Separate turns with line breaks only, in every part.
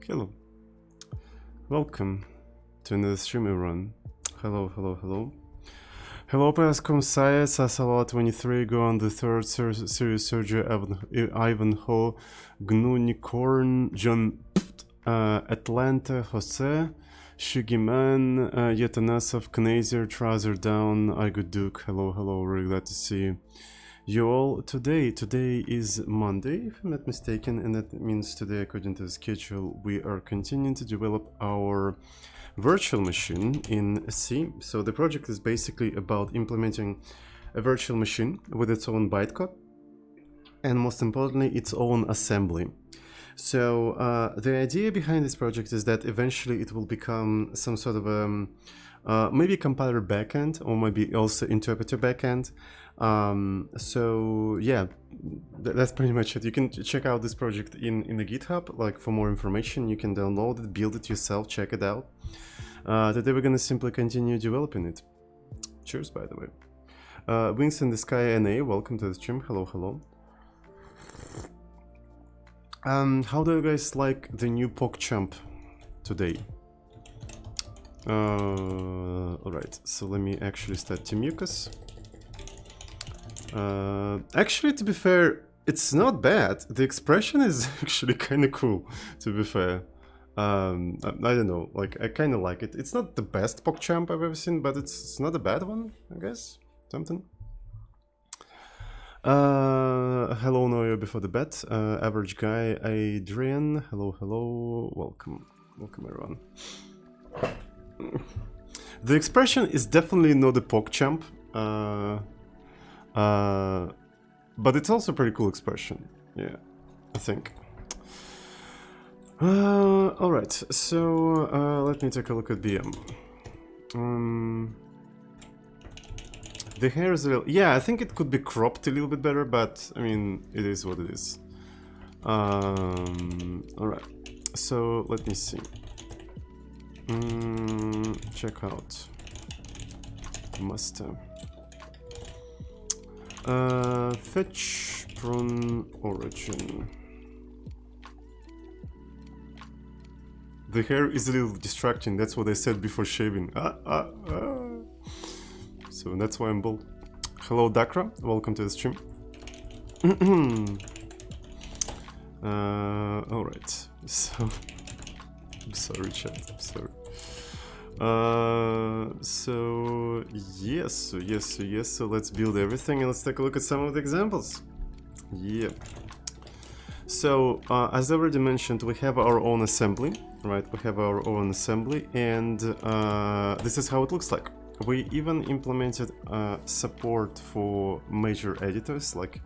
Hello. Welcome to another streamer run. Hello. Hello, Pascom Saya, Sasala 23, go on the third series Sergio Ivanhoe, Gnu Nicorn, John Atlanta, Jose, Shugiman, Yetanasov, Knazer, Trouser Down, I Good Duke. Hello, really glad to see you all. Today is Monday, if I'm not mistaken, and that means today, according to the schedule, we are continuing to develop our virtual machine in C. So the project is basically about implementing a virtual machine with its own bytecode and, most importantly, its own assembly. So the idea behind this project is that eventually it will become some sort of maybe compiler backend, or maybe also interpreter backend. So yeah, that's pretty much it. You can check out this project in the GitHub. Like, for more information, you can download it, build it yourself, check it out. Today we're gonna simply continue developing it. Cheers, by the way. Wings in the Sky NA, welcome to the stream. Hello. How do you guys like the new PogChamp today? Alright, so let me actually start Timucus. Actually, to be fair, it's not bad. The expression is actually kind of cool, to be fair. I don't know, like, I kind of like it. It's not the best PogChamp I've ever seen, but it's not a bad one, I guess. Something. Hello, Noyo before the bet. Average guy, Adrian. Hello. Welcome everyone. The expression is definitely not a PogChamp. But it's also a pretty cool expression. Yeah, I think. Alright, so let me take a look at BM. The hair is a little... Yeah, I think it could be cropped a little bit better, but I mean, it is what it is. Alright, so let me see. Check out master. Fetch prune origin. The hair is a little distracting, that's what I said before shaving. So that's why I'm bald. Hello, Dakra, welcome to the stream. Alright, so... I'm sorry, chat, I'm sorry. So let's build everything and let's take a look at some of the examples. Yeah. So, as I already mentioned, we have our own assembly, right? We have our own assembly, and this is how it looks like. We even implemented support for major editors, like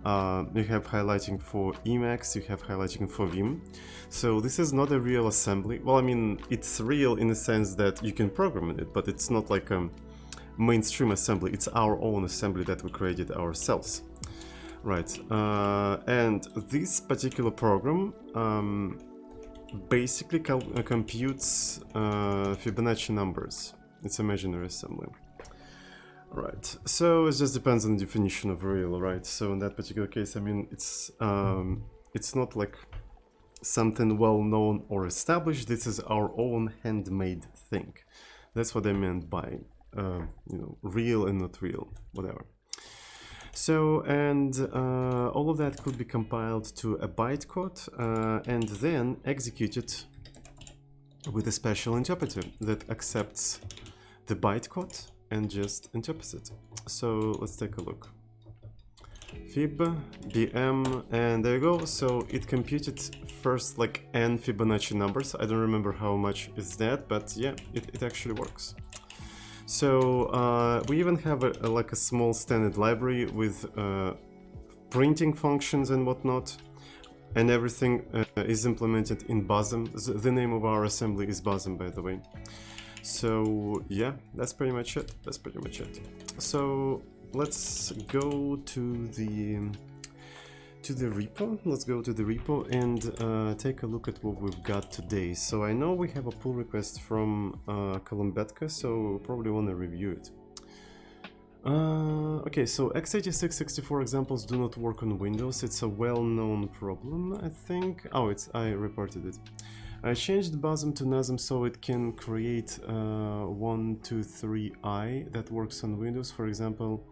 you have highlighting for Emacs, you have highlighting for Vim. So this is not a real assembly. Well, I mean, it's real in the sense that you can program in it, but it's not like a mainstream assembly. It's our own assembly that we created ourselves. Right, and this particular program basically computes Fibonacci numbers. It's imaginary assembly. Right, so it just depends on the definition of real, right? So in that particular case, I mean, it's not like something well known or established. This is our own handmade thing. That's what I meant by you know, real and not real, whatever. So, and all of that could be compiled to a bytecode and then executed with a special interpreter that accepts the bytecode and just interprets it. So let's take a look. Fib, BM, and there you go. So it computed first like n Fibonacci numbers. I don't remember how much is that, but yeah, it actually works. So we even have like a small standard library with printing functions and whatnot, and everything is implemented in Basm. The name of our assembly is Basm, by the way. So yeah, that's pretty much it. So let's go to the repo. Let's go to the repo and take a look at what we've got today. So I know we have a pull request from Kolumbetka, so probably want to review it. Okay, so x86-64 examples do not work on Windows. It's a well-known problem, I think. Oh, I reported it. I changed BASM to NASM so it can create 123i that works on Windows. For example,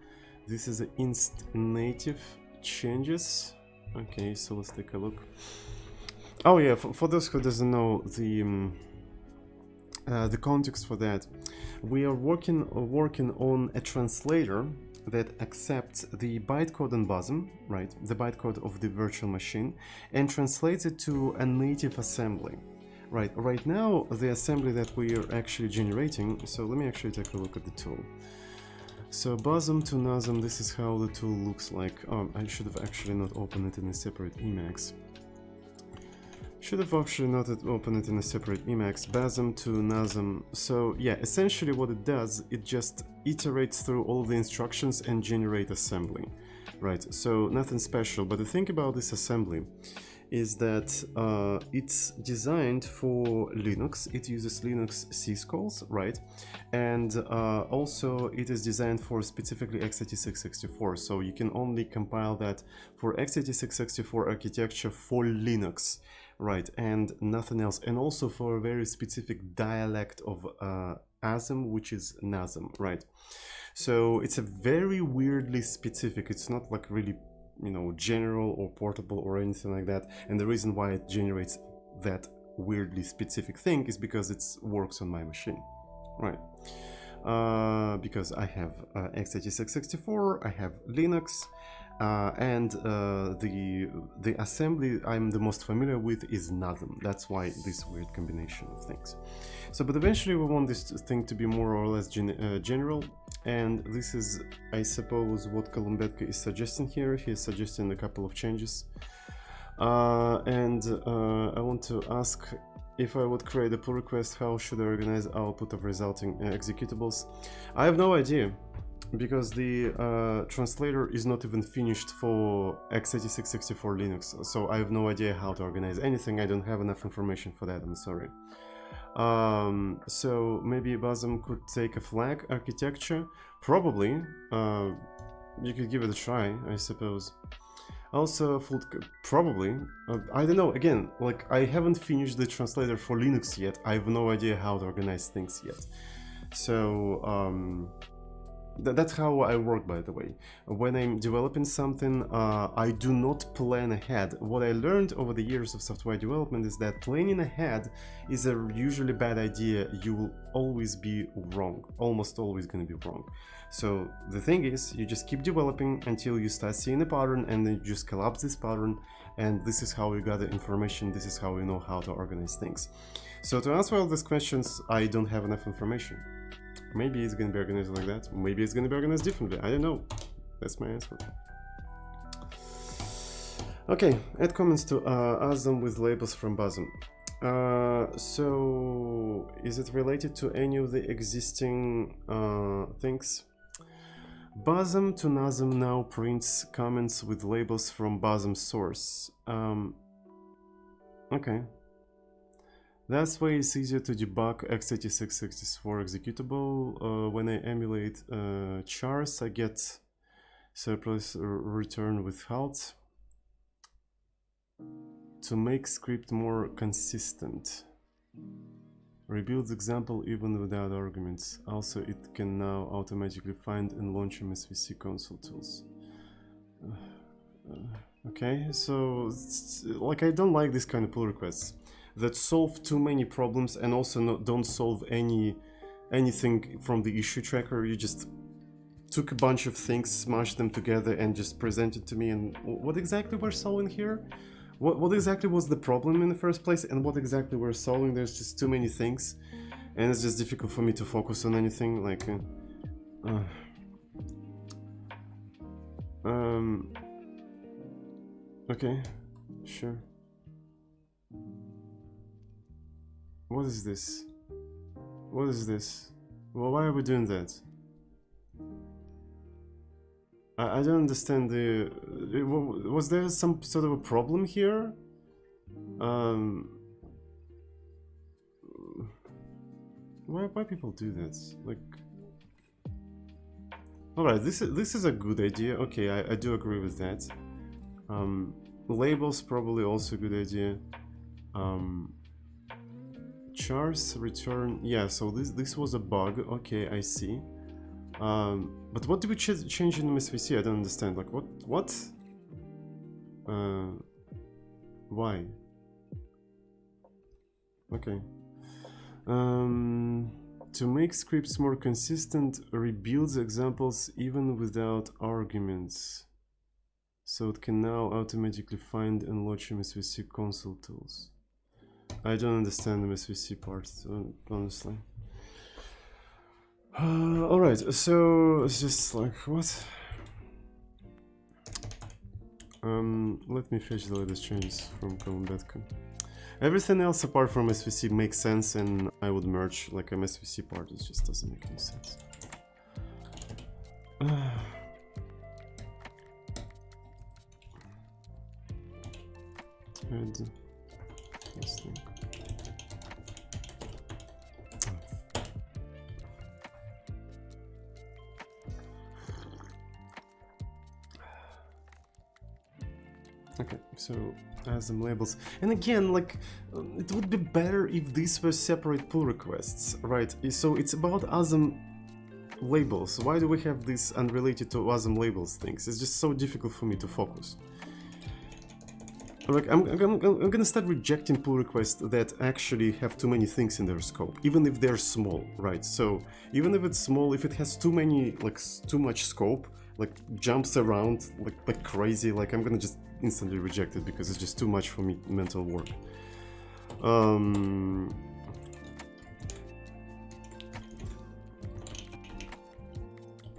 this is the inst native changes. Okay, so let's take a look. Oh yeah, for those who doesn't know the context for that, we are working on a translator that accepts the bytecode on BASM, right, the bytecode of the virtual machine, and translates it to a native assembly. Right now, the assembly that we are actually generating, so let me actually take a look at the tool. So BASM to NASM, this is how the tool looks like. Oh, I should have actually not opened it in a separate Emacs. Should have actually not opened it in a separate Emacs. BASM to NASM. So yeah, essentially what it does, it just iterates through all the instructions and generate assembly. Right, so nothing special, but the thing about this assembly is that it's designed for Linux. It uses Linux syscalls, right? And also it is designed for specifically x86-64, so you can only compile that for x86-64 architecture for Linux, right? And nothing else. And also for a very specific dialect of ASM, which is NASM, right? So it's a very weirdly specific, it's not like really, you know, general or portable or anything like that. And the reason why it generates that weirdly specific thing is because it works on my machine, right? Because I have x86-64, I have Linux, and the assembly I'm the most familiar with is NASM. That's why this weird combination of things. So, but eventually we want this thing to be more or less general, and this is, I suppose, what Kolumbetka is suggesting here. He is suggesting a couple of changes, and I want to ask, if I would create a pull request, how should I organize output of resulting executables? I have no idea, because the translator is not even finished for x86-64 Linux, so I have no idea how to organize anything. I don't have enough information for that, I'm sorry. So maybe BASM could take a flag architecture, probably. You could give it a try, I suppose. Also, probably, I don't know, again, like, I haven't finished the translator for Linux yet. I have no idea how to organize things yet. So, that's how I work, by the way. When I'm developing something, I do not plan ahead. What I learned over the years of software development is that planning ahead is a usually bad idea. You will always be wrong, almost always going to be wrong. So the thing is, you just keep developing until you start seeing a pattern, and then you just collapse this pattern, and this is how we gather information, this is how we know how to organize things. So to answer all these questions, I don't have enough information. Maybe it's going to be organized like that, maybe it's going to be organized differently, I don't know. That's my answer. Okay, add comments to ASM with labels from BASM. So is it related to any of the existing things? BASM to NASM now prints comments with labels from BASM source. Okay. That's why it's easier to debug x86-64 executable. When I emulate chars, I get surplus return with halt to make script more consistent. Rebuilds example even without arguments. Also, it can now automatically find and launch MSVC console tools. Okay, so like, I don't like this kind of pull requests that solve too many problems and also don't solve anything from the issue tracker. You just took a bunch of things, smashed them together, and just presented to me. And what exactly we're solving here? What exactly was the problem in the first place, and what exactly we're solving? There's just too many things, and it's just difficult for me to focus on anything. Like, okay, sure. What is this? What is this? Well, why are we doing that? I don't understand the... Was there some sort of a problem here? Why people do that? Like... Alright, this is a good idea. Okay, I do agree with that. Labels probably also a good idea. chars return. Yeah, so this was a bug. Okay, I see. But what did we change in MSVC? I don't understand. Like what? Why? Okay. To make scripts more consistent, rebuilds examples even without arguments. So it can now automatically find and launch MSVC console tools. I don't understand the MSVC part, honestly. Alright, so it's just like, what? Let me fetch the latest changes from Column.com. Everything else apart from SVC makes sense, and I would merge like MSVC part. It just doesn't make any sense. Add this thing. Okay, so ASM labels, and again, like it would be better if these were separate pull requests, right? So it's about ASM labels. Why do we have this unrelated to ASM labels things? It's just so difficult for me to focus. Like I'm gonna start rejecting pull requests that actually have too many things in their scope, even if they're small, right? So even if it's small, if it has too many, like too much scope, like jumps around like crazy, like I'm gonna just instantly reject it because it's just too much for me mental work.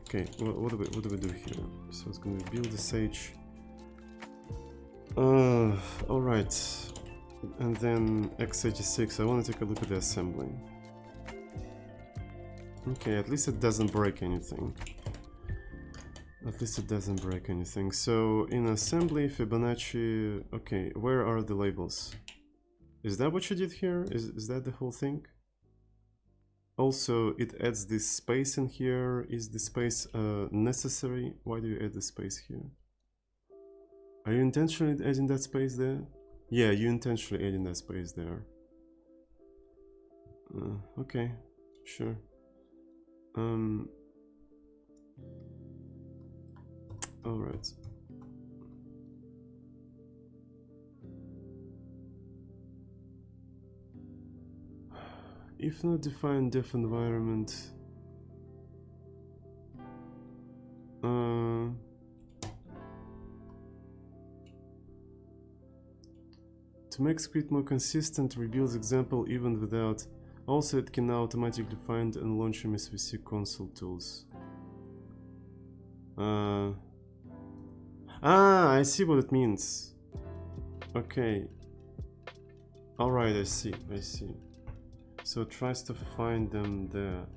Okay, what do we do here? So it's gonna be build the sage. All right, and then x86. I want to take a look at the assembly. Okay, at least it doesn't break anything. At least it doesn't break anything. So in assembly, Fibonacci. Okay, where are the labels? Is that what you did here? Is that the whole thing? Also, it adds this space in here. Is the space necessary? Why do you add the space here? Are you intentionally adding that space there? Yeah, you intentionally adding that space there. Okay, sure. All right. If not define def environment. To make script more consistent, rebuilds example even without. Also, it can now automatically find and launch MSVC console tools. I see what it means. Okay. Alright, I see. So it tries to find them there.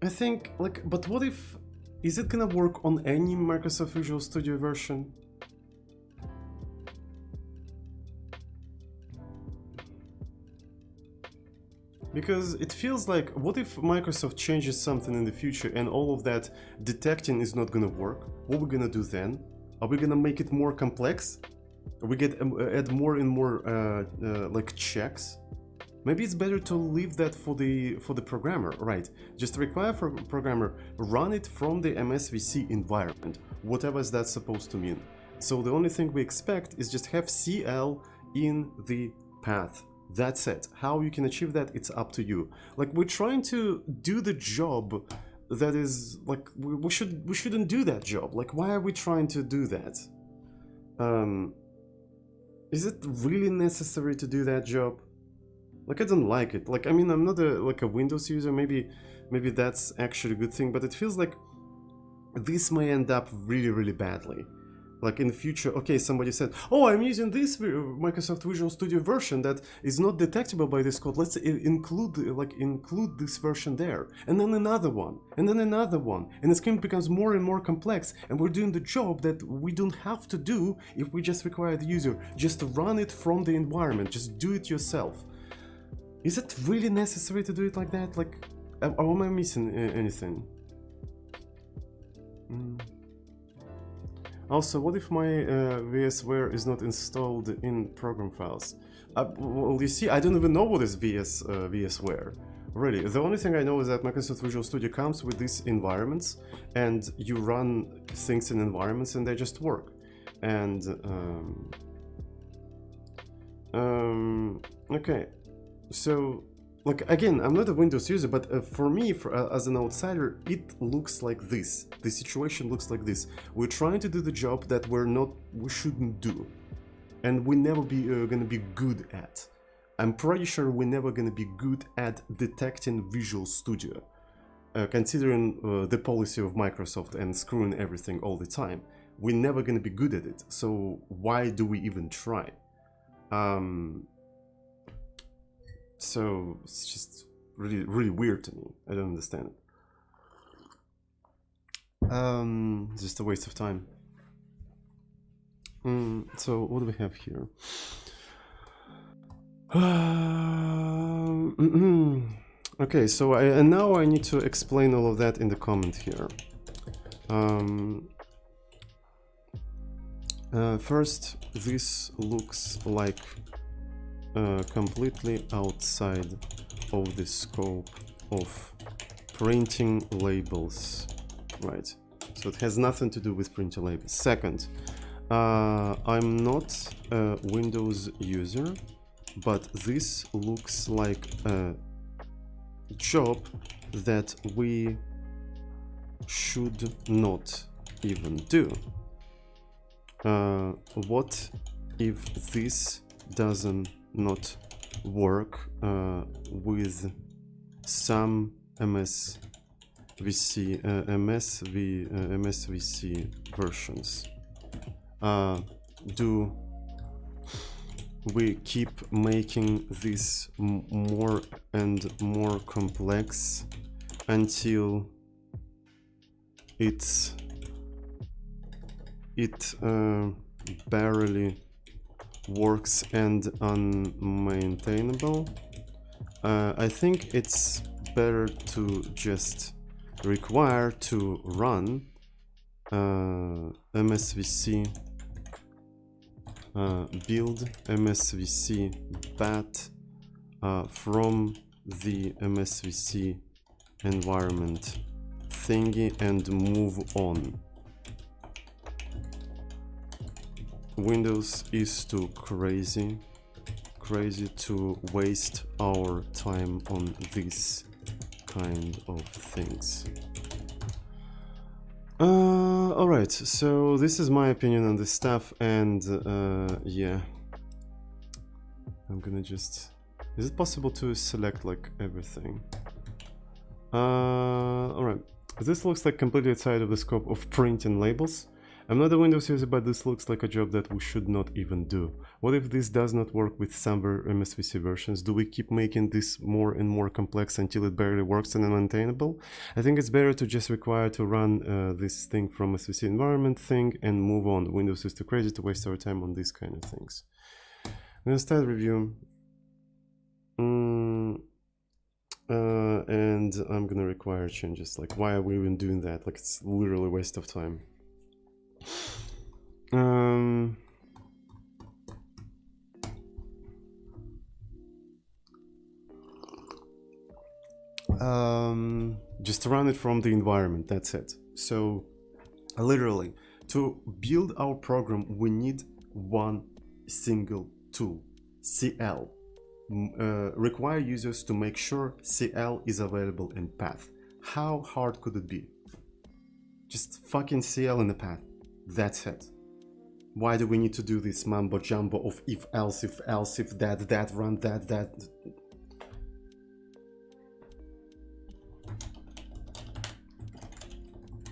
I think, like, but what if... Is it gonna work on any Microsoft Visual Studio version? Because it feels like, what if Microsoft changes something in the future and all of that detecting is not gonna work? What are we gonna do then? Are we gonna make it more complex? Are we add more and more like checks? Maybe it's better to leave that for the programmer, right? Just require for programmer run it from the MSVC environment, whatever is that supposed to mean. So the only thing we expect is just have CL in the path. That's it. How you can achieve that, it's up to you. Like, we're trying to do the job that is like we shouldn't do that job. Like, why are we trying to do that? Is it really necessary to do that job? Like, I don't like it. Like, I mean, I'm not a Windows user. Maybe that's actually a good thing, but it feels like this may end up really badly. Like in the future, okay, somebody said, oh, I'm using this Microsoft Visual Studio version that is not detectable by this code. Let's include this version there. And then another one, and then another one. And the scheme becomes more and more complex, and we're doing the job that we don't have to do if we just require the user. Just run it from the environment, just do it yourself. Is it really necessary to do it like that? Like, am I missing anything? Also, what if my VSWare is not installed in program files? Well, you see, I don't even know what is VSWare. Really, the only thing I know is that Microsoft Visual Studio comes with these environments, and you run things in environments, and they just work. And okay, so like again, I'm not a Windows user, but for me, as an outsider, it looks like this. The situation looks like this. We're trying to do the job that we shouldn't do, and we're never gonna be good at. I'm pretty sure we're never gonna be good at detecting Visual Studio, considering the policy of Microsoft and screwing everything all the time. We're never gonna be good at it. So why do we even try? So it's just really weird to me. I don't understand it. Just a waste of time. So what do we have here? Okay, so and now I need to explain all of that in the comment here. First, this looks like completely outside of the scope of printing labels, right? So it has nothing to do with printing labels. Second, I'm not a Windows user, but this looks like a job that we should not even do. What if this doesn't not work with some MSVC versions? Do we keep making this more and more complex until it barely works and unmaintainable? I think it's better to just require to run MSVC build MSVC bat from the MSVC environment thingy and move on. Windows is too crazy to waste our time on this kind of things. Alright, so this is my opinion on this stuff, and yeah, I'm gonna just... Is it possible to select like everything? Alright, this looks like completely outside of the scope of printing labels. I'm not a Windows user, but this looks like a job that we should not even do. What if this does not work with some MSVC versions? Do we keep making this more and more complex until it barely works and unmaintainable? I think it's better to just require to run this thing from MSVC environment thing and move on. Windows is too crazy to waste our time on these kind of things. I'm gonna start review. And I'm gonna require changes. Like, why are we even doing that? Like, it's literally a waste of time. Just run it from the environment, that's it. So literally, to build our program, we need one single tool, CL. Require users to make sure CL is available in path. How hard could it be? Just fucking CL in the path. That's it. Why do we need to do this mambo jumbo of if else, if that, run that?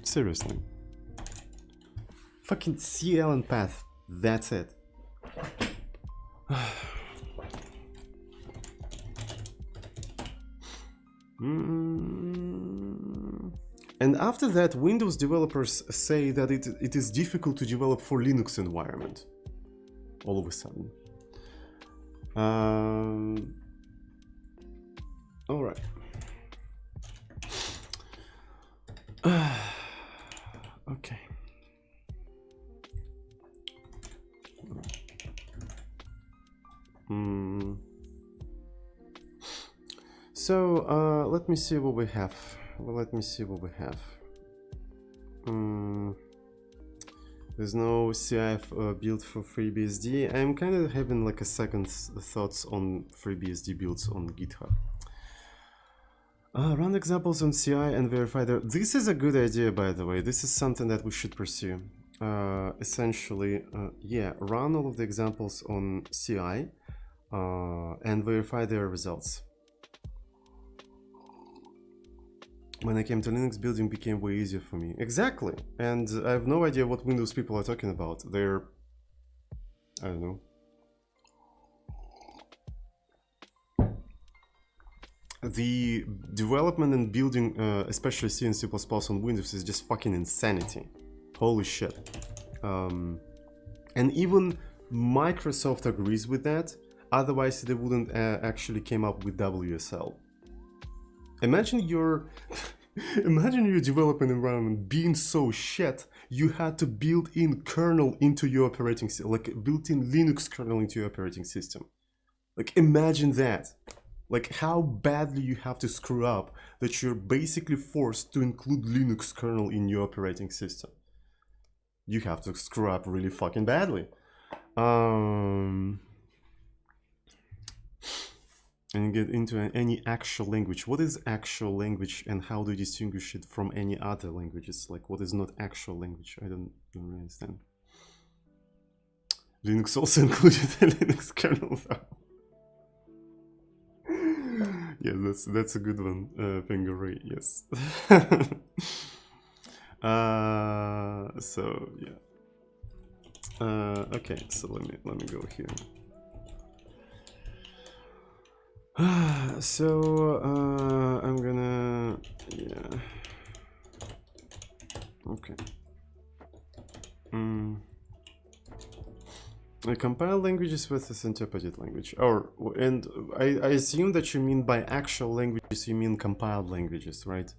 Seriously. Fucking CL and path. That's it. And after that, Windows developers say that it is difficult to develop for Linux environment. All of a sudden. All right. Okay. So let me see what we have. Well, let me see what we have. There's no CI build for FreeBSD. I'm kind of having like a second thoughts on FreeBSD builds on GitHub. Run examples on CI and verify them. This is a good idea, by the way. This is something that we should pursue. Essentially, yeah, run all of the examples on CI and verify their results. When I came to Linux, building became way easier for me. Exactly. And I have no idea what Windows people are talking about. They're... I don't know. The development and building, especially C and C++ on Windows, is just fucking insanity. Holy shit. And even Microsoft agrees with that. Otherwise, they wouldn't actually came up with WSL. Imagine your development environment being so shit, you had to build in kernel into your operating system, like built-in Linux kernel into your operating system. Like imagine that. Like how badly you have to screw up that you're basically forced to include Linux kernel in your operating system. You have to screw up really fucking badly. And get into any actual language. What is actual language and how do you distinguish it from any other languages? Like what is not actual language? I don't really understand. Linux also included a Linux kernel though. Yeah, that's a good one, Penguin, yes. So yeah. Okay, so let me go here. So I'm gonna, yeah, okay. I compile languages with this interpreted language, and I assume that you mean by actual languages you mean compiled languages, right?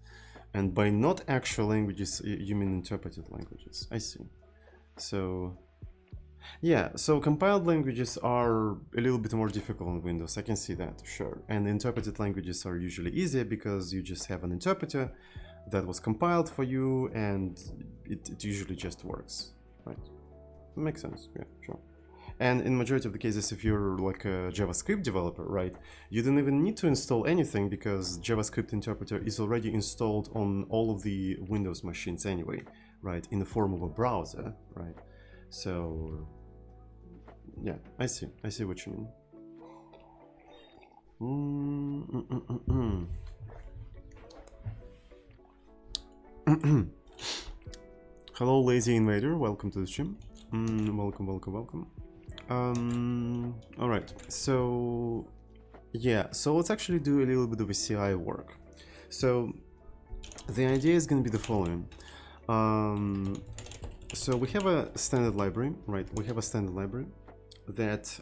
And by not actual languages you mean interpreted languages. I see. So yeah, so compiled languages are a little bit more difficult on Windows, I can see that, sure. And interpreted languages are usually easier because you just have an interpreter that was compiled for you and it usually just works, right? Makes sense, yeah, sure. And in majority of the cases, if you're like a JavaScript developer, right, you don't even need to install anything because JavaScript interpreter is already installed on all of the Windows machines anyway, right, in the form of a browser, right? So yeah, I see what you mean. Hello, Lazy Invader, welcome to the stream. Welcome. All right, so yeah, so let's actually do a little bit of a CI work. So the idea is going to be the following. So we have a standard library, right? We have a standard library that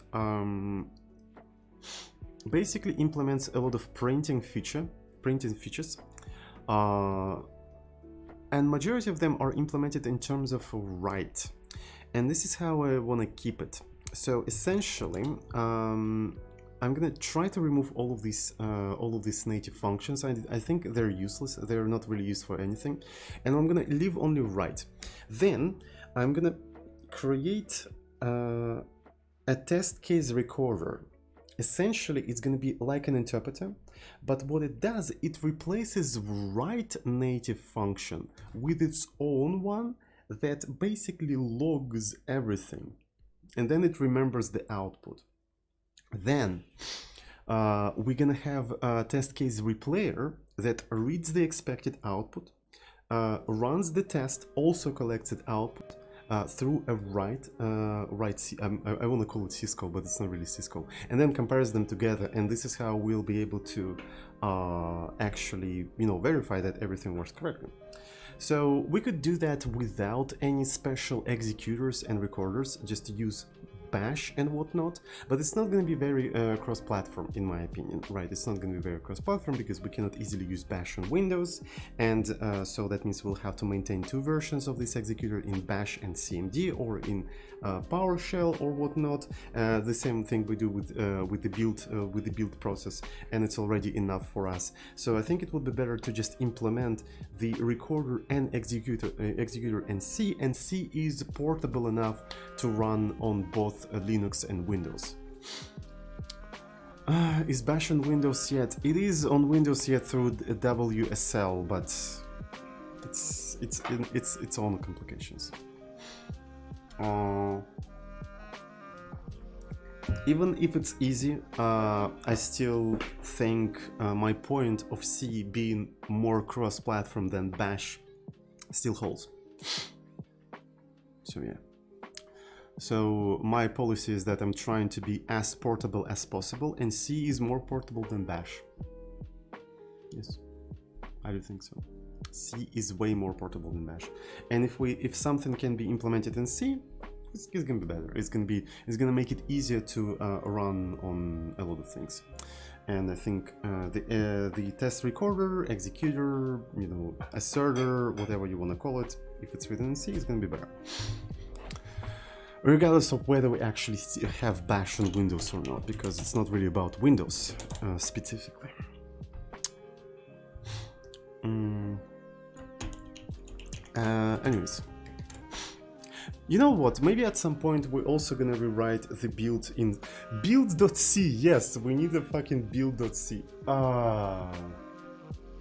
basically implements a lot of printing features, and majority of them are implemented in terms of write, and this is how I want to keep it. So essentially, I'm gonna try to remove all of these native functions. I think they're useless. They're not really used for anything, and I'm gonna leave only write. Then I'm gonna create a test case recorder. Essentially, it's gonna be like an interpreter, but what it does, it replaces write native function with its own one that basically logs everything, and then it remembers the output. Then we're gonna have a test case replayer that reads the expected output, runs the test, also collects its output through a write. I want to call it syscall, but it's not really syscall, and then compares them together. And this is how we'll be able to actually, verify that everything works correctly. So we could do that without any special executors and recorders, just to use Bash and whatnot, but it's not going to be very cross-platform in my opinion, right? It's not going to be very cross-platform because we cannot easily use Bash on Windows, and so that means we'll have to maintain two versions of this executor in Bash and CMD, or in PowerShell or whatnot. The same thing we do with the build process, and it's already enough for us. So I think it would be better to just implement the recorder and executor in C, and C is portable enough to run on both Linux and Windows. Is Bash on Windows yet? It is on Windows yet through WSL, but its own complications. Even if it's easy, I still think my point of C being more cross-platform than Bash still holds. So yeah. So my policy is that I'm trying to be as portable as possible, and C is more portable than Bash. Yes, I do think so. C is way more portable than Bash, and if something can be implemented in C, it's gonna be better. It's gonna make it easier to run on a lot of things. And I think the test recorder, executor, you know, asserter, whatever you want to call it, if it's written in C, it's gonna be better, regardless of whether we actually have Bash on Windows or not, because it's not really about Windows specifically. Anyways, you know what, maybe at some point we're also gonna rewrite the build in build.c. Yes, we need a fucking build.c.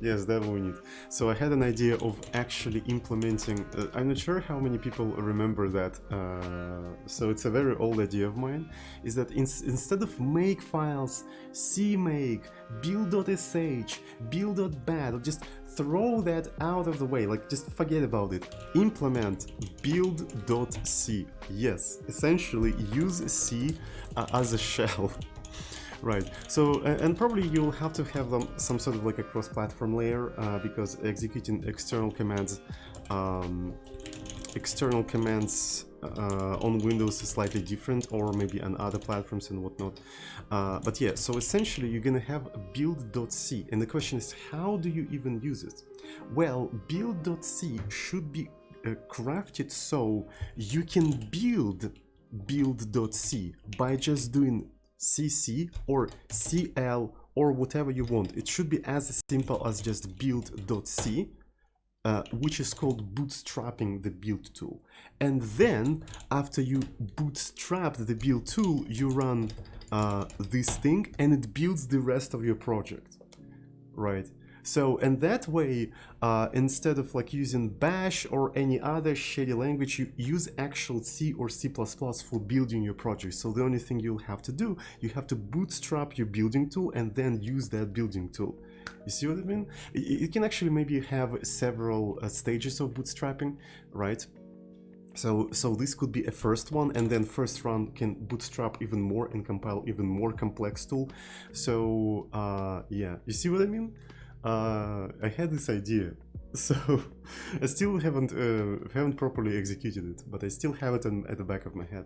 Yes, that we need. So I had an idea of actually implementing, I'm not sure how many people remember that, so it's a very old idea of mine, is that instead of make files, cmake, build.sh, build.bat, just throw that out of the way, like just forget about it. Implement build.c. Yes, essentially use C as a shell. Right, so, and probably you'll have to have some sort of like a cross-platform layer, because executing external commands on Windows is slightly different, or maybe on other platforms and whatnot. But yeah, so essentially you're gonna have build.c, and the question is, how do you even use it? Well, build.c should be crafted so you can build build.c by just doing cc or cl or whatever you want. It should be as simple as just build.c, which is called bootstrapping the build tool. And then after you bootstrap the build tool, you run this thing and it builds the rest of your project, right? So, and that way, instead of like using Bash or any other shady language, you use actual C or C++ for building your project. So the only thing you'll have to do, you have to bootstrap your building tool and then use that building tool. You see what I mean? It can actually maybe have several stages of bootstrapping, right? So this could be a first one, and then first run can bootstrap even more and compile even more complex tool. So yeah, you see what I mean? I had this idea, so I still haven't properly executed it, but I still have it at the back of my head.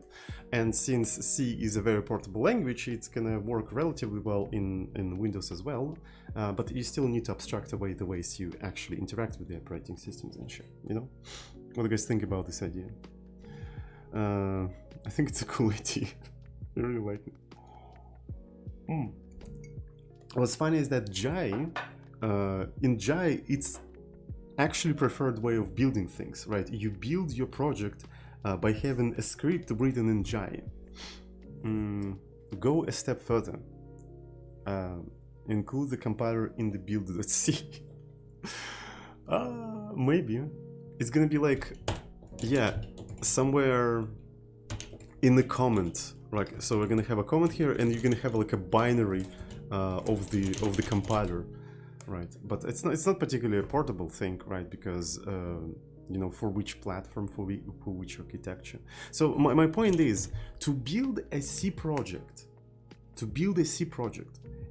And since C is a very portable language, it's gonna work relatively well in Windows as well, but you still need to abstract away the ways you actually interact with the operating systems and shit, you know? What do you guys think about this idea? I think it's a cool idea. I really like it. What's funny is that Jai, in Jai, it's actually preferred way of building things, right? You build your project by having a script written in Jai. Go a step further. Include the compiler in the build.c. Maybe. It's gonna be like, yeah, somewhere in the comment, like, so we're gonna have a comment here, and you're gonna have like a binary of the compiler. Right, but it's not particularly a portable thing, right? Because you know, for which platform, for which architecture. So my point is, to build a C project,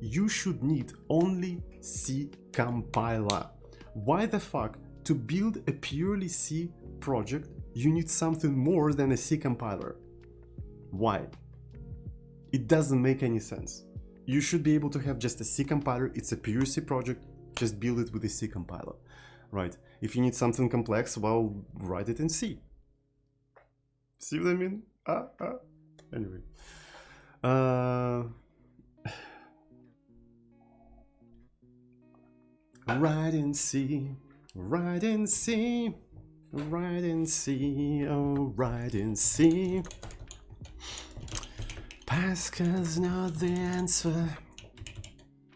you should need only C compiler. Why the fuck, to build a purely C project, you need something more than a C compiler? Why? it doesn't make any sense. You should be able to have just a C compiler. It's a pure C project. Just build it with a C compiler, right? If you need something complex, well, write it in C. See what I mean? Anyway. Write in C, write in C, write in C, oh, write in C. Pascal's not the answer.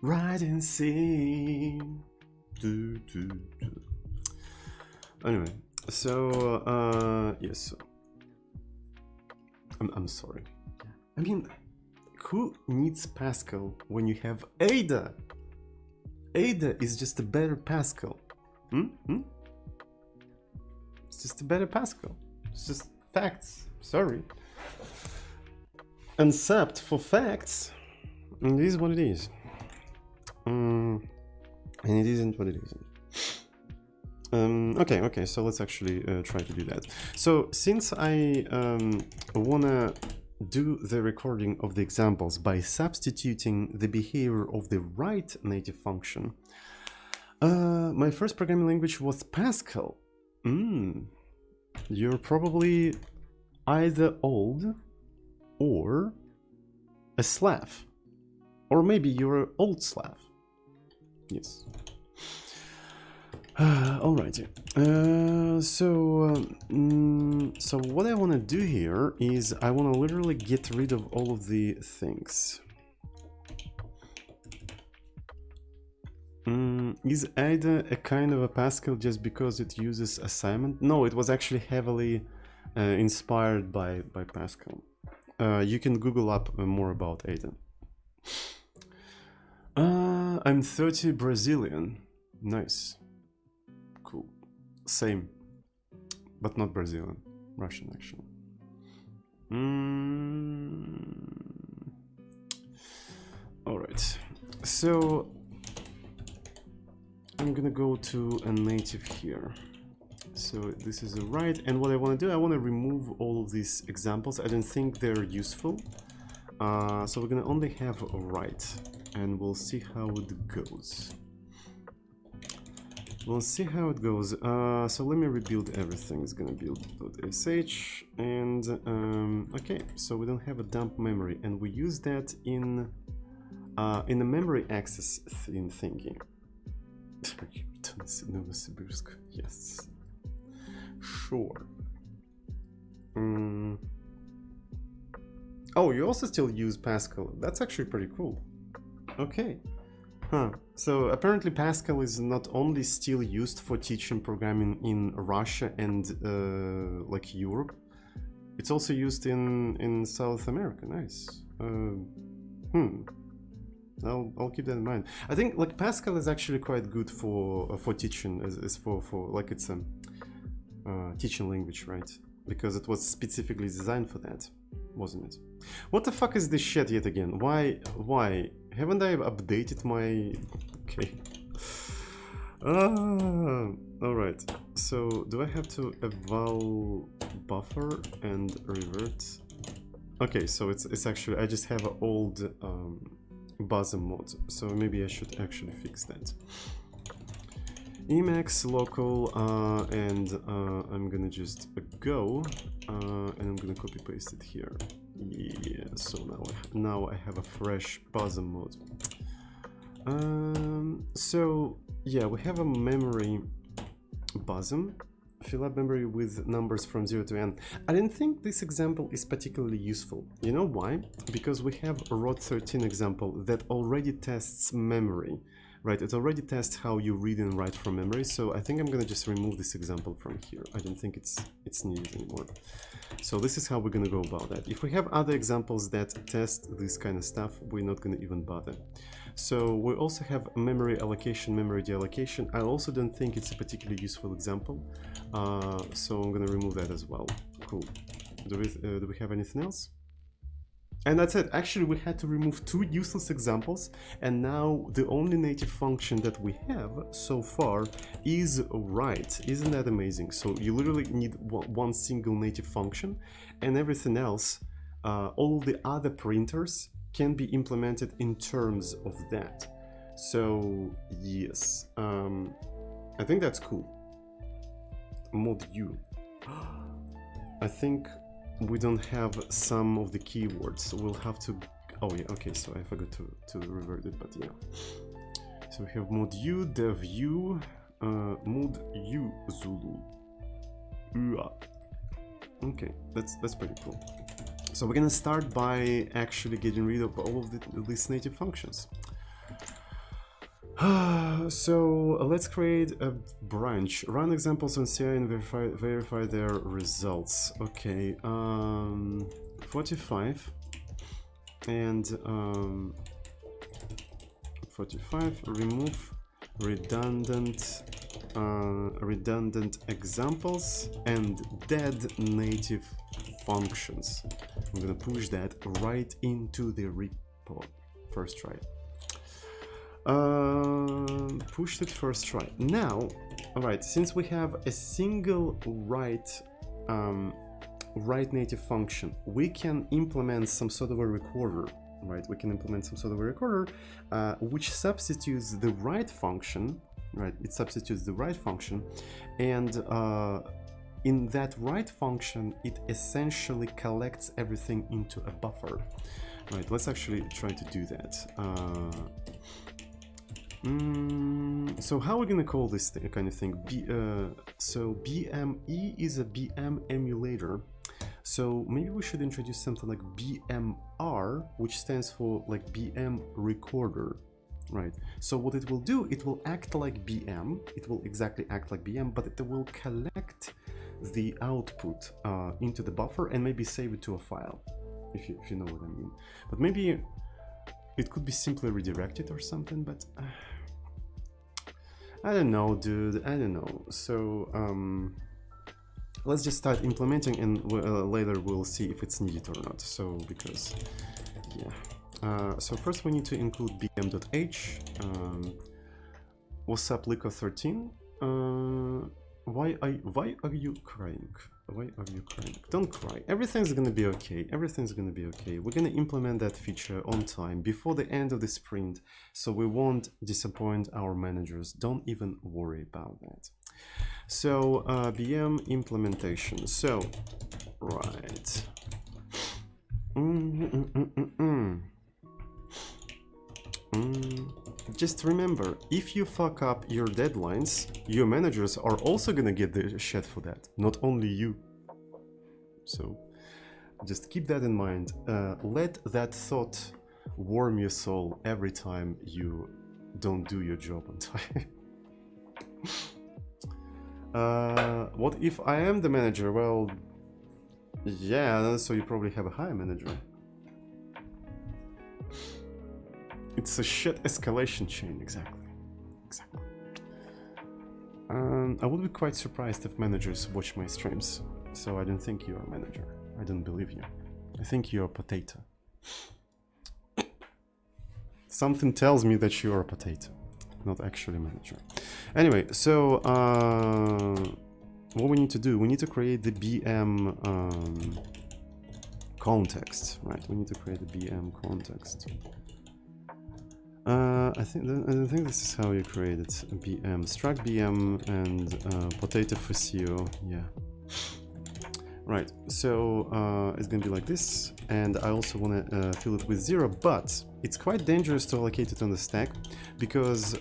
Write in C. Anyway, so yes. I'm sorry. I mean, who needs Pascal when you have Ada? Ada is just a better Pascal. It's just a better Pascal. It's just facts. Sorry. Except for facts, it is what it is. And it isn't what it isn't. Okay, so let's actually try to do that. So since I wanna do the recording of the examples by substituting the behavior of the write native function, my first programming language was Pascal. You're probably either old or a Slav, or maybe you're an old Slav. Yes. Alrighty. So what I want to do here is I want to literally get rid of all of the things. Is Ada a kind of a Pascal just because it uses assignment? No, it was actually heavily inspired by Pascal. You can Google up more about Ada. I'm 30 Brazilian. Nice. Cool. Same. But not Brazilian. Russian, actually. Alright. So I'm gonna go to a native here. So this is a write, and what I want to do, I want to remove all of these examples. I don't think they're useful. So we're gonna only have a write, and we'll see how it goes. We'll see how it goes. So let me rebuild everything. It's gonna build.sh, and okay. So we don't have a dump memory, and we use that in the memory access thingy. Yes. Sure. Oh, you also still use Pascal. That's actually pretty cool. Okay. Huh. So apparently Pascal is not only still used for teaching programming in Russia and like Europe, it's also used in South America. Nice. I'll keep that in mind. I think like Pascal is actually quite good for teaching, as for like it's a teaching language, right? Because it was specifically designed for that, wasn't it? What the fuck is this shit yet again? Why? Haven't I updated my... Okay. Alright. So, do I have to eval buffer and revert? Okay, so it's actually... I just have an old Buzzer mod, so maybe I should actually fix that. Emacs local, and I'm gonna just go, and I'm gonna copy paste it here. Yeah, so now I have a fresh Buzzer mode. So yeah, we have a memory Buzzer. Fill up memory with numbers from 0 to n. I didn't think this example is particularly useful. You know why? Because we have a ROT13 example that already tests memory, right? It already tests how you read and write from memory. So I think I'm gonna just remove this example from here. I don't think it's needed anymore. So this is how we're gonna go about that. If we have other examples that test this kind of stuff, we're not gonna even bother. So we also have memory allocation, memory deallocation. I also don't think it's a particularly useful example. So I'm gonna remove that as well. Cool. Do we have anything else? And that's it. Actually, we had to remove 2 useless examples, and now the only native function that we have so far is write. Isn't that amazing? So you literally need one single native function, and everything else all the other printers can be implemented in terms of that. So yes, I think that's cool. Mod U. I think we don't have some of the keywords, so we'll have to. Oh yeah, okay. So I forgot to revert it, but yeah. So we have mod U, dev U, mod U Zulu. Okay, that's pretty cool. So we're gonna start by actually getting rid of all of these native functions. So let's create a branch, run examples on CI and verify their results. Okay, 45 and 45, remove redundant examples and dead native functions. I'm gonna push that right into the repo. First try. Pushed it first try. Now, all right, since we have a single write native function, we can implement some sort of a recorder, right? We can implement some sort of a recorder which substitutes the write function, right? It substitutes the write function, and in that write function, it essentially collects everything into a buffer. Right, let's actually try to do that. So how are we gonna call this kind of thing? So BME is a BM emulator. So maybe we should introduce something like BMR, which stands for like BM recorder, right? So what it will do, it will act like BM. It will exactly act like BM, but it will collect the output into the buffer and maybe save it to a file, if you know what I mean. But maybe it could be simply redirected or something, but I don't know, dude. I don't know. So let's just start implementing, and later we'll see if it's needed or not. So because yeah. So first we need to include bm.h. What's up, Lico13? Why are you crying? Why are you crying? Don't cry. Everything's gonna be okay. Everything's gonna be okay. We're gonna implement that feature on time before the end of the sprint, so we won't disappoint our managers. Don't even worry about that. So BM implementation. So right. Just remember, if you fuck up your deadlines, your managers are also gonna get the shit for that, not only you. So just keep that in mind. Let that thought warm your soul every time you don't do your job on time. What if I am the manager? Well, yeah, so you probably have a higher manager. It's a shit escalation chain, exactly. Exactly. I would be quite surprised if managers watch my streams, so I don't think you're a manager. I don't believe you. I think you're a potato. Something tells me that you're a potato, not actually a manager. Anyway, so what we need to do, we need to create the BM context, right? We need to create the BM context. I think this is how you create it. BM, struct BM and potato for CEO, yeah. Right, so it's gonna be like this, and I also wanna fill it with 0, but it's quite dangerous to allocate it on the stack because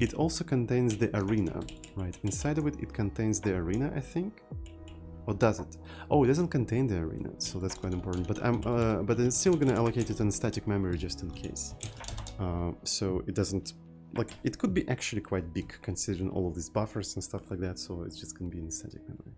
it also contains the arena, right? Inside of it, it contains the arena, I think. Or does it? Oh, it doesn't contain the arena, so that's quite important. But but it's still gonna allocate it on static memory just in case. So it doesn't, like, it could be actually quite big considering all of these buffers and stuff like that, so it's just gonna be in static memory.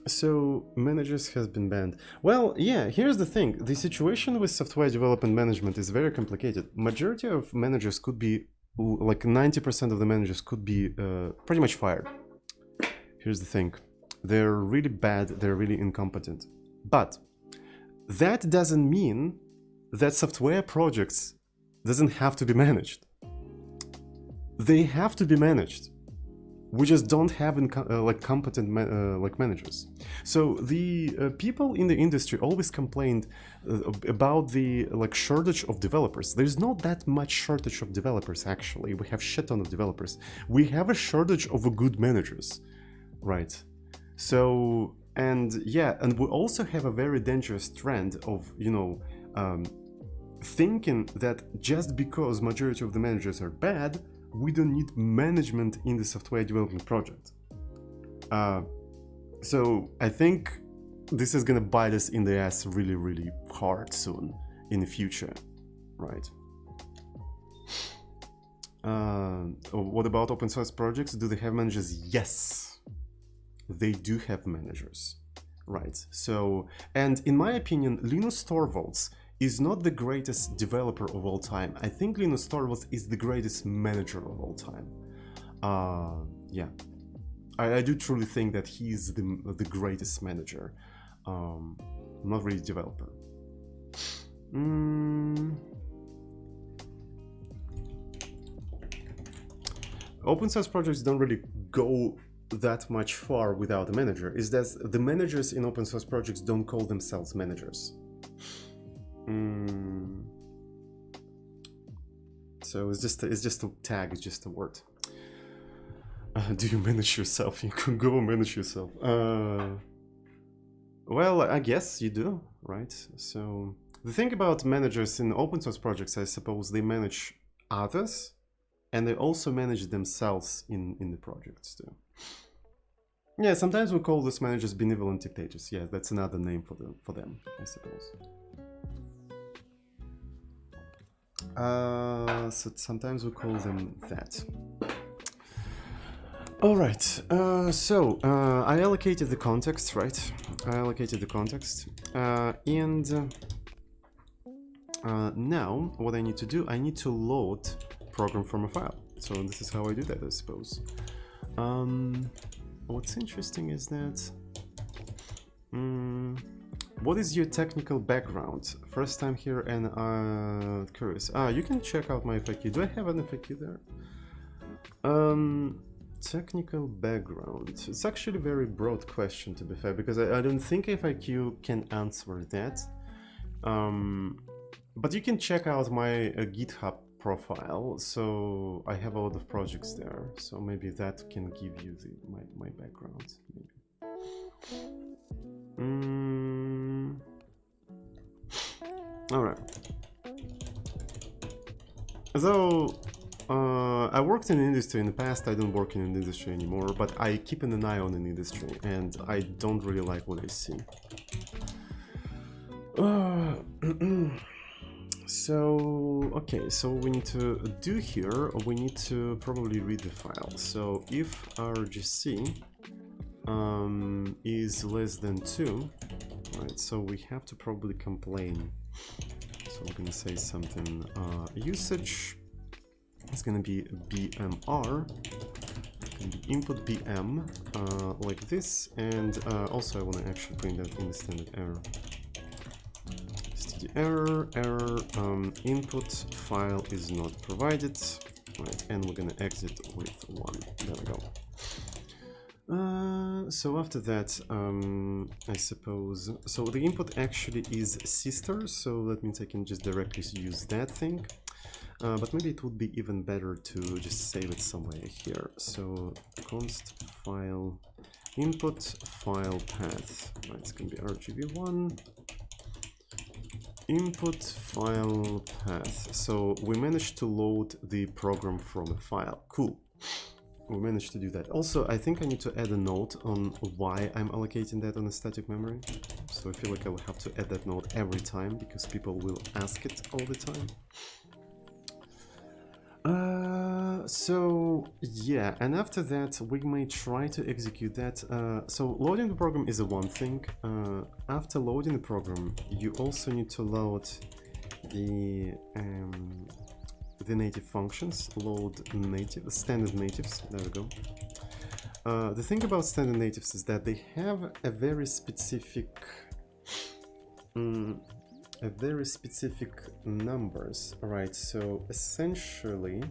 So managers has been banned. Well, yeah, here's the thing. The situation with software development management is very complicated. Majority of managers could be, like 90% of the managers could be pretty much fired. Here's the thing. They're really bad, they're really incompetent. But that doesn't mean that software projects doesn't have to be managed. They have to be managed. we just don't have like competent like managers. So the people in the industry always complained about the like shortage of developers. There's not that much shortage of developers actually. We have shit ton of developers. We have a shortage of good managers, right? So and yeah, and we also have a very dangerous trend of thinking that just because majority of the managers are bad, we don't need management in the software development project. So I think this is gonna bite us in the ass really, really hard soon in the future, right? What about open source projects? Do they have managers? Yes, they do have managers, right? So, and in my opinion, Linus Torvalds is not the greatest developer of all time. I think Linus Torvalds is the greatest manager of all time. Yeah, I do truly think that he's the greatest manager, not really developer. Open source projects don't really go that much far without a manager. Is that the managers in open source projects don't call themselves managers. So it's just a tag, it's just a word. Do you manage yourself? You can go manage yourself. Well, I guess you do, right? So the thing about managers in open source projects, I suppose they manage others and they also manage themselves in the projects too. Yeah, sometimes we call those managers benevolent dictators. Yeah, that's another name for them, I suppose. So sometimes we call them that. All right, so I allocated the context, right? I allocated the context, and now what I need to do, I need to load program from a file. So this is how I do that, I suppose. What's interesting is that, what is your technical background? First time here and curious. You can check out my FAQ. Do I have an FAQ there? Technical background. It's actually a very broad question, to be fair, because I don't think FAQ can answer that. But you can check out my GitHub profile. So I have a lot of projects there. So maybe that can give you my background. Maybe. All right. So I worked in the industry in the past. I don't work in the industry anymore, but I keep an eye on the industry, and I don't really like what I see. So okay, so we need to do here. We need to probably read the file. So if RGC is less than 2, right? So we have to probably complain. So we're gonna say something. Usage is gonna be BMR, input BM, like this, and also I want to actually print that in the standard error. Std error, input file is not provided, right? And we're gonna exit with 1. There we go. So after that, I suppose, so the input actually is sister, so that means I can just directly use that thing. But maybe it would be even better to just save it somewhere here. So const file input file path, right? It's gonna be RGB1 input file path. So we managed to load the program from a file. Cool. We managed to do that. Also, I think I need to add a note on why I'm allocating that on a static memory. So I feel like I will have to add that note every time because people will ask it all the time. So yeah, and after that we may try to execute that. So loading the program is a one thing. After loading the program, you also need to load the native functions. Load native standard natives. There we go. The thing about standard natives is that they have a very specific numbers, right? So essentially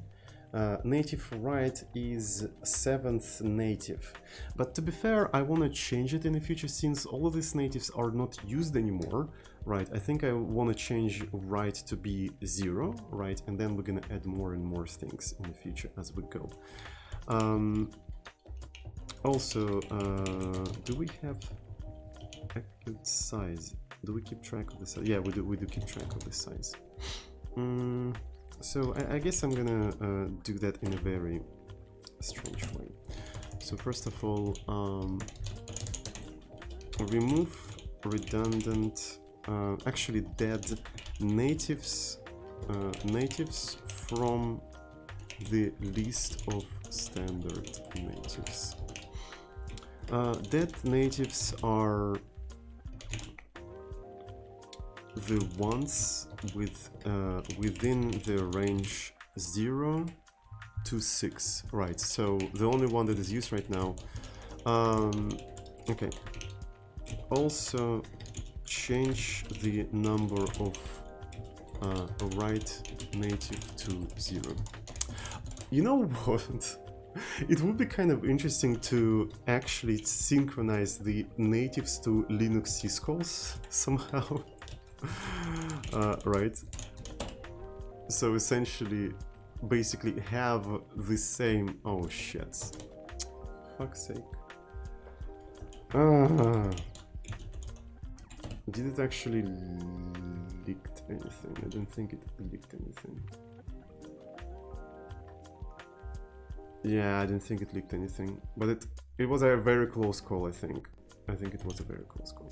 native right is 7th native. But to be fair, I want to change it in the future since all of these natives are not used anymore. Right, I think I want to change right to be 0, right, and then we're gonna add more and more things in the future as we go. Also, do we have accurate size? Do we keep track of the size? Yeah, we do keep track of the size. So I guess I'm gonna do that in a very strange way. So first of all, remove redundant, actually dead natives from the list of standard natives. Dead natives are the ones with within the range 0 to 6, right? So the only one that is used right now. Okay. Also change the number of right native to 0. You know what? It would be kind of interesting to actually synchronize the natives to Linux syscalls somehow. Right? So essentially, basically have the same... Oh shit. Fuck's sake. Did it actually leaked anything? I don't think it leaked anything. Yeah, I didn't think it leaked anything, but it was a very close call, I think. I think it was a very close call.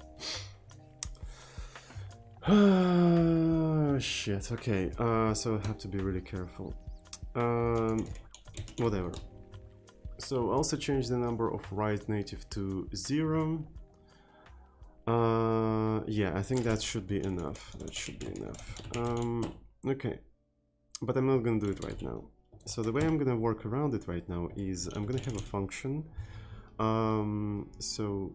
Shit, okay, so I have to be really careful. Whatever. So also change the number of right native to 0. Yeah, I think that should be enough. That should be enough. Okay, but I'm not gonna do it right now. So the way I'm gonna work around it right now is I'm gonna have a function. So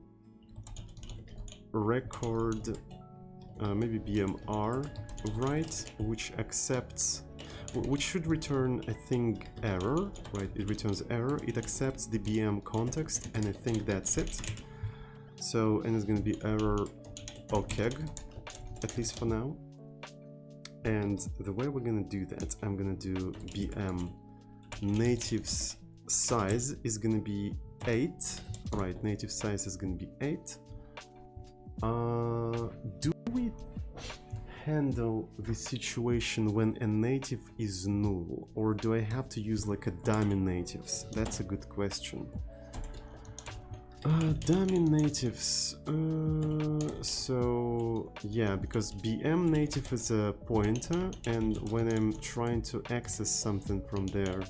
record maybe BMR right, which accepts, which should return, I think, error, right? It returns error. It accepts the BM context, and I think that's it. So, and it's gonna be error okeg, at least for now. And the way we're gonna do that, I'm gonna do BM natives size is gonna be 8, right? Native size is gonna be 8. Do we handle the situation when a native is null, or do I have to use like a dummy natives? That's a good question. Dummy natives, so yeah, because BM native is a pointer, and when I'm trying to access something from there,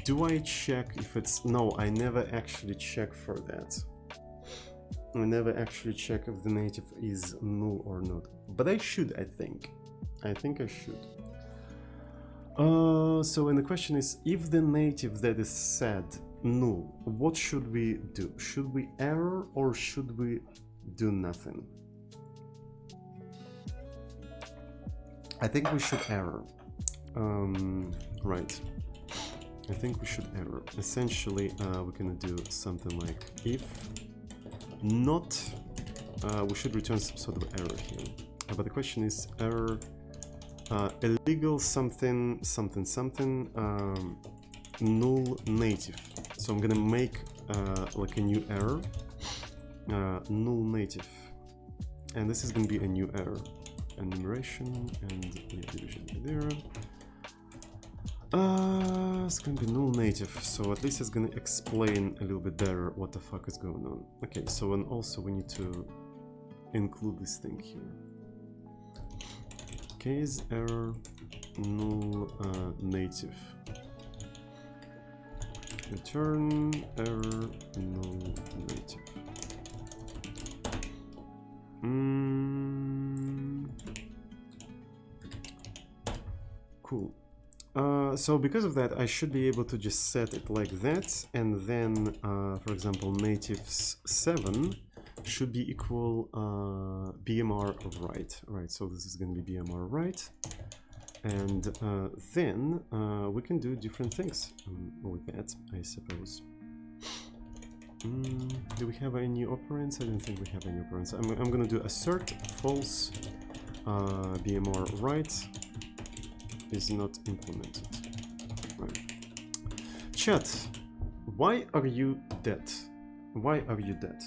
do I check if it's... No, I never actually check for that. I never actually check if the native is null or not, but I should, I think. I think I should. So, and the question is, if the native that is set null, what should we do? Should we error or should we do nothing? I think we should error. Right. I think we should error. Essentially, we're gonna do something like if not, we should return some sort of error here. But the question is error illegal something something something null native. So I'm gonna make like a new error, null native, and this is gonna be a new error, enumeration and division by 0. It's gonna be null native, so at least it's gonna explain a little bit better what the fuck is going on. Okay, so and also we need to include this thing here. Case error null native. Return error null native. Cool. So because of that, I should be able to just set it like that, and then, for example, natives 7 should be equal BMR right. Right, so this is going to be BMR right. And then we can do different things with that, I suppose. Do we have any operands? I don't think we have any operands. I'm gonna do assert false. BMR right is not implemented. Right. Chat, why are you dead? Why are you dead?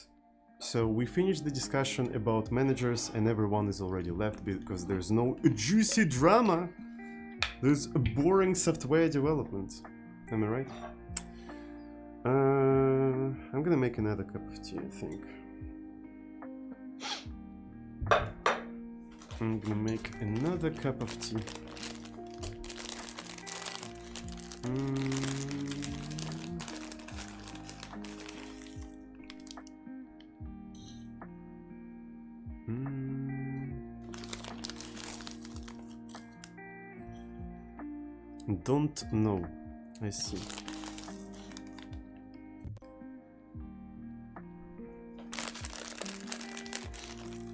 So we finished the discussion about managers and everyone is already left because there's no juicy drama. There's a boring software development. Am I right? I'm gonna make another cup of tea, I think. I'm gonna make another cup of tea. Don't know. I see.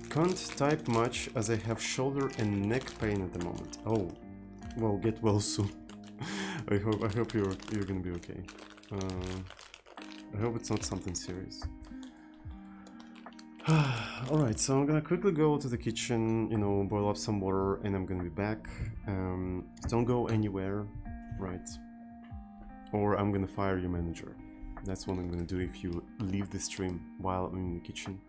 Can't type much as I have shoulder and neck pain at the moment. Oh, well, get well soon. I hope you're gonna be okay. I hope it's not something serious. All right, so I'm gonna quickly go to the kitchen, you know, boil up some water, and I'm gonna be back. Don't go anywhere, right? Or I'm gonna fire your manager. That's what I'm gonna do if you leave the stream while I'm in the kitchen.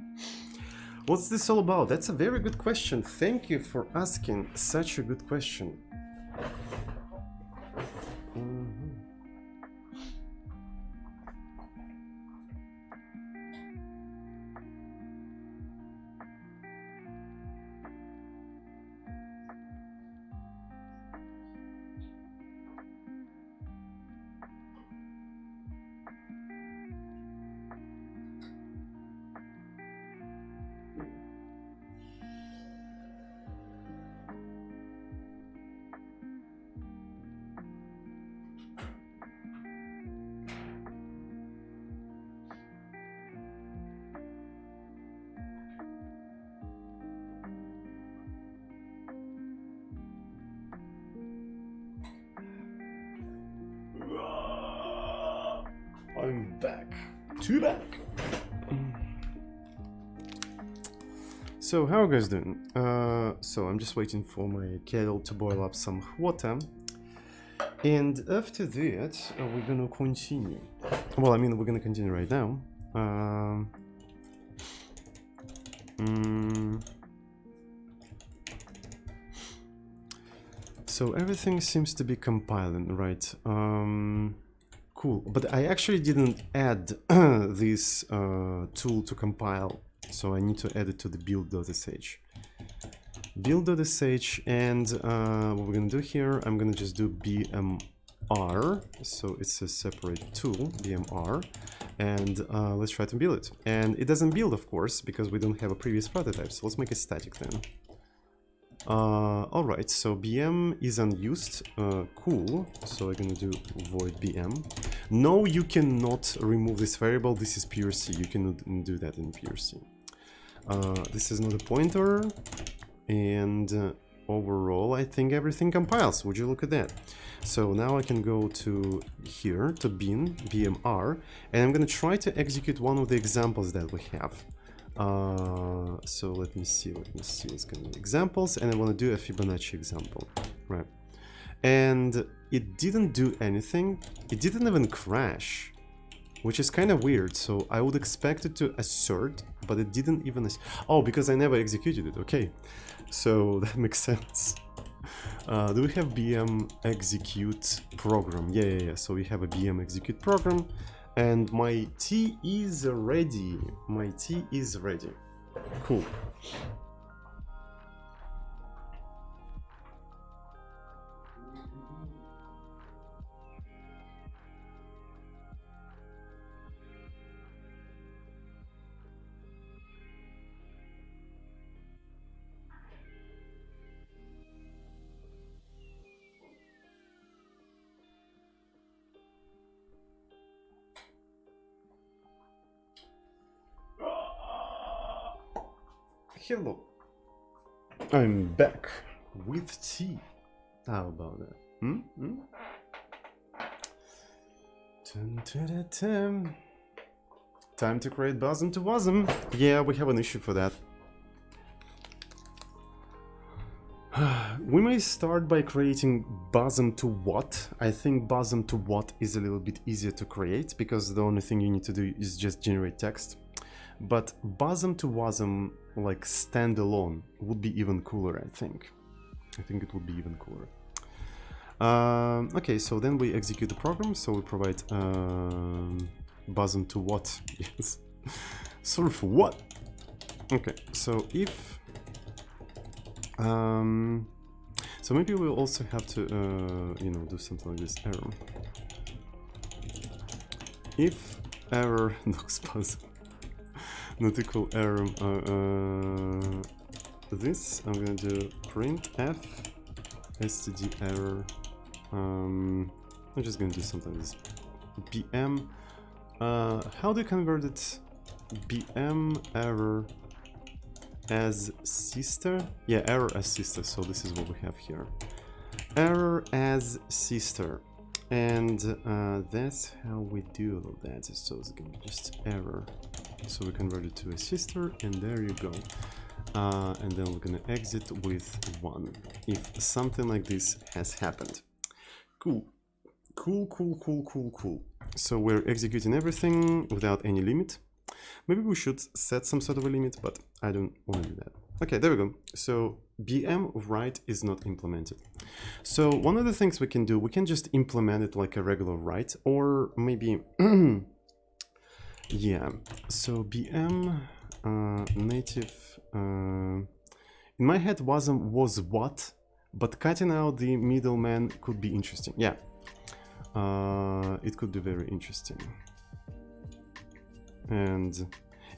What's this all about? That's a very good question. Thank you for asking such a good question. I'm back. Back. So how are you guys doing? So I'm just waiting for my kettle to boil up some water. And after that, we're gonna continue. Well, I mean, we're gonna continue right now. So everything seems to be compiling, right? Cool, but I actually didn't add this tool to compile, so I need to add it to the build.sh. Build.sh, and what we're gonna do here, I'm gonna just do BMR, so it's a separate tool, BMR, and let's try to build it. And it doesn't build, of course, because we don't have a previous prototype, so let's make it static then. Alright, so BM is unused, cool, so I'm gonna do void BM. No, you cannot remove this variable, this is PRC, you cannot do that in PRC. This is not a pointer, and overall I think everything compiles, would you look at that? So now I can go to here, to bin, BMR, and I'm gonna try to execute one of the examples that we have. So let me see, it's gonna be examples, and I want to do a Fibonacci example, right? And it didn't do anything, it didn't even crash, which is kind of weird, so I would expect it to assert, but it didn't even, oh, because I never executed it, okay, so that makes sense. Do we have BM execute program? Yeah, so we have a BM execute program. And my tea is ready. My tea is ready. Cool. Hello. I'm back with tea. How about that? Hmm? Hmm? Dun, dun, dun, dun. Time to create bosom to bosom. Yeah, we have an issue for that. We may start by creating bosom to what. I think bosom to what is a little bit easier to create because the only thing you need to do is just generate text. But bosom to bosom, like standalone, would be even cooler, I think. I think it would be even cooler. Okay, so then we execute the program. So we provide bosom to what? Yes. Sort of what? Okay, so if so maybe we'll also have to you know, do something like this. Error. If error docs bosom not equal error this, I'm gonna do printf std error. I'm just gonna do something like this. bm how do you convert it? bm error as sister? Yeah, error as sister. So this is what we have here. Error as sister. And that's how we do that. So it's gonna be just error. So we convert it to a sister, and there you go. And then we're gonna exit with 1 if something like this has happened. Cool. Cool. So we're executing everything without any limit. Maybe we should set some sort of a limit, but I don't want to do that. Okay, there we go. So bm write is not implemented. So one of the things we can do, we can just implement it like a regular write, or maybe yeah. So bm native in my head was what, but cutting out the middleman could be interesting. Yeah, it could be very interesting. And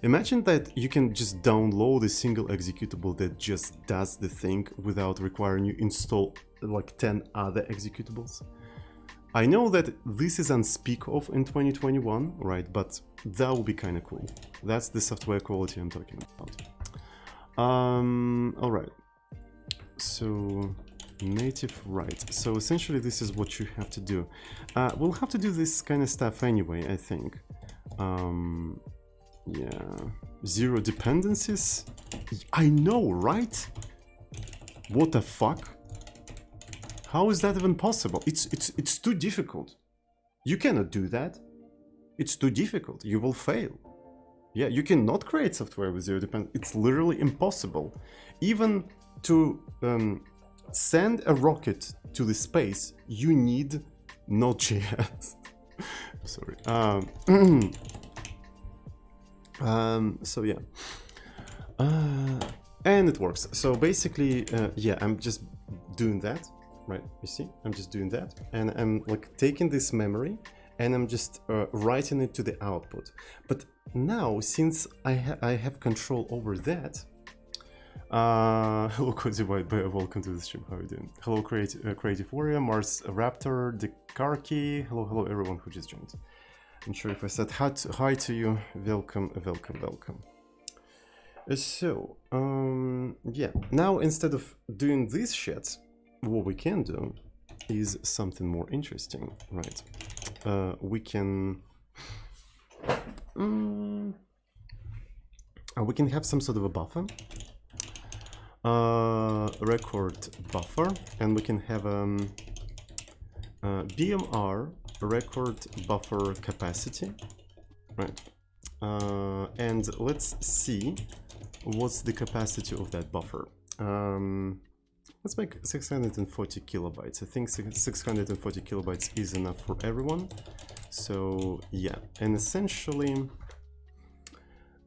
imagine that you can just download a single executable that just does the thing without requiring you install like 10 other executables. I know that this is unspeakable of in 2021, right? But that would be kind of cool. That's the software quality I'm talking about. All right. So native write. So essentially this is what you have to do. We'll have to do this kind of stuff anyway, I think. Yeah, 0 dependencies. I know, right? What the fuck? How is that even possible? It's too difficult. You cannot do that. It's too difficult. You will fail. Yeah, you cannot create software with 0 dependencies. It's literally impossible. Even to send a rocket to the space, you need Node.js. Sorry. So yeah, and it works. So basically, yeah, I'm just doing that, right? You see, I'm just doing that, and I'm like taking this memory and I'm just writing it to the output. But now, since I have control over that, hello Cozy White Bear, welcome to the stream. How are you doing? Hello Creative Warrior, Mars Raptor, Dekarki. Hello everyone who just joined. I'm sure if I said hi to you, welcome. So, yeah, now instead of doing this shit, what we can do is something more interesting, right? We can have some sort of a buffer, record buffer, and we can have BMR record buffer capacity, right? And let's see what's the capacity of that buffer. Let's make 640 kilobytes. I think 640 kilobytes is enough for everyone. So yeah, and essentially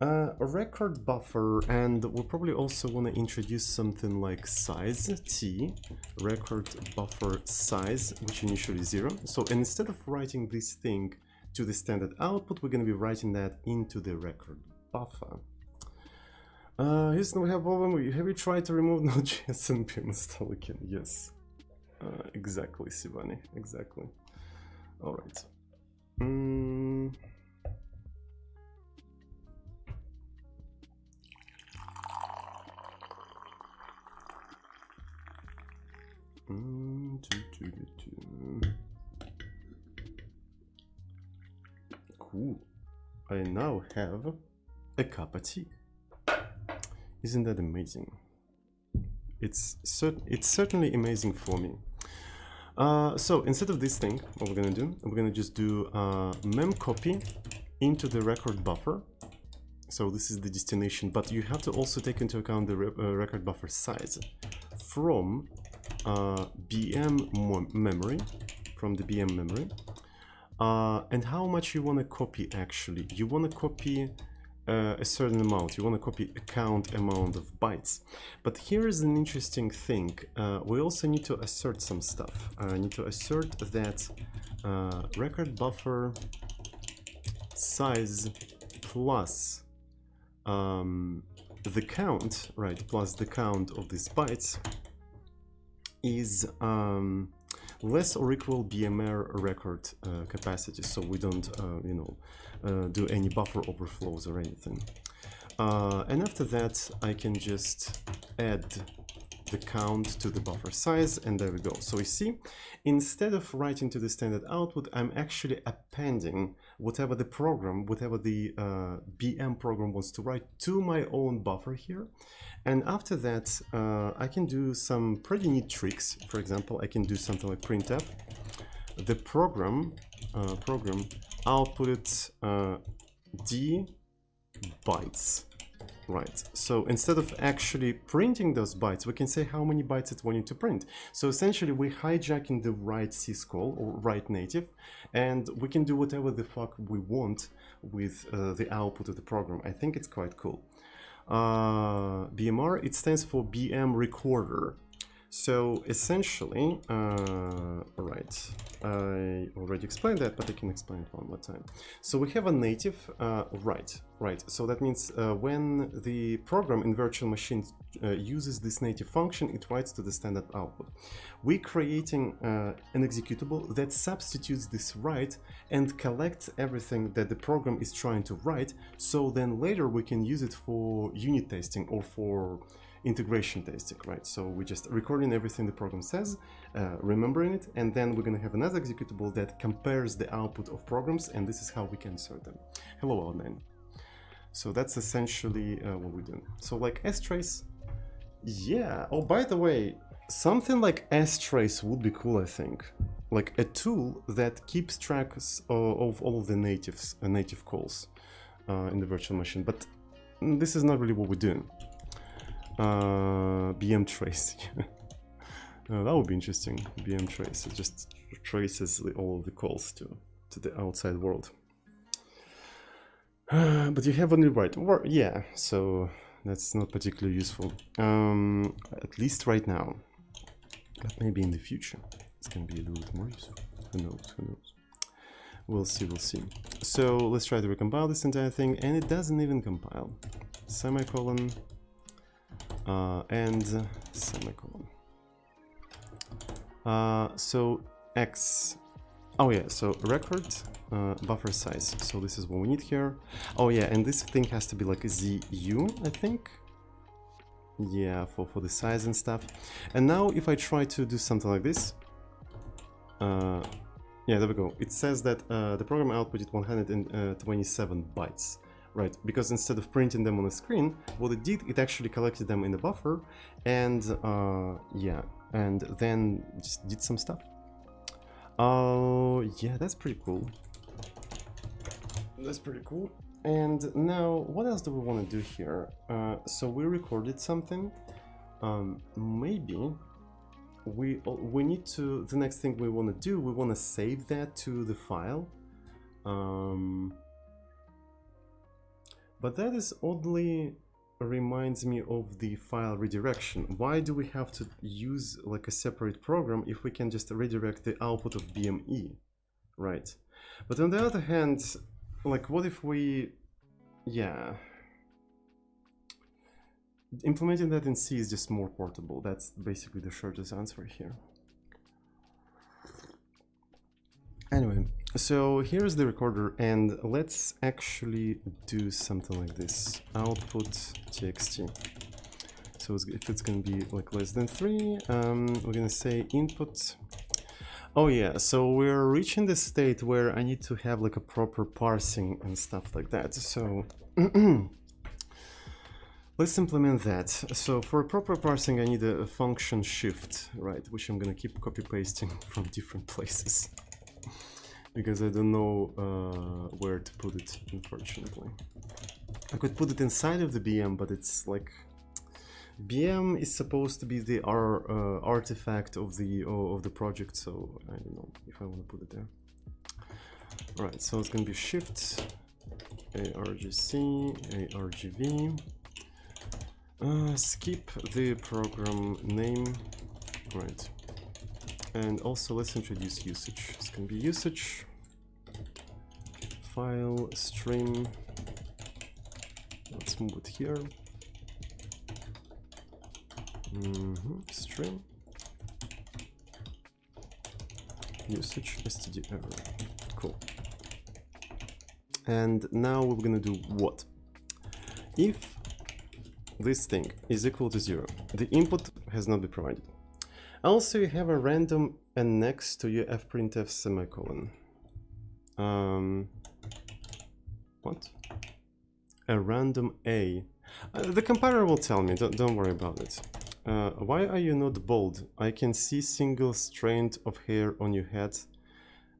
a record buffer, and we'll probably also want to introduce something like size t, record buffer size, which initially is 0. So, and instead of writing this thing to the standard output, we're going to be writing that into the record buffer. Houston, we have a problem. Have you tried to remove Node.js and BM install again? Yes. Exactly, Sivani. Exactly. All right. cool. I now have a cup of tea. Isn't that amazing? It's certainly amazing for me. So instead of this thing, what we're gonna do, we're gonna just do memcopy into the record buffer. So this is the destination, but you have to also take into account the record buffer size from BM memory, from the BM memory, and how much you want to copy. Actually, you want to copy a certain amount. You want to copy a count amount of bytes. But here is an interesting thing. We also need to assert some stuff. I need to assert that record buffer size plus the count, right, plus the count of these bytes is less or equal BMR record capacity, so we don't, you know, do any buffer overflows or anything. And after that, I can just add the count to the buffer size, and there we go. So you see, instead of writing to the standard output, I'm actually appending whatever the program, whatever the BM program wants to write to my own buffer here. And after that, I can do some pretty neat tricks. For example, I can do something like printf. The program outputted d bytes. Right, so instead of actually printing those bytes, we can say how many bytes it wanted to print. So essentially we're hijacking the write syscall or write native, and we can do whatever the fuck we want with the output of the program. I think it's quite cool. BMR, it stands for BM recorder. So essentially, right, I already explained that, but I can explain it one more time. So we have a native, right. So that means when the program in virtual machine uses this native function, it writes to the standard output. We're creating an executable that substitutes this write and collects everything that the program is trying to write. So then later we can use it for unit testing or for integration testing, right? So we're just recording everything the program says, remembering it, and then we're going to have another executable that compares the output of programs, and this is how we can insert them. Hello, Outline. So that's essentially what we're doing. So like strace, yeah. Oh, by the way, something like strace would be cool, I think. Like a tool that keeps track of all of the native calls in the virtual machine. But this is not really what we're doing. BM trace. That would be interesting. BM trace, it just traces all of the calls to the outside world. But you have only write, or yeah, so that's not particularly useful, at least right now. But maybe in the future it's gonna be a little bit more useful. Who knows? We'll see. So let's try to recompile this entire thing, and it doesn't even compile. Semicolon. And semicolon. So X. Oh yeah, so record buffer size. So this is what we need here. Oh yeah, and this thing has to be like a ZU, I think. Yeah, for the size and stuff. And now if I try to do something like this, yeah, there we go. It says that the program outputted 127 bytes. Right, because instead of printing them on the screen, what it did, it actually collected them in the buffer, and yeah, and then just did some stuff. Oh, yeah, that's pretty cool. And now, what else do we want to do here? So we recorded something. Maybe we need to. The next thing we want to do, we want to save that to the file. But that is oddly reminds me of the file redirection. Why do we have to use like a separate program if we can just redirect the output of BME, right? But on the other hand, like what if we, yeah, implementing that in C is just more portable. That's basically the shortest answer here. Anyway, so here's the recorder, and let's actually do something like this. Output txt. So if it's going to be like less than 3, we're going to say input. Oh yeah, so we're reaching the state where I need to have like a proper parsing and stuff like that. So let's implement that. So for proper parsing, I need a function shift, right? Which I'm gonna keep copy pasting from different places because I don't know where to put it, unfortunately. I could put it inside of the BM, but it's like BM is supposed to be the artifact of the project, so I don't know if I want to put it there. All right, so it's gonna be shift argc argv. Skip the program name, right? And also let's introduce usage. It's gonna be usage file stream. Let's move it here. Stream usage std error. Cool. And now we're gonna do what? If this thing is equal to 0, the input has not been provided. Also, you have a random and next to your fprintf semicolon. What? A random a. The compiler will tell me. Don't worry about it. Why are you not bald? I can see single strand of hair on your head.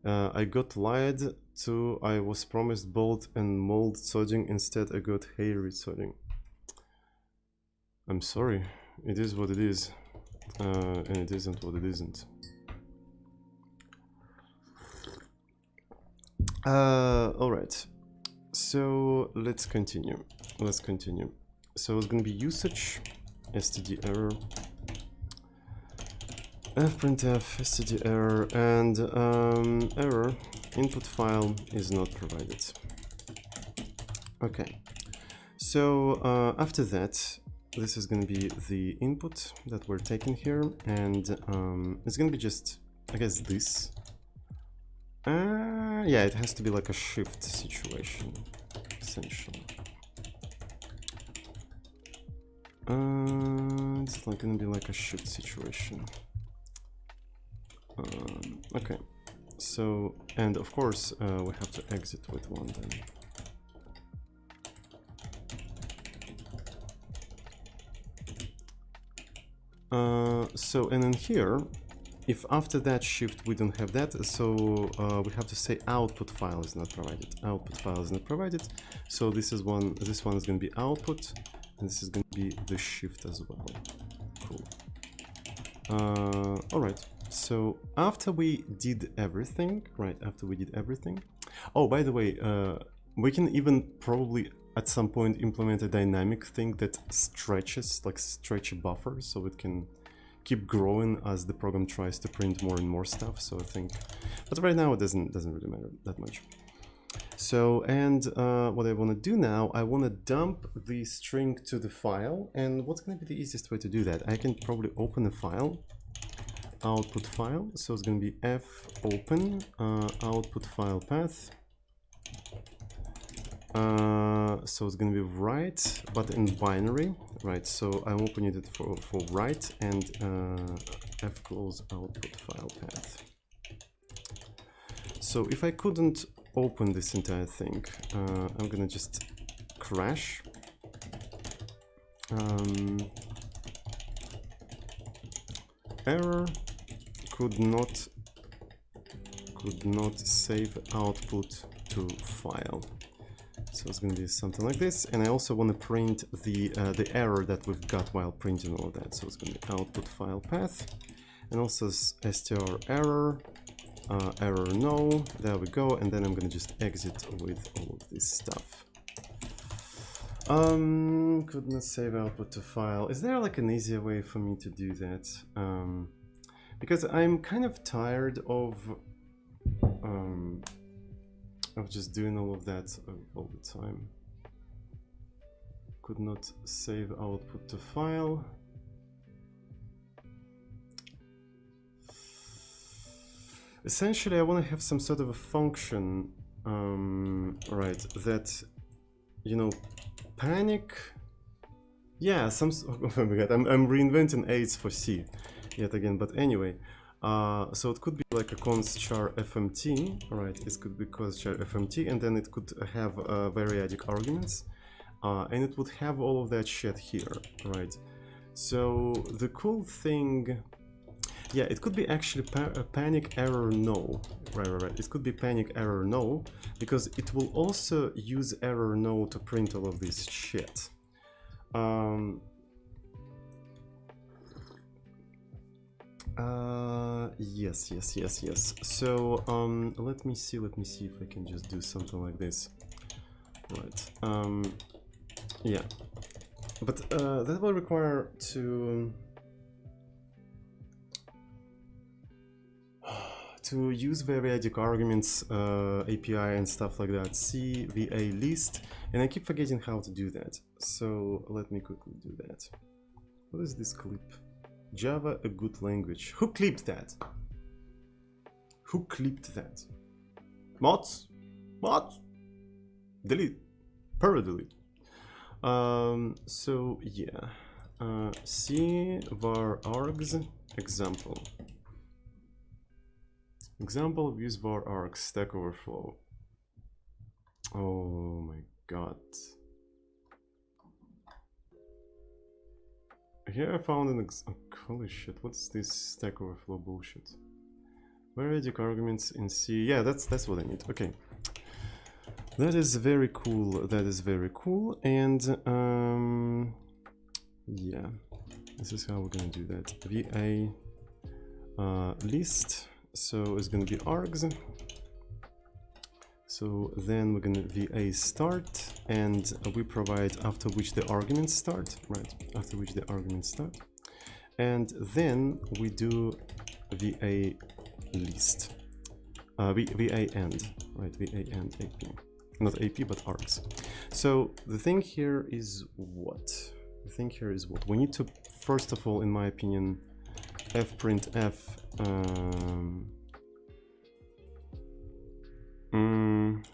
I got lied to. I was promised bald and mold sodding. Instead, I got hairy sodding. I'm sorry. It is what it is. And it isn't what it isn't. Alright. So let's continue. So it's gonna be usage std error fprintf std error and error input file is not provided. Okay, so after that, this is going to be the input that we're taking here, and it's going to be just, I guess, this. Yeah, it has to be like a shift situation, essentially. It's like going to be like a shift situation. Okay, so, and of course, we have to exit with one then. So, and in here, if after that shift we don't have that, so we have to say output file is not provided. Output file is not provided. So this is one. This one is going to be output, and this is going to be the shift as well. Cool. All right. So after we did everything, right? After we did everything. Oh, by the way, we can even probably at some point implement a dynamic thing that stretches, like stretch a buffer, so it can keep growing as the program tries to print more and more stuff. So I think, but right now it doesn't really matter that much. So, and what I want to do now, I want to dump the string to the file. And what's going to be the easiest way to do that? I can probably open a file, output file. So it's going to be f open output file path. So it's going to be write, but in binary, right? So I'm opening it for write and f close output file path. So if I couldn't open this entire thing, I'm going to just crash. Error could not save output to file. So it's going to be something like this, and I also want to print the error that we've got while printing all of that. So it's going to be output file path, and also str error, error no. There we go, and then I'm going to just exit with all of this stuff. Could not save output to file. Is there like an easier way for me to do that? Because I'm kind of tired of just doing all of that all the time. Could not save output to file. Essentially, I want to have some sort of a function, right, that, you know, panic. Yeah, oh my god, I'm reinventing AIDS for C yet again, but anyway. So it could be like a const char fmt, right? It could be const char fmt, and then it could have variadic arguments, and it would have all of that shit here, right? So the cool thing, yeah, it could be actually a panic error no, right. It could be panic error no, because it will also use error no to print all of this shit. Yes. So let me see if I can just do something like this, right? Yeah, but that will require to use variadic arguments, API and stuff like that, CVA list, and I keep forgetting how to do that. So let me quickly do that. What is this clip? Java, a good language. Who clipped that? Who clipped that? Mods? Delete. Delete. So yeah. C var args example. Example of use var args Stack Overflow. Oh my god. Here I found an holy shit, what's this Stack Overflow bullshit? Variadic arguments in C. Yeah, that's what I need. Okay. That is very cool. And yeah. This is how we're gonna do that. VA list. So it's gonna be args. So then we're gonna VA start, and we provide after which the arguments start, right? After which the arguments start, and then we do VA list, VA end, right? VA end AP, not AP but args. So the thing here is what? We need to first of all, in my opinion, fprintf.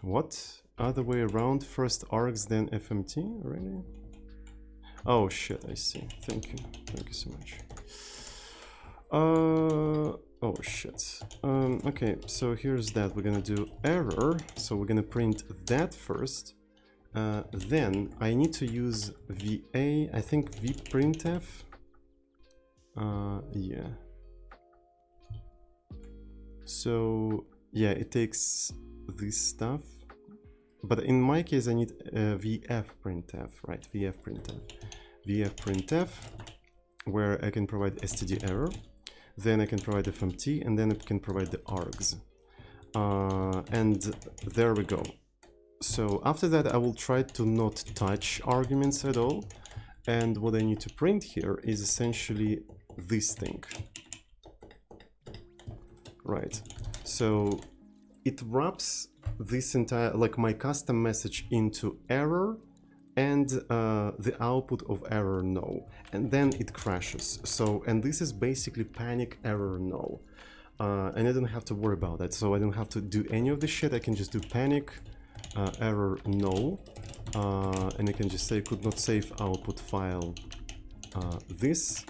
What? Other way around, first args then fmt, really? Oh shit, I see. Thank you so much. Oh shit. Okay, so here's that. We're gonna do error, so we're gonna print that first. Then I need to use VA, I think vprintf. Yeah. So yeah, it takes this stuff, but in my case I need vfprintf, right? vfprintf, where I can provide std error, then I can provide fmt, and then it can provide the args, and there we go. So after that I will try to not touch arguments at all, and what I need to print here is essentially this thing, right? So it wraps this entire, like my custom message, into error and the output of error no, and then it crashes. So, and this is basically panic error no, and I don't have to worry about that. So I don't have to do any of this shit. I can just do panic error no, and I can just say could not save output file this,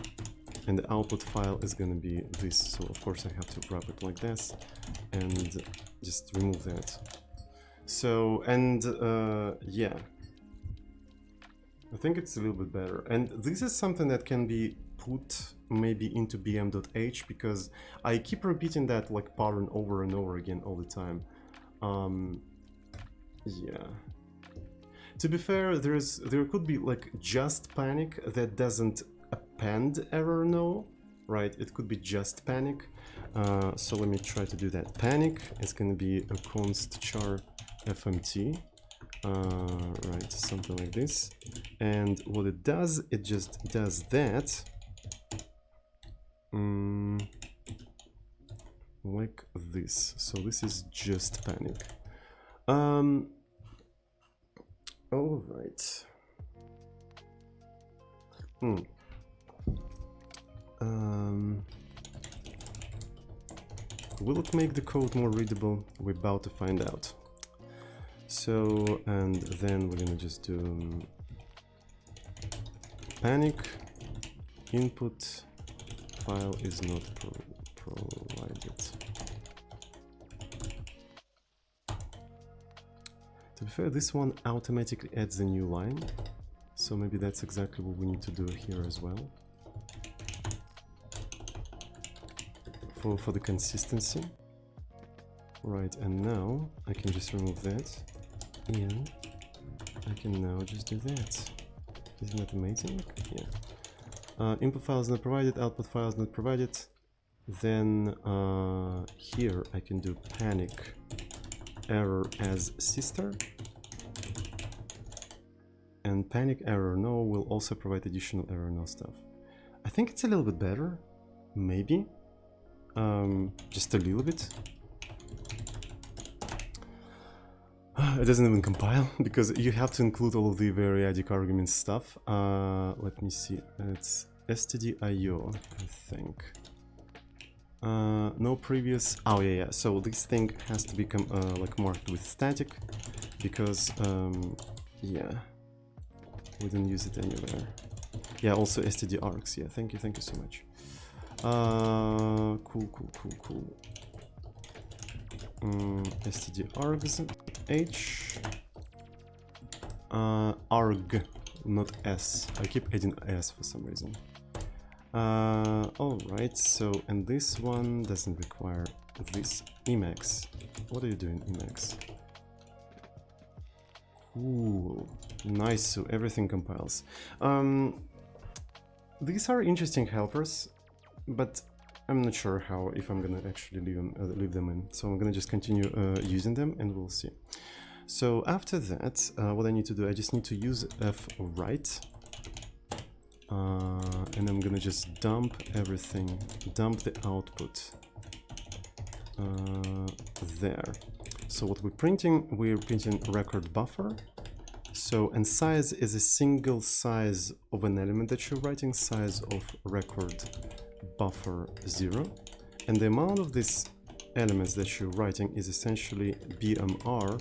and the output file is going to be this. So of course I have to wrap it like this and just remove that. So, and yeah, I think it's a little bit better. And this is something that can be put maybe into bm.h, because I keep repeating that like pattern over and over again all the time. Yeah. To be fair, there could be like just panic that doesn't append error no, right? It could be just panic. So let me try to do that. Panic is going to be a const char fmt, right? Something like this. And what it does, it just does that. Like this. So this is just panic. All right. Will it make the code more readable? We're about to find out. So, and then we're gonna just do panic input file is not provided. To be fair, this one automatically adds a new line, so maybe that's exactly what we need to do here as well. For the consistency. Right, and now I can just remove that, and I can now just do that. Isn't that amazing? Yeah. Input files not provided, output files not provided. Then here I can do panic error as sister. And panic error no will also provide additional error no stuff. I think it's a little bit better, maybe. Just a little bit. It doesn't even compile because you have to include all of the variadic argument stuff. Let me see. It's stdio, I think. No previous. Oh yeah. So this thing has to become like marked with static because yeah, we don't use it anywhere. Yeah. Also stdargs. Yeah. Thank you so much. Cool. Stdargs h arg, not s. I keep adding s for some reason. Alright, so and this one doesn't require this Emacs. What are you doing, Emacs? Cool, nice. So everything compiles. These are interesting helpers, but I'm not sure how if I'm gonna actually leave them in. So I'm gonna just continue using them, and we'll see. So after that, what I need to do, I just need to use fwrite. And I'm gonna just dump everything, dump the output there. So what we're printing record buffer. So, and size is a single size of an element that you're writing, size of record buffer 0. And the amount of these elements that you're writing is essentially BMR,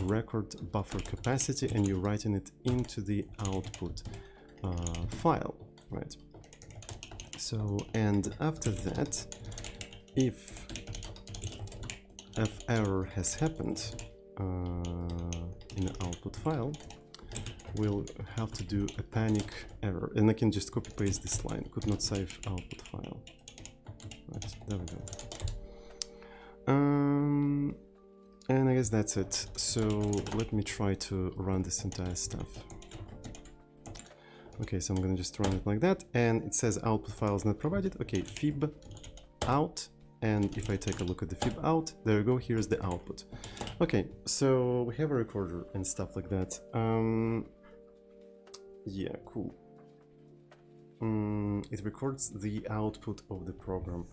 record buffer capacity, and you're writing it into the output file, right? So, and after that, if error has happened in the output file, we'll have to do a panic error, and I can just copy paste this line, could not save output file. Right, there we go. And I guess that's it. So let me try to run this entire stuff. Okay, so I'm gonna just run it like that, and it says output files not provided. Okay, fib out, and if I take a look at the fib out, there you go, here's the output. Okay, so we have a recorder and stuff like that. Yeah, cool. It records the output of the program.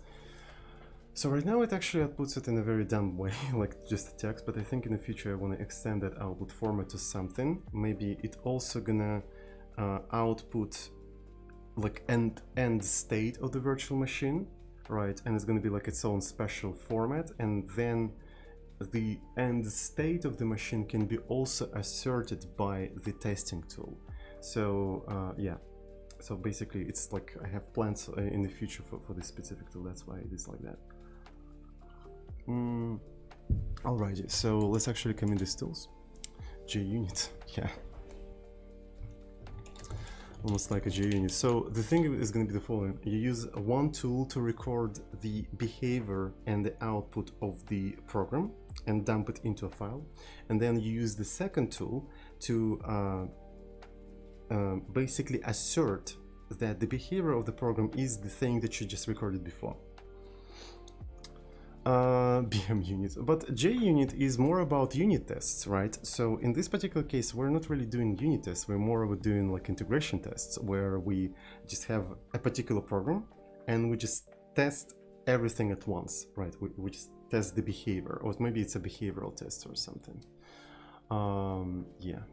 So right now it actually outputs it in a very dumb way, like just text, but I think in the future I want to extend that output format to something. Maybe it also gonna output like end state of the virtual machine, right? And it's going to be like its own special format, and then the end state of the machine can be also asserted by the testing tool. So yeah, so basically it's like I have plans in the future for this specific tool. That's why it is like that. Alrighty, so let's actually commit these tools. JUnit, yeah. Almost like a JUnit. So the thing is going to be the following. You use one tool to record the behavior and the output of the program and dump it into a file. And then you use the second tool to basically assert that the behavior of the program is the thing that you just recorded before. BM unit, but JUnit is more about unit tests, right? So in this particular case, we're not really doing unit tests, we're more about doing like integration tests, where we just have a particular program and we just test everything at once, right? We just test the behavior, or maybe it's a behavioral test or something. Yeah,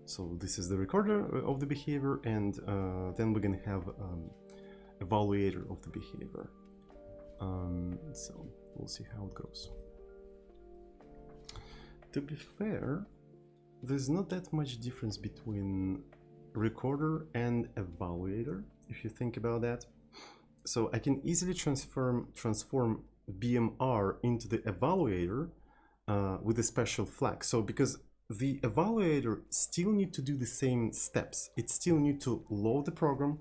so this is the recorder of the behavior, and then we're gonna have evaluator of the behavior. So we'll see how it goes. To be fair, there's not that much difference between recorder and evaluator, if you think about that. So I can easily transform BMR into the evaluator with a special flag. So because the evaluator still need to do the same steps. It still need to load the program,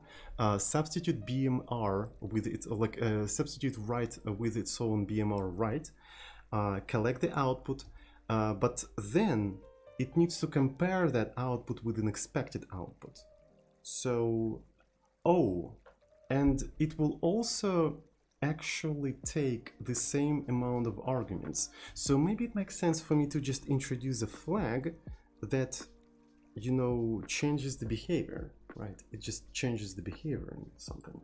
substitute BMR with it, like substitute write with its own BMR write, collect the output, but then it needs to compare that output with an expected output. So, and it will also actually take the same amount of arguments. So maybe it makes sense for me to just introduce a flag that, you know, changes the behavior, right? It just changes the behavior in something.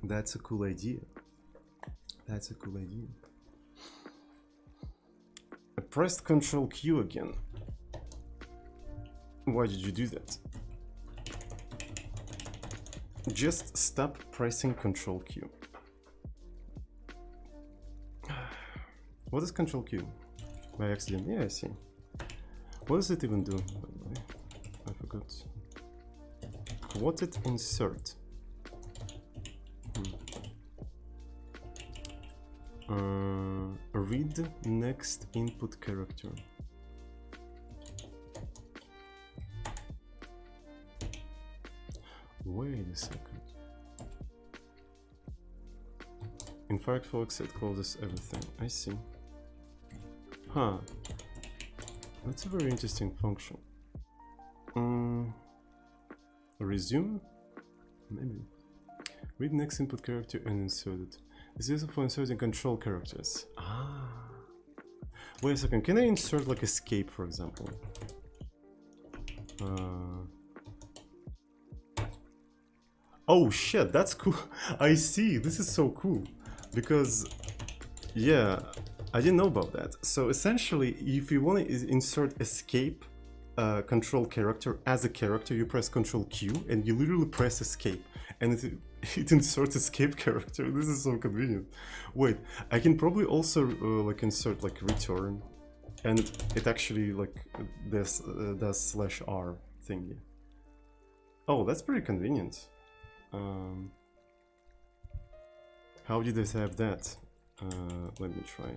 That's a cool idea. That's a cool idea. I pressed Control Q again. Why did you do that? Just stop pressing Control Q. What is Control Q? By accident. Yeah, I see. What does it even do, by the way? I forgot. Quoted insert. Read next input character. Wait a second. In Firefox it closes everything. I see. Huh. That's a very interesting function. Resume? Maybe. Read next input character and insert it. This is useful for inserting control characters. Ah. Wait a second. Can I insert like escape, for example? Oh shit, that's cool. I see. This is so cool. Because, yeah, I didn't know about that. So essentially, if you want to insert escape control character as a character, you press Control Q and you literally press escape. And it inserts escape character. This is so convenient. Wait, I can probably also like insert like return. And it actually like does /r thingy. Oh, that's pretty convenient. How did I have that? Let me try.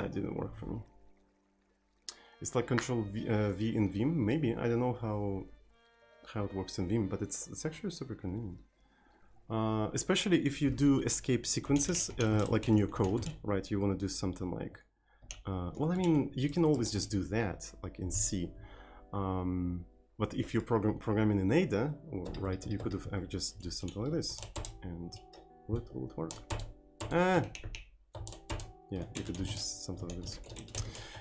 It didn't work for me. It's like Control V in Vim, maybe. I don't know how it works in Vim, but it's actually super convenient. Especially if you do escape sequences, like in your code, right? You want to do something like, well, I mean, you can always just do that, like in C. But if you're programming in Ada, right, you could have just do something like this, and will it work? Yeah, you could do just something like this.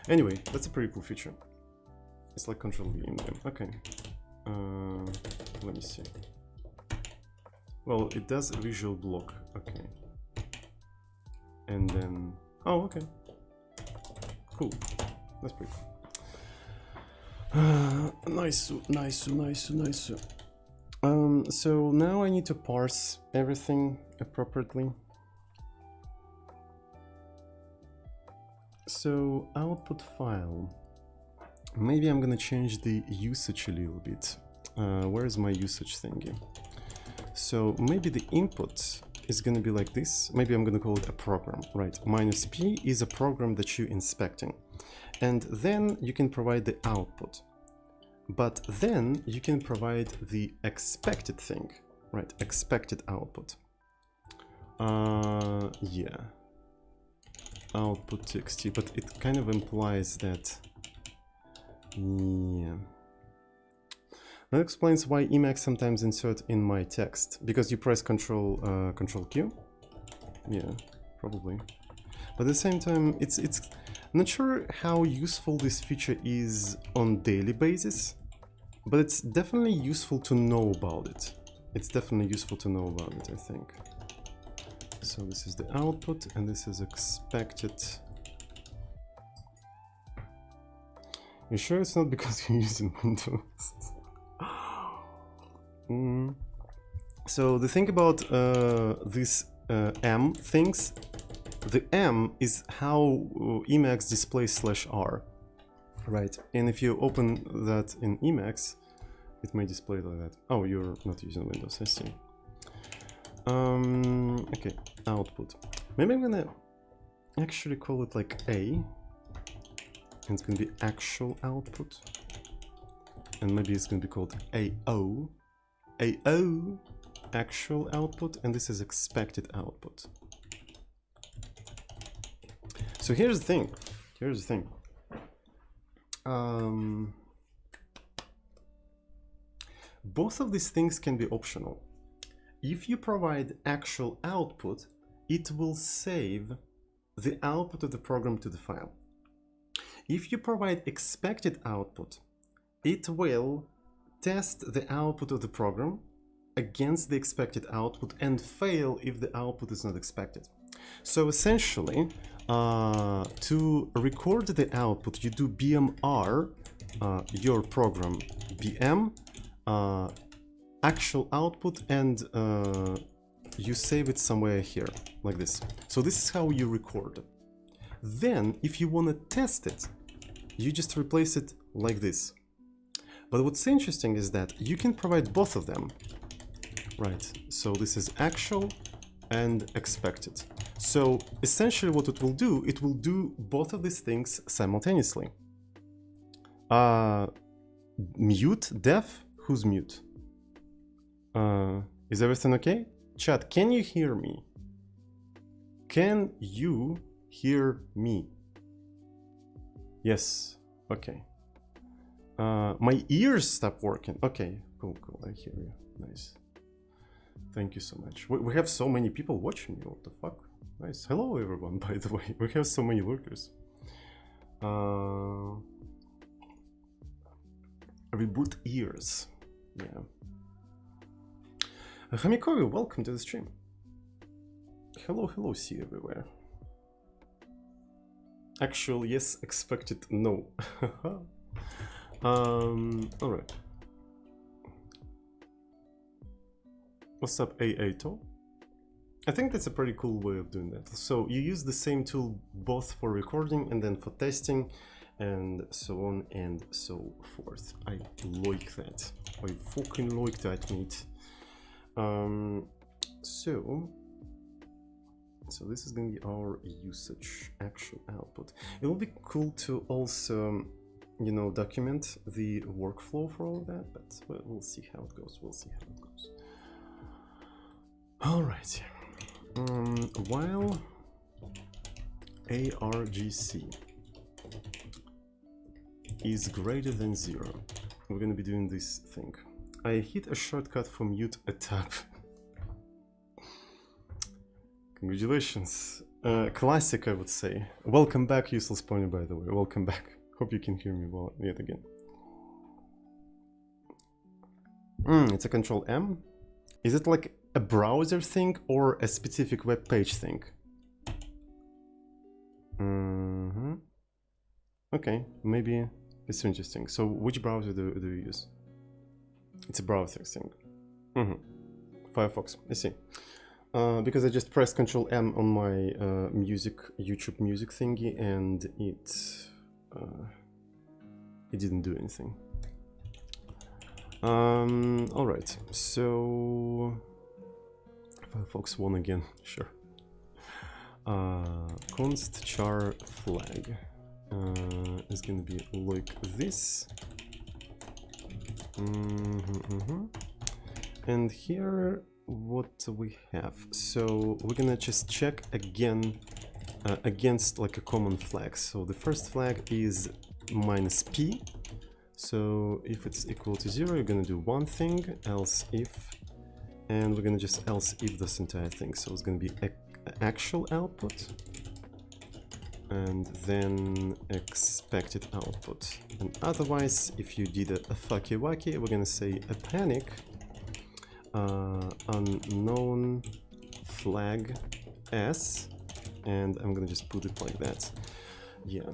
Anyway, that's a pretty cool feature. It's like Control V in them. Okay. Let me see. Well, it does a visual block. Okay. And then, oh, okay. Cool. That's pretty cool. Nice. So now I need to parse everything appropriately. So output file. Maybe I'm gonna change the usage a little bit. Where is my usage thingy? So maybe the input is gonna be like this. Maybe I'm gonna call it a program, right? -p is a program that you're inspecting. And then you can provide the output. But then you can provide the expected thing, right? Expected output. Yeah. Output txt, but it kind of implies that, yeah. That explains why Emacs sometimes insert in my text, because you press Control Q. Yeah, probably. But at the same time, it's not sure how useful this feature is on daily basis, but it's definitely useful to know about it. It's definitely useful to know about it, I think. So this is the output, and this is expected. You sure it's not because you're using Windows? So the thing about this M things, the M is how Emacs displays /r, right? And if you open that in Emacs, it may display like that. Oh, you're not using Windows, I see. Okay, output. Maybe I'm gonna actually call it like A, and it's gonna be actual output, and maybe it's gonna be called AO, actual output, and this is expected output. So here's the thing. Both of these things can be optional. If you provide actual output, it will save the output of the program to the file. If you provide expected output, it will test the output of the program against the expected output and fail if the output is not expected. So essentially, to record the output, you do BMR, your program BM, actual output, and you save it somewhere here, like this. So this is how you record it. Then, if you want to test it, you just replace it like this. But what's interesting is that you can provide both of them. Right, so this is actual and expected. So essentially what it will do both of these things simultaneously. Mute, def, who's mute? Is everything okay? Chat, can you hear me? Can you hear me? Yes, okay. My ears stopped working. Okay, cool, I hear you, nice. Thank you so much. We have so many people watching me, what the fuck? Nice. Hello everyone, by the way. We have so many lurkers. Reboot ears. Yeah. Hamikovi, welcome to the stream. Hello, see you everywhere. Actual yes, expected no. Alright. What's up, AATO? I think that's a pretty cool way of doing that. So you use the same tool both for recording and then for testing and so on and so forth. I like that. I fucking like that, mate. So this is gonna be our usage actual output. It will be cool to also, you know, document the workflow for all of that, but we'll see how it goes. All right. While argc is greater than 0, we're going to be doing this thing. I hit a shortcut for mute a tab. Congratulations. Classic, I would say. Welcome back, Useless Pony, by the way. Welcome back. Hope you can hear me well yet again. It's a Control M. Is it like a browser thing or a specific web page thing? Okay, maybe it's interesting. So which browser do you use? It's a browser thing. Firefox, I see. Because I just pressed Control M on my YouTube music thingy and it didn't do anything. All right, so Firefox 1 again, sure. Const char flag is gonna be like this. And here what we have. So we're gonna just check again against like a common flag. So the first flag is -p. So if it's equal to 0, you're gonna do one thing, else if, and we're gonna just else if this entire thing. So it's gonna be actual output and then expected output. And otherwise, if you did a fucky wacky, we're gonna say a panic unknown flag s, and I'm gonna just put it like that. Yeah,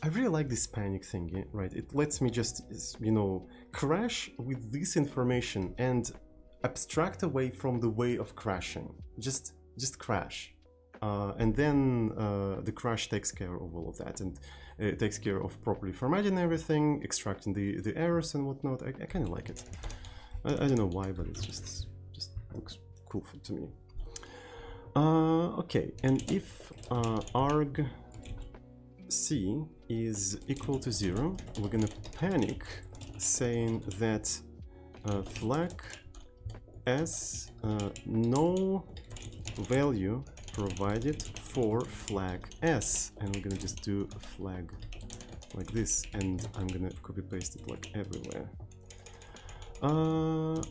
I really like this panic thing, right? It lets me just, you know, crash with this information and abstract away from the way of crashing. Just crash. And then the crash takes care of all of that, and it takes care of properly formatting everything, extracting the errors and whatnot. I kind of like it. I don't know why, but it's just looks cool to me. Okay, and if arg c is equal to 0, we're gonna panic saying that flag s no value provided for flag s, and we're gonna just do a flag like this, and I'm gonna copy paste it like everywhere.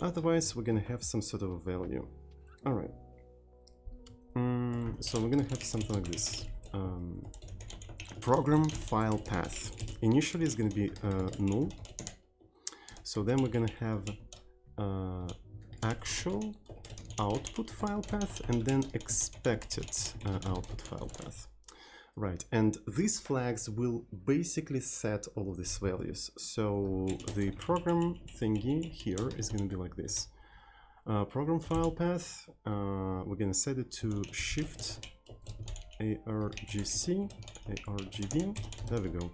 Otherwise we're gonna have some sort of a value. All right. So we're gonna have something like this. Program file path. Initially it's gonna be null. So then we're gonna have actual output file path and then expected output file path. Right, and these flags will basically set all of these values. So the program thingy here is going to be like this. Program file path, we're going to set it to shift argc, argv, there we go.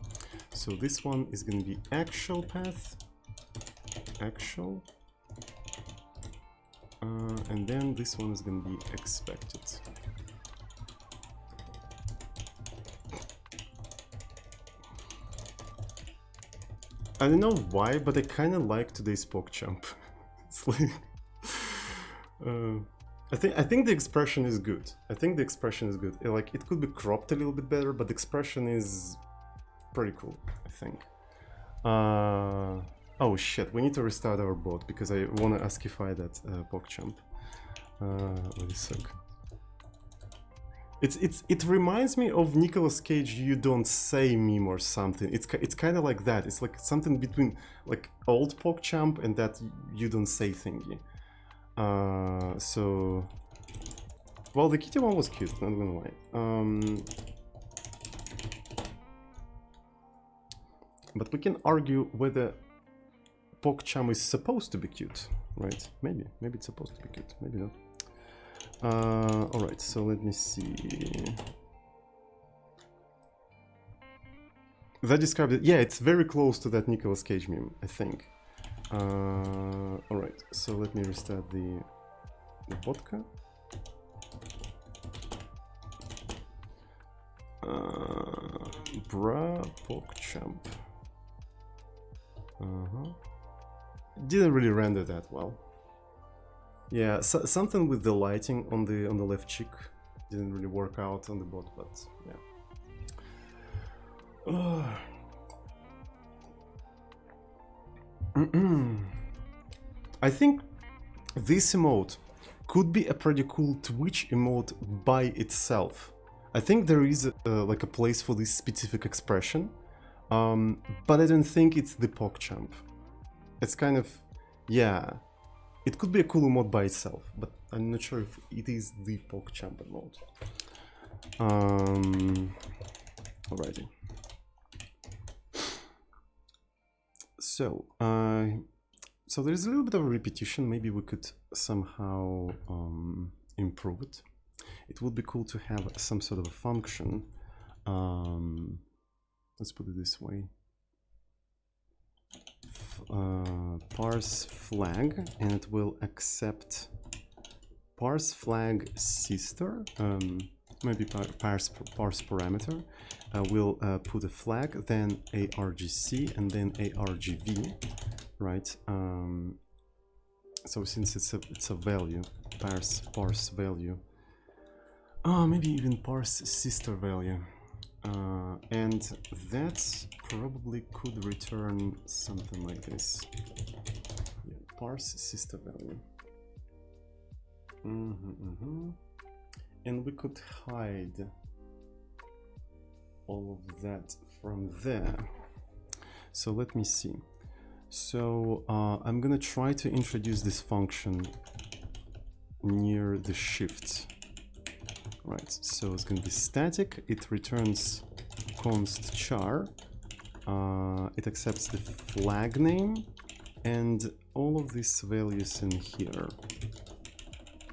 So this one is going to be actual path, actual, and then this one is going to be expected. I don't know why, but I kind of like today's PogChamp. It's like, I think the expression is good. I think the expression is good. Like, it could be cropped a little bit better, but the expression is pretty cool, I think. Oh shit, we need to restart our bot because I want to ASCII-fy that PogChamp. Wait a sec. It reminds me of Nicolas Cage "You Don't Say" meme or something. It's kind of like that. It's like something between like old PogChamp and that "You Don't Say" thingy. So, well, the kitty one was cute, not gonna lie. But we can argue whether PogChamp is supposed to be cute, right? Maybe it's supposed to be cute, maybe not. Alright, so let me see. That described it. Yeah, it's very close to that Nicolas Cage meme, I think. Alright, so let me restart the vodka. Bra PogChamp. Didn't really render that well. Yeah, so, something with the lighting on the left cheek didn't really work out on the bot, but yeah. I think this emote could be a pretty cool Twitch emote by itself. I think there is like a place for this specific expression, but I don't think it's the PogChamp. It's kind of, yeah. It could be a cool emote by itself, but I'm not sure if it is the PogChamp emote. Alrighty. So, so there's a little bit of a repetition. Maybe we could somehow improve it. It would be cool to have some sort of a function. Let's put it this way. Parse flag, and it will accept parse flag sister, maybe parse parameter. We'll put a flag, then argc, and then argv, right? So since it's a value, parse value, maybe even parse sister value. And that probably could return something like this. Yeah, parse sister value. And we could hide all of that from there. So let me see. So I'm gonna try to introduce this function near the shift. Right, so it's going to be static, it returns const char, it accepts the flag name, and all of these values in here.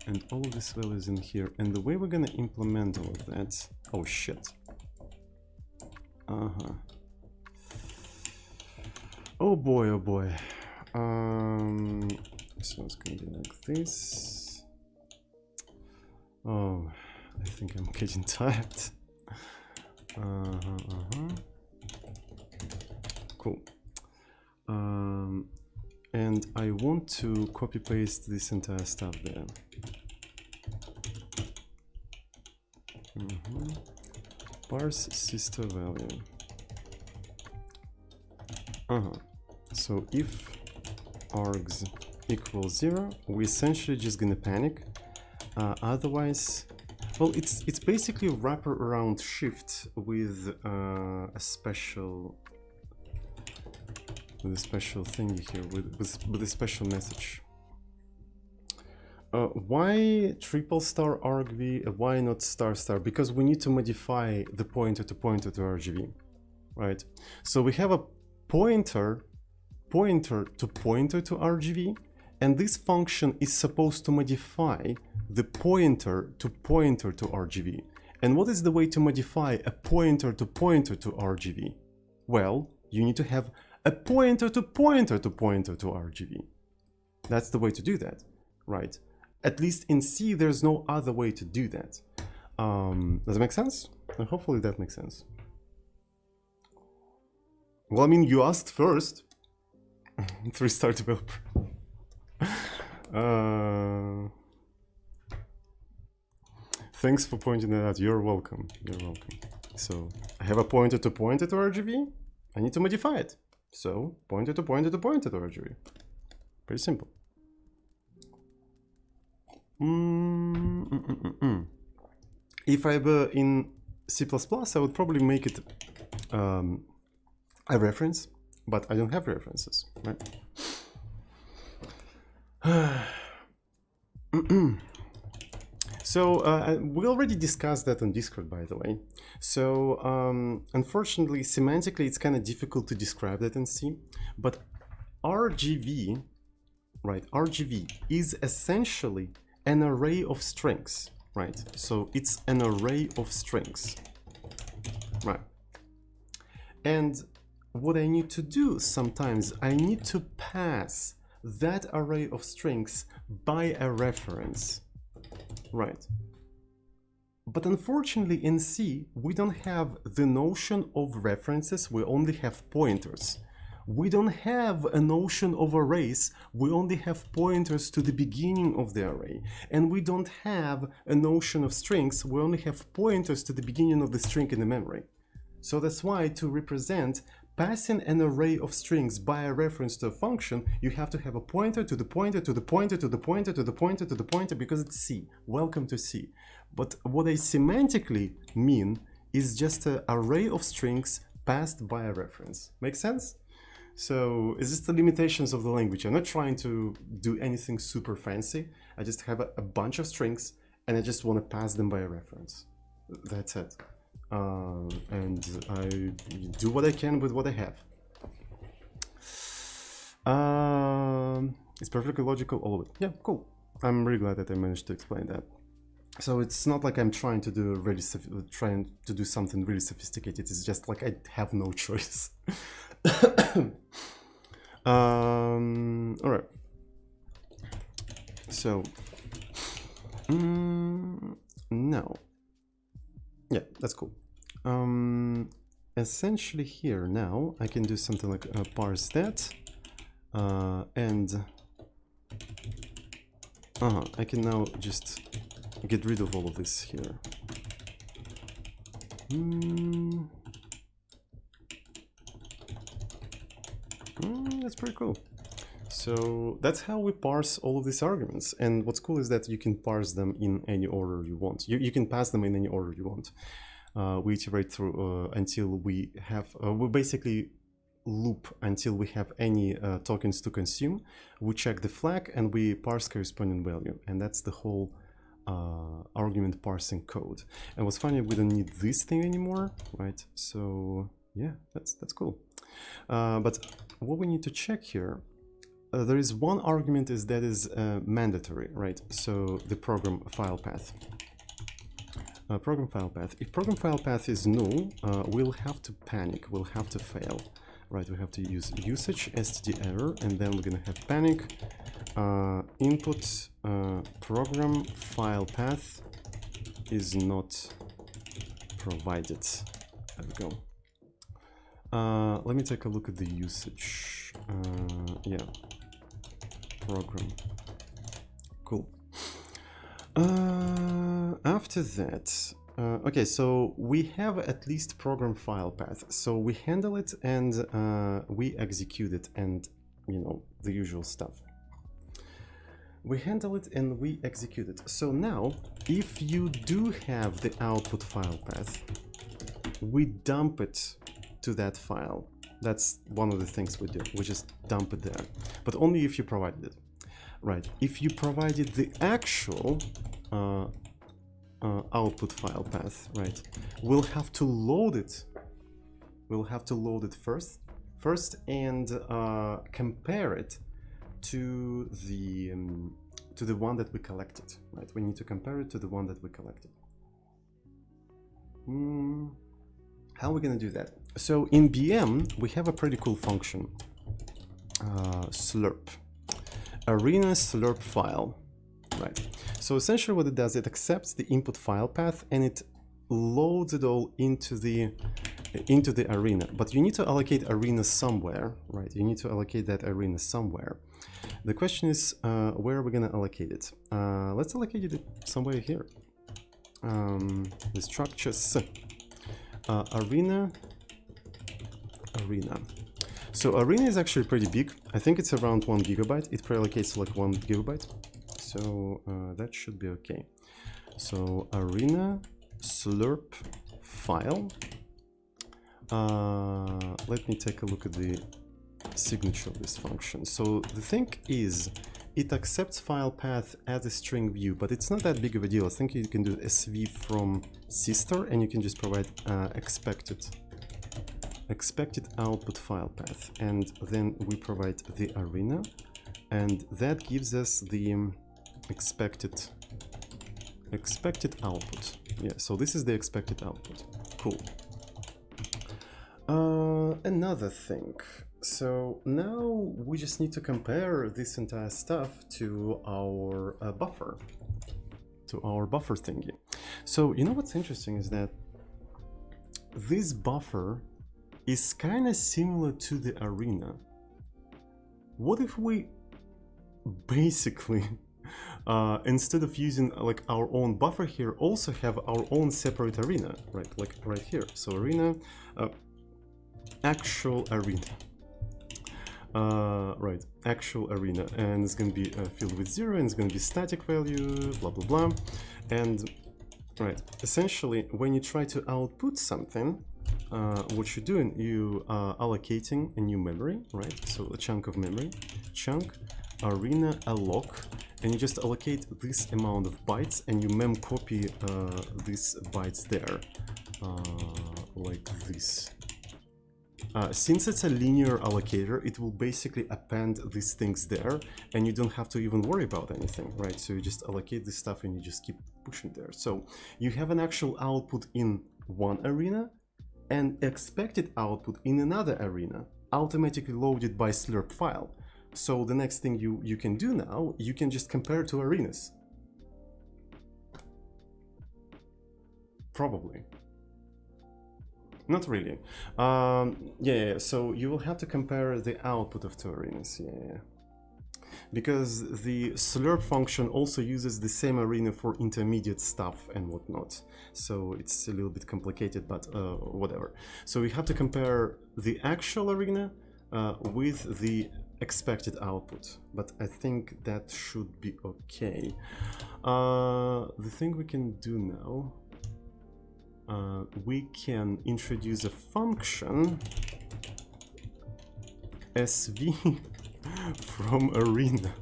And all of these values in here. And the way we're going to implement all of that... Oh, shit. Oh boy, oh boy. So it's going to be like this. Oh, I think I'm getting tired. Cool. And I want to copy paste this entire stuff there. Parse sister value. So if args equals 0, we're essentially just gonna panic. Otherwise, well, it's basically wraparound shift with a special thing here, with a special message. Why triple star argv? Why not star star? Because we need to modify the pointer to RGV, right? So we have a pointer to RGV, and this function is supposed to modify the pointer to RGV. And what is the way to modify a pointer to RGV? Well, you need to have a pointer to RGV. That's the way to do that, right? At least in C, there's no other way to do that. Does it make sense? And hopefully that makes sense. Well, I mean, you asked first. 3-star developer. Thanks for pointing that out. You're welcome. You're welcome. So I have a pointer to RGV. I need to modify it. So pointer to RGV. Pretty simple. If I were in C++, I would probably make it a reference, but I don't have references, right? So we already discussed that on Discord, by the way. So unfortunately, semantically, it's kind of difficult to describe that in C, but RGV, right? RGV is essentially an array of strings, right? So it's an array of strings, right? And what I need to do sometimes, I need to pass that array of strings by a reference, right? But unfortunately in C, we don't have the notion of references, we only have pointers. We don't have a notion of arrays, we only have pointers to the beginning of the array. And we don't have a notion of strings, we only have pointers to the beginning of the string in the memory. So that's why to represent passing an array of strings by a reference to a function, you have to have a pointer to the pointer to the pointer to the pointer to the pointer to the pointer, because it's C. Welcome to C. But what I semantically mean is just an array of strings passed by a reference. Make sense? So it's just the limitations of the language. I'm not trying to do anything super fancy. I just have a bunch of strings and I just want to pass them by a reference. That's it. And I do what I can with what I have. It's perfectly logical, all of it. Yeah, cool. I'm really glad that I managed to explain that. So it's not like I'm trying to do something really sophisticated. It's just like I have no choice. All right. So no. Yeah, that's cool. Essentially here now I can do something like parse that, and I can now just get rid of all of this here. That's pretty cool. So that's how we parse all of these arguments. And what's cool is that you can parse them in any order you want. You can pass them in any order you want. We iterate through until we have, we basically loop until we have any tokens to consume. We check the flag and we parse corresponding value. And that's the whole argument parsing code. And what's funny, we don't need this thing anymore, right? So yeah, that's cool. But what we need to check here, there is one argument that is mandatory, right? So the program file path. Program file path. If program file path is null, we'll have to panic, we'll have to fail, right? We have to use usage std error, and then we're gonna have panic input program file path is not provided. There we go. Let me take a look at the usage. Yeah, program. Cool. After that, okay, so we have at least program file path. So we handle it and we execute it, and you know, the usual stuff. We handle it and we execute it. So now, if you do have the output file path, we dump it to that file. That's one of the things we do. We just dump it there, but only if you provided it. Right. If you provided the actual output file path, right, we'll have to load it. We'll have to load it first, and compare it to the one that we collected. Right. We need to compare it to the one that we collected. How are we going to do that? So in BM, we have a pretty cool function, slurp, arena slurp file, right? So essentially what it does, it accepts the input file path and it loads it all into the arena. But you need to allocate arena somewhere, right? You need to allocate that arena somewhere. The question is, where are we going to allocate it? Let's allocate it somewhere here. The structures, arena. So arena is actually pretty big. I think it's around 1 gigabyte. It pre-allocates like 1 gigabyte. So that should be okay. So arena slurp file. Let me take a look at the signature of this function. So the thing is, it accepts file path as a string view, but it's not that big of a deal. I think you can do sv from system and you can just provide expected output file path, and then we provide the arena, and that gives us the expected output. Yeah, so this is the expected output. Cool. Another thing. So now we just need to compare this entire stuff to our buffer thingy. So you know what's interesting is that this buffer is kind of similar to the arena. What if we basically instead of using like our own buffer here, also have our own separate arena, right? Like right here. So arena, actual arena. Right, actual arena, and it's going to be filled with 0, and it's going to be static value, blah blah blah. And right, essentially when you try to output something, what you're doing, you are allocating a new memory, right? So a chunk of memory, chunk, arena alloc, and you just allocate this amount of bytes, and you mem copy these bytes there, like this. Since it's a linear allocator, it will basically append these things there, and you don't have to even worry about anything, right? So you just allocate this stuff and you just keep pushing there. So you have an actual output in one arena and expected output in another arena, automatically loaded by slurp file. So the next thing you can do now, you can just compare two arenas. Probably. Not really. Yeah, so you will have to compare the output of two arenas, yeah. Because the slurp function also uses the same arena for intermediate stuff and whatnot. So it's a little bit complicated, but whatever. So we have to compare the actual arena with the expected output, but I think that should be okay. The thing we can do now, we can introduce a function sv from arena.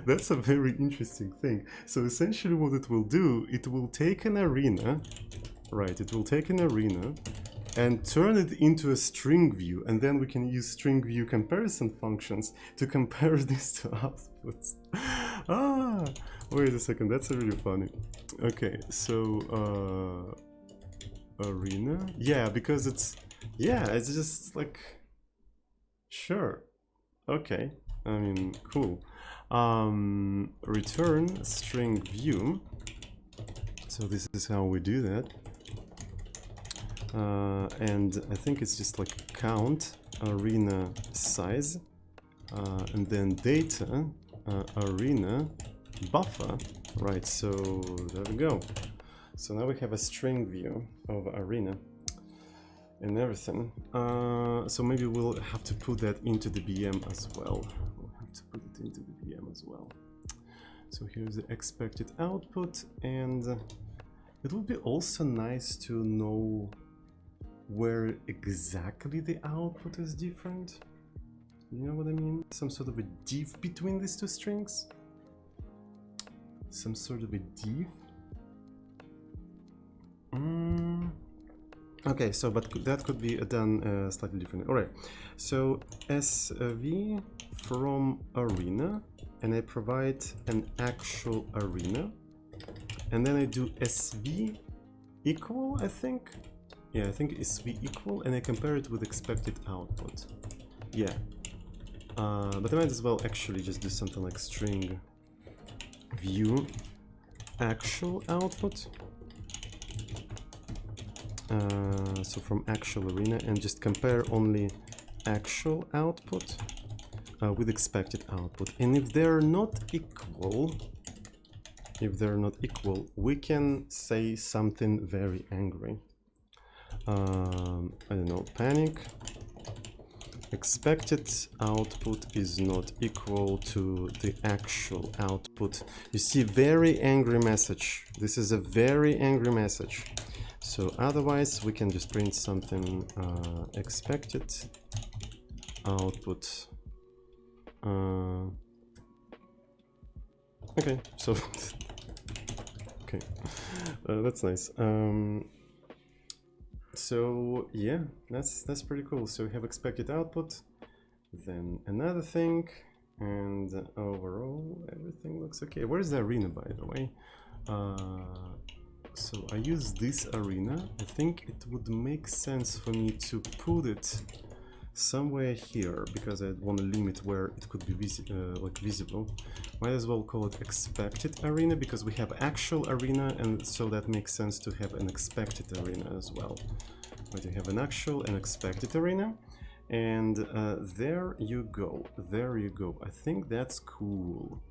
That's a very interesting thing. So essentially what it will do, it will take an arena, right? It will take an arena and turn it into a string view, and then we can use string view comparison functions to compare these two outputs. Ah, wait a second, that's really funny. Okay, so arena, yeah, because it's just like, sure, okay, I mean, cool. Return string view So this is how we do that. And I think it's just like count arena size, and then data arena buffer. Right, so there we go. So now we have a string view of arena and everything. So maybe we'll have to put that into the VM as well. We'll have to put it into the VM as well. So here's the expected output, and it would be also nice to know where exactly the output is different. You know what I mean? Some sort of a diff between these two strings. Some sort of a diff. Okay, so but that could be done slightly differently. All right, so SV from arena, and I provide an actual arena, and then I do SV equal, I think. Yeah, I think SV equal, and I compare it with expected output. Yeah, but I might as well actually just do something like string view actual output. So from actual arena, and just compare only actual output with expected output. And if they're not equal, we can say something very angry. I don't know, panic. Expected output is not equal to the actual output. You see, very angry message. This is a very angry message. So otherwise we can just print something expected output. Okay, so okay, that's nice. So yeah, that's pretty cool. So we have expected output, then another thing, and overall everything looks okay. Where's the arena, by the way? So I use this arena. I think it would make sense for me to put it somewhere here, because I want to limit where it could be visible. Might as well call it expected arena, because we have actual arena, and so that makes sense to have an expected arena as well. But you have an actual and expected arena, and there you go. There you go. I think that's cool.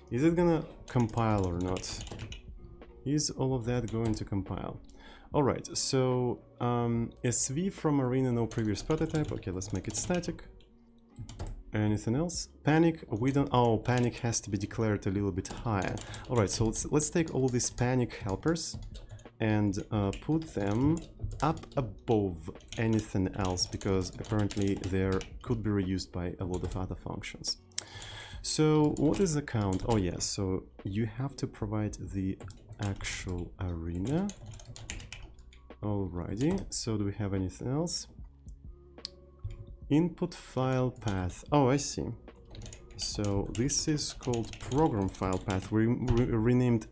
Is it gonna compile or not? Is all of that going to compile? All right, so SV from arena, no previous prototype. Okay, let's make it static. Anything else? Panic, we don't, oh, panic has to be declared a little bit higher. All right, so let's take all these panic helpers and put them up above anything else, because apparently they could be reused by a lot of other functions. So what is the count? Oh yes, so you have to provide the actual arena. Alrighty, so do we have anything else? Input file path. Oh, I see. So this is called program file path. We renamed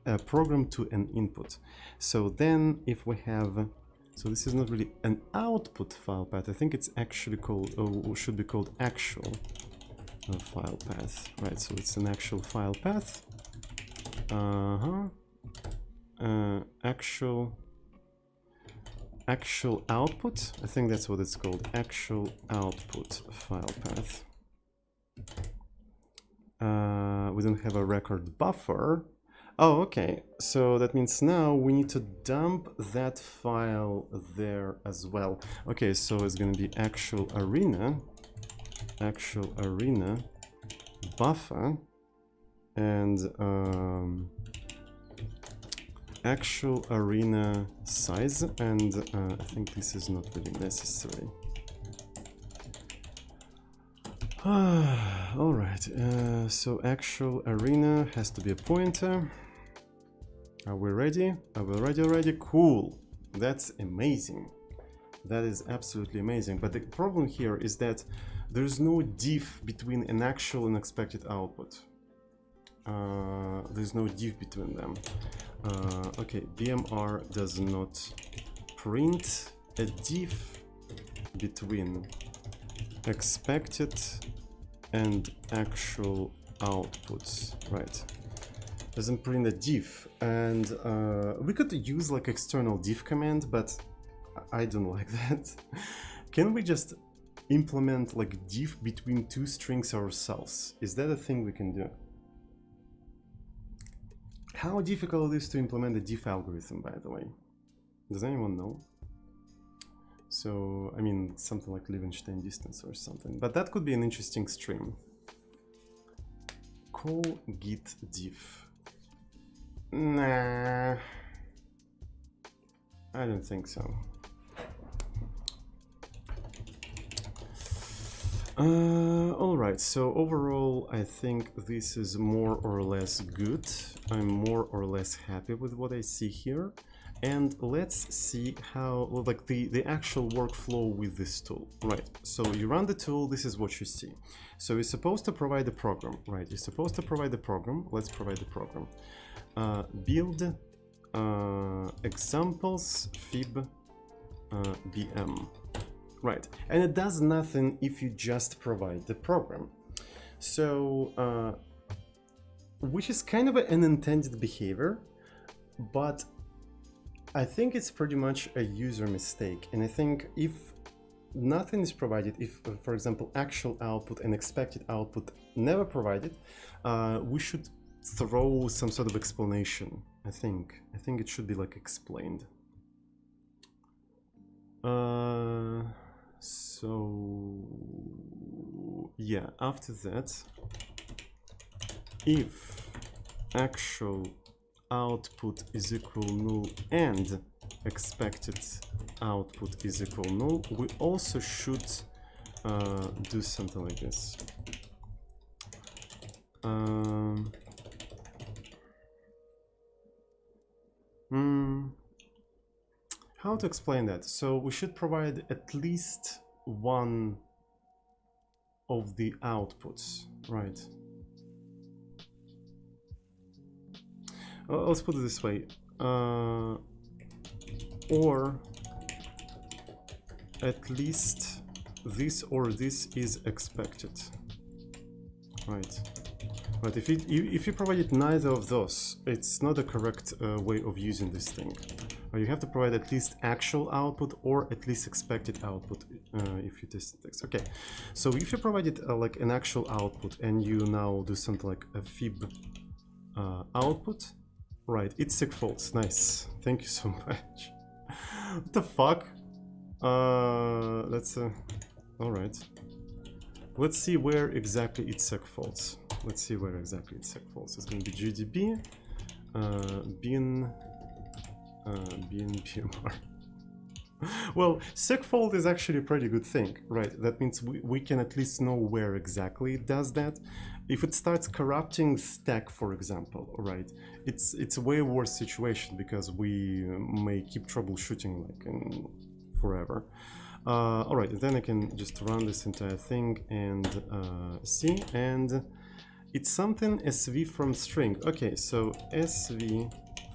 a program to an input. So then if we have, so this is not really an output file path. I think it's actually called, or should be called actual file path. Right, so it's an actual file path. Actual output, I think that's what it's called, actual output file path. We don't have a record buffer. Oh, okay, so that means now we need to dump that file there as well. Okay, so it's gonna be actual arena buffer, and actual arena size, and I think this is not really necessary. All right, so actual arena has to be a pointer. Are we ready? Are we ready already? Cool, that's amazing. That is absolutely amazing. But the problem here is that there's no diff between an actual and expected output. There's no diff between them. Okay, VMR does not print a diff between expected and actual outputs, right? doesn't print a diff, and we could use like external diff command, but I don't like that. Can we just implement like diff between two strings ourselves? Is that a thing we can do? How difficult it is to implement the diff algorithm, by the way? Does anyone know? So, I mean, something like Levenshtein distance or something, but that could be an interesting stream. Call git diff. Nah, I don't think so. Alright, so overall I think this is more or less good. I'm more or less happy with what I see here. And let's see how, like, the actual workflow with this tool. Right, so you run the tool, this is what you see. So you're supposed to provide the program, right? You're supposed to provide the program. Let's provide the program. Build examples fib bm. Right, and it does nothing if you just provide the program. So, which is kind of an unintended behavior, but I think it's pretty much a user mistake. And I think if nothing is provided, if, for example, actual output and expected output never provided, we should throw some sort of explanation. I think it should be like explained. So yeah, after that, if actual output is equal null and expected output is equal null, we also should do something like this. How to explain that? So we should provide at least one of the outputs, right? Let's put it this way, or at least this or this is expected, right? But if you provided neither of those, it's not the correct way of using this thing. You have to provide at least actual output or at least expected output if you test the text. Okay, so if you provided like an actual output and you now do something like a fib output, right? It's segfaults. Nice. Thank you so much. What the fuck? That's all right. Let's see where exactly it's segfaults. Let's see where exactly it's segfaults. It's going to be GDB, bin PMR. Well, segfault is actually a pretty good thing, right? That means we can at least know where exactly it does that. If it starts corrupting stack, for example, right, it's a way worse situation because we may keep troubleshooting like forever. All right, then I can just run this entire thing and see, and it's something SV from string. Okay, so SV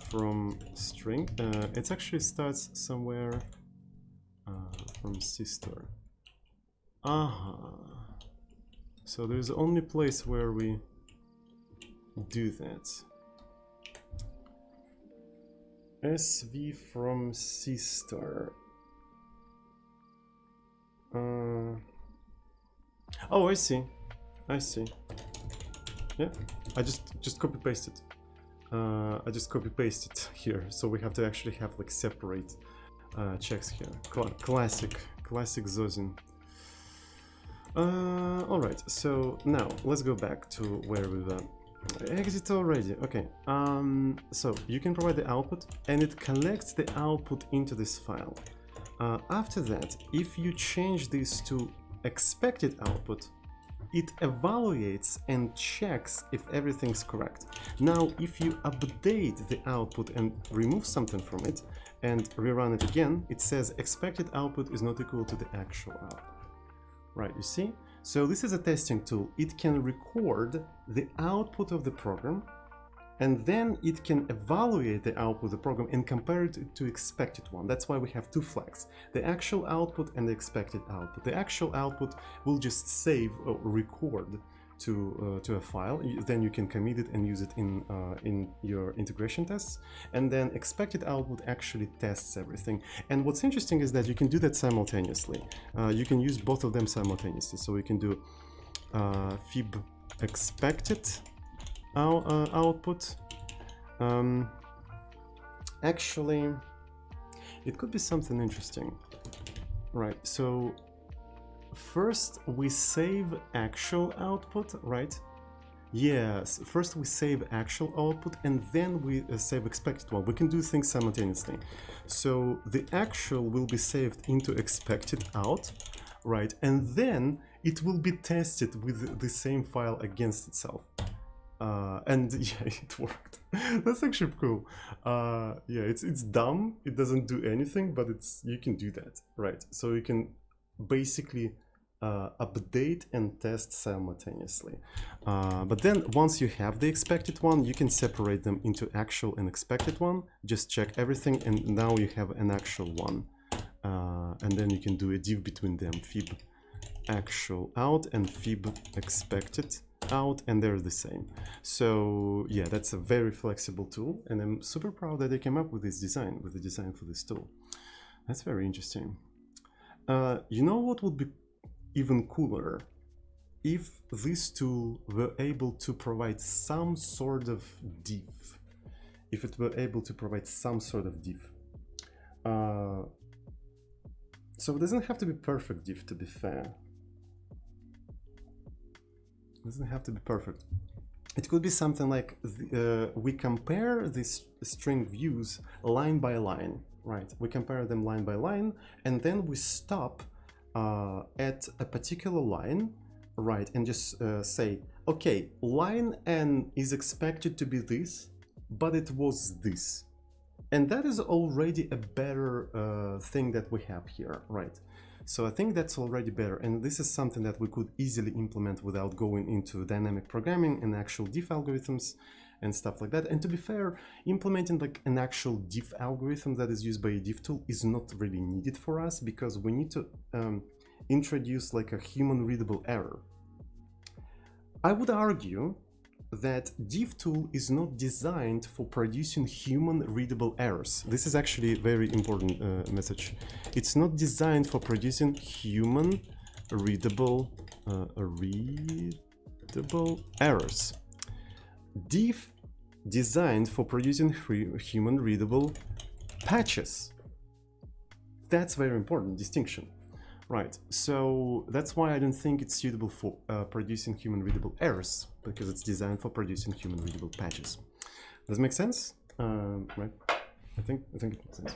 from string, it actually starts somewhere from sister. So there's the only place where we do that. SV from sister. Oh, I see. Yeah, I just copy pasted. I just copy pasted here, so we have to actually have like separate checks here. Classic Zozin. All right, so now let's go back to where we were. Exit already. Okay. So you can provide the output, and it collects the output into this file. After that, if you change this to expected output, it evaluates and checks if everything's correct. Now, if you update the output and remove something from it and rerun it again, it says expected output is not equal to the actual output. Right, you see? So this is a testing tool. It can record the output of the program, and then it can evaluate the output of the program and compare it to expected one. That's why we have two flags, the actual output and the expected output. The actual output will just save or record to a file, then you can commit it and use it in your integration tests, and then expected output actually tests everything. And what's interesting is that you can do that simultaneously. You can use both of them simultaneously. So we can do fib expected output. Actually, it could be something interesting, right? So first we save actual output, right? Yes, first we save actual output and then we save expected one. We can do things simultaneously. So the actual will be saved into expected out, right? And then it will be tested with the same file against itself. And yeah, it worked. That's actually cool. Yeah, it's dumb. It doesn't do anything, but you can do that, right? So you can basically update and test simultaneously. But then once you have the expected one, you can separate them into actual and expected one. Just check everything, and now you have an actual one. And then you can do a div between them, fib actual out and fib expected out, and they're the same. So yeah, that's a very flexible tool, and I'm super proud that they came up with this design, with the design for this tool. That's very interesting. You know what would be even cooler? If this tool were able to provide some sort of div. If it were able to provide some sort of div. So it doesn't have to be perfect div, to be fair. It doesn't have to be perfect. It could be something like we compare these string views line by line, right? We compare them line by line, and then we stop at a particular line, right? And just say, okay, line N is expected to be this, but it was this. And that is already a better thing that we have here, right? So I think that's already better, and this is something that we could easily implement without going into dynamic programming and actual diff algorithms and stuff like that. And to be fair, implementing like an actual diff algorithm that is used by a diff tool is not really needed for us, because we need to introduce like a human readable error. I would argue that diff tool is not designed for producing human readable errors. This is actually a very important message. It's not designed for producing human readable errors. Diff designed for producing human readable patches. That's very important distinction. Right, so that's why I don't think it's suitable for producing human readable errors, because it's designed for producing human readable patches. Does it make sense? Right, I think it makes sense.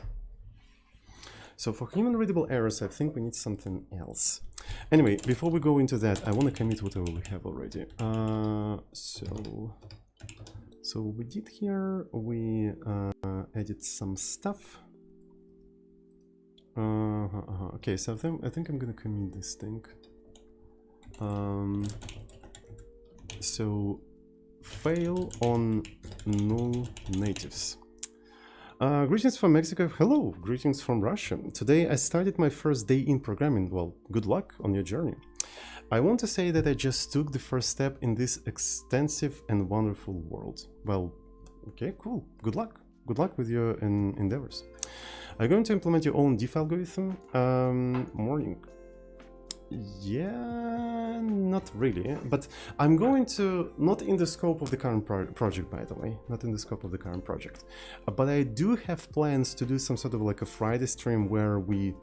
So for human readable errors, I think we need something else. Anyway, before we go into that, I want to commit whatever we have already. So we did here, we added some stuff. Okay, so I think I'm gonna commit this thing. So fail on null natives. Greetings from Mexico. Hello, greetings from Russia. Today I started my first day in programming. Well, good luck on your journey. I want to say that I just took the first step in this extensive and wonderful world. Well, okay, cool. Good luck. Good luck with your endeavors. Are you going to implement your own diff algorithm? Morning. Yeah, not really, but I'm going to, not in the scope of the current project, by the way, not in the scope of the current project, but I do have plans to do some sort of like a Friday stream where we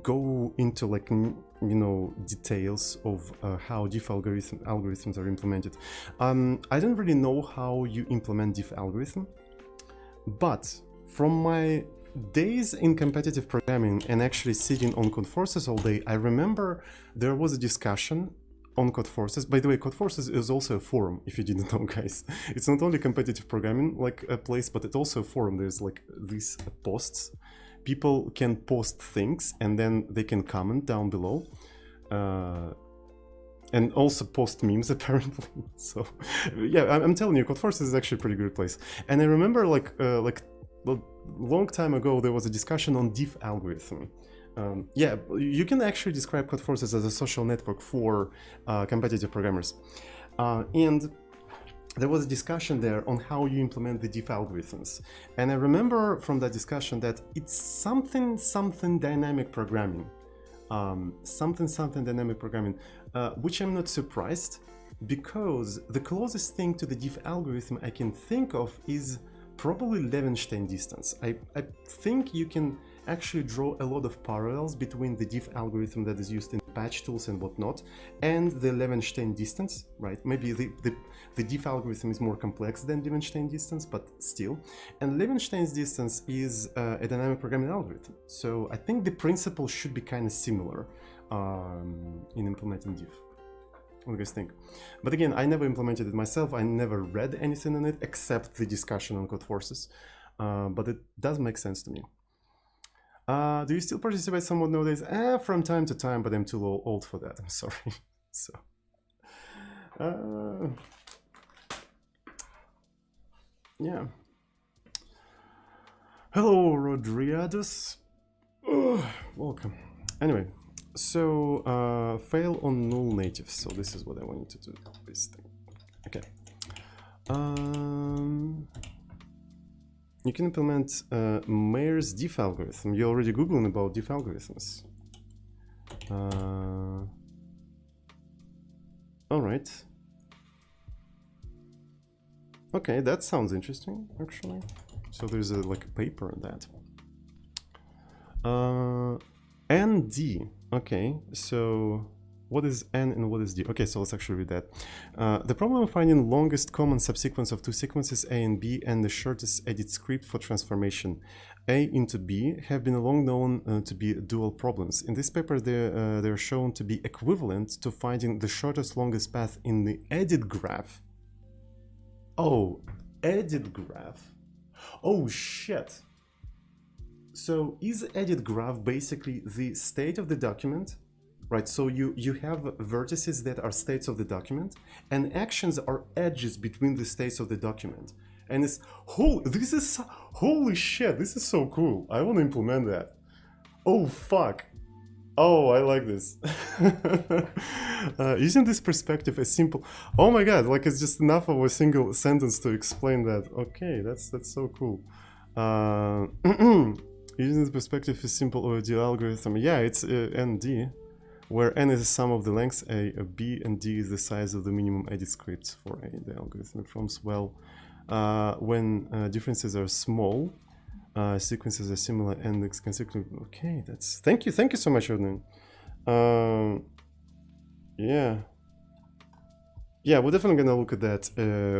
go into like, you know, details of how diff algorithms are implemented. I don't really know how you implement diff algorithm, but from my days in competitive programming and actually sitting on Codeforces all day, I remember there was a discussion on Codeforces. By the way, Codeforces is also a forum, if you didn't know, guys. It's not only competitive programming like a place, but it's also a forum. There's like these posts. People can post things and then they can comment down below. And also post memes, apparently. So yeah, I'm telling you, Codeforces is actually a pretty good place. And I remember like a long time ago, there was a discussion on diff algorithm. Yeah, you can actually describe Codeforces as a social network for competitive programmers. And there was a discussion there on how you implement the diff algorithms. And I remember from that discussion that it's something dynamic programming. Something dynamic programming, which I'm not surprised, because the closest thing to the diff algorithm I can think of is probably Levenshtein distance. I think you can actually draw a lot of parallels between the diff algorithm that is used in patch tools and whatnot and the Levenshtein distance, right? Maybe the diff algorithm is more complex than Levenshtein distance, but still. And Levenshtein's distance is a dynamic programming algorithm. So I think the principle should be kind of similar in implementing diff. What do you guys think? But again, I never implemented it myself. I never read anything on it except the discussion on Codeforces. But it does make sense to me. Do you still participate somewhat nowadays? From time to time, but I'm too old for that. I'm sorry. So, yeah. Hello, Rodriados. Welcome. Anyway, so fail on null natives. So this is what I wanted to do. This thing. Okay. You can implement Mayer's diff algorithm. You already Googling about diff algorithms. All right. Okay, that sounds interesting, actually. So there's like a paper on that. ND. Okay, so what is N and what is D? Okay, so let's actually read that. The problem of finding longest common subsequence of two sequences A and B and the shortest edit script for transformation A into B have been long known to be dual problems. In this paper, they're shown to be equivalent to finding the shortest longest path in the edit graph. Oh, edit graph. Oh shit. So is edit graph basically the state of the document? Right, so you have vertices that are states of the document, and actions are edges between the states of the document. And it's holy shit, this is so cool. I want to implement that. Oh fuck. Oh, I like this. Using this perspective as simple. Oh my god, like it's just enough of a single sentence to explain that. Okay, that's so cool. Using this perspective as simple OOD algorithm. Yeah, it's ND. Where N is the sum of the lengths A, B, and D is the size of the minimum edit scripts for A. The algorithm performs well when differences are small, sequences are similar, and it's consecutive. Okay, that's thank you so much, Odin. Yeah, we're definitely gonna look at that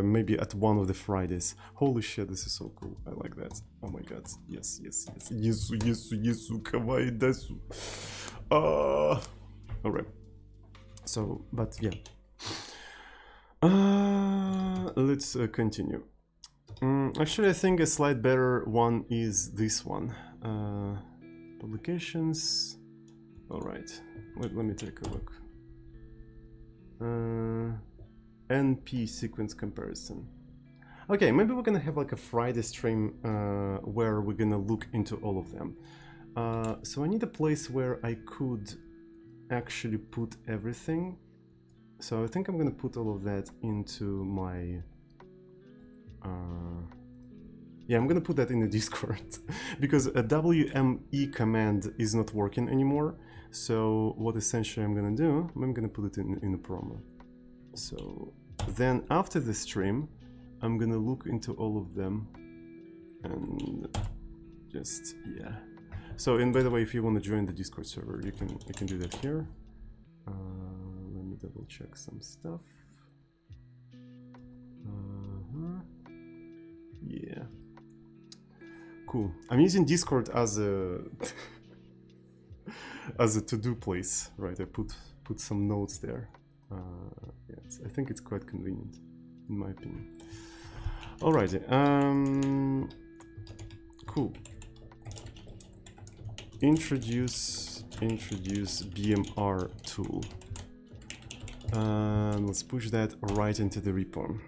maybe at one of the Fridays. Holy shit, this is so cool. I like that. Oh my god, yes. Yesu, kawaii desu. All right. So, but yeah. Let's continue. Actually, I think a slight better one is this one. Publications. All right. Let me take a look. NP sequence comparison. Okay, maybe we're gonna have like a Friday stream where we're gonna look into all of them. So I need a place where I could actually put everything. So I think I'm gonna put all of that into my yeah, I'm gonna put that in the Discord because a WME command is not working anymore. So what essentially I'm gonna do, I'm gonna put it in a promo. So then after the stream, I'm gonna look into all of them and just, yeah. So, and by the way, if you want to join the Discord server, you can do that here. Let me double check some stuff. Yeah. Cool. I'm using Discord as a as a to-do place, right? I put some notes there. Yes, I think it's quite convenient, in my opinion. Alrighty. Cool. Introduce BMR tool. Let's push that right into the repo.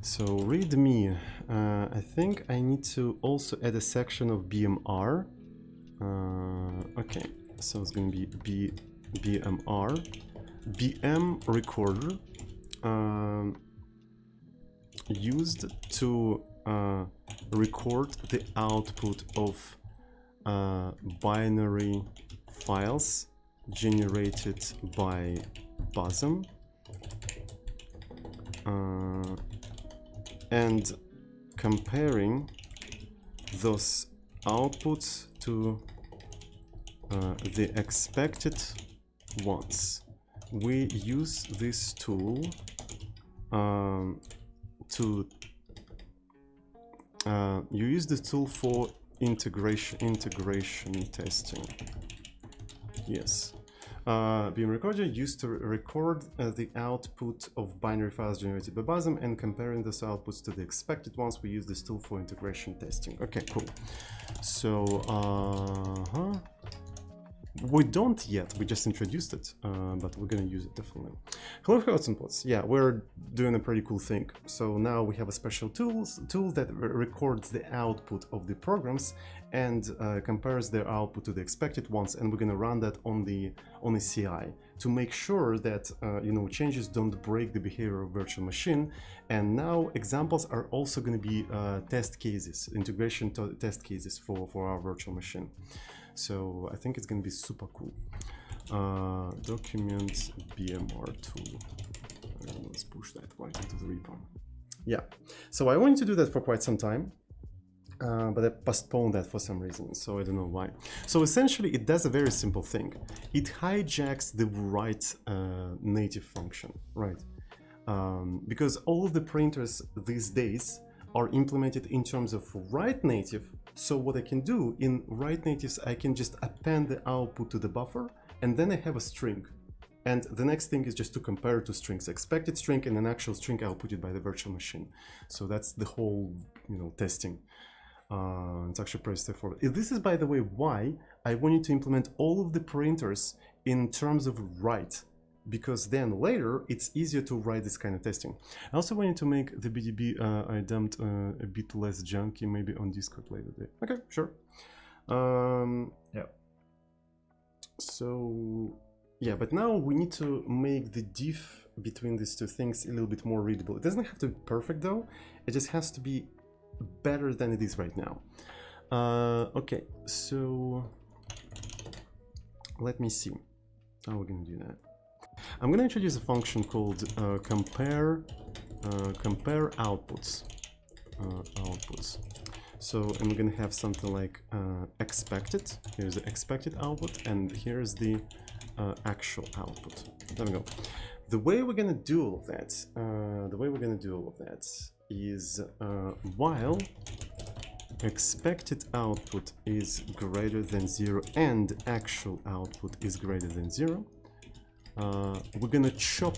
So readme. I think I need to also add a section of BMR. Okay, So it's going to be BMR, BM recorder, used to record the output of binary files generated by BOSM, and comparing those outputs to the expected ones. We use this tool you use the tool for integration testing. Yes. BM recorder used to record the output of binary files generated by BOSM and comparing those outputs to the expected ones. We use this tool for integration testing. Okay, cool. So, we don't yet, we just introduced it, but we're gonna use it definitely. Hello, Hotzenpots. Yeah, we're doing a pretty cool thing. So now we have a special tool that records the output of the programs and compares their output to the expected ones, and we're gonna run that on the CI to make sure that you know, changes don't break the behavior of virtual machine. And now examples are also gonna be test cases, integration test cases for our virtual machine. So I think it's gonna be super cool. Document BMR tool. Let's push that right into the repo. Yeah, so I wanted to do that for quite some time, but I postponed that for some reason, so I don't know why. So essentially it does a very simple thing. It hijacks the write native function, right? Because all of the printers these days are implemented in terms of write native. So what I can do in write natives, I can just append the output to the buffer, and then I have a string. And the next thing is just to compare two strings, expected string and an actual string outputted by the virtual machine. So that's the whole, you know, testing. It's actually pretty straightforward. This is, by the way, why I wanted to implement all of the printers in terms of write, because then later it's easier to write this kind of testing. I also wanted to make the BDB I dumped a bit less junky, maybe on Discord later today. Okay, sure. Yeah. So yeah, but now we need to make the diff between these two things a little bit more readable. It doesn't have to be perfect though. It just has to be better than it is right now. Okay, so let me see how we're gonna do that. I'm gonna introduce a function called compare outputs. So I'm gonna have something like expected. Here's the expected output, and here's the actual output. There we go. The way we're gonna do all of that, is while expected output is greater than 0 and actual output is greater than 0. We're gonna chop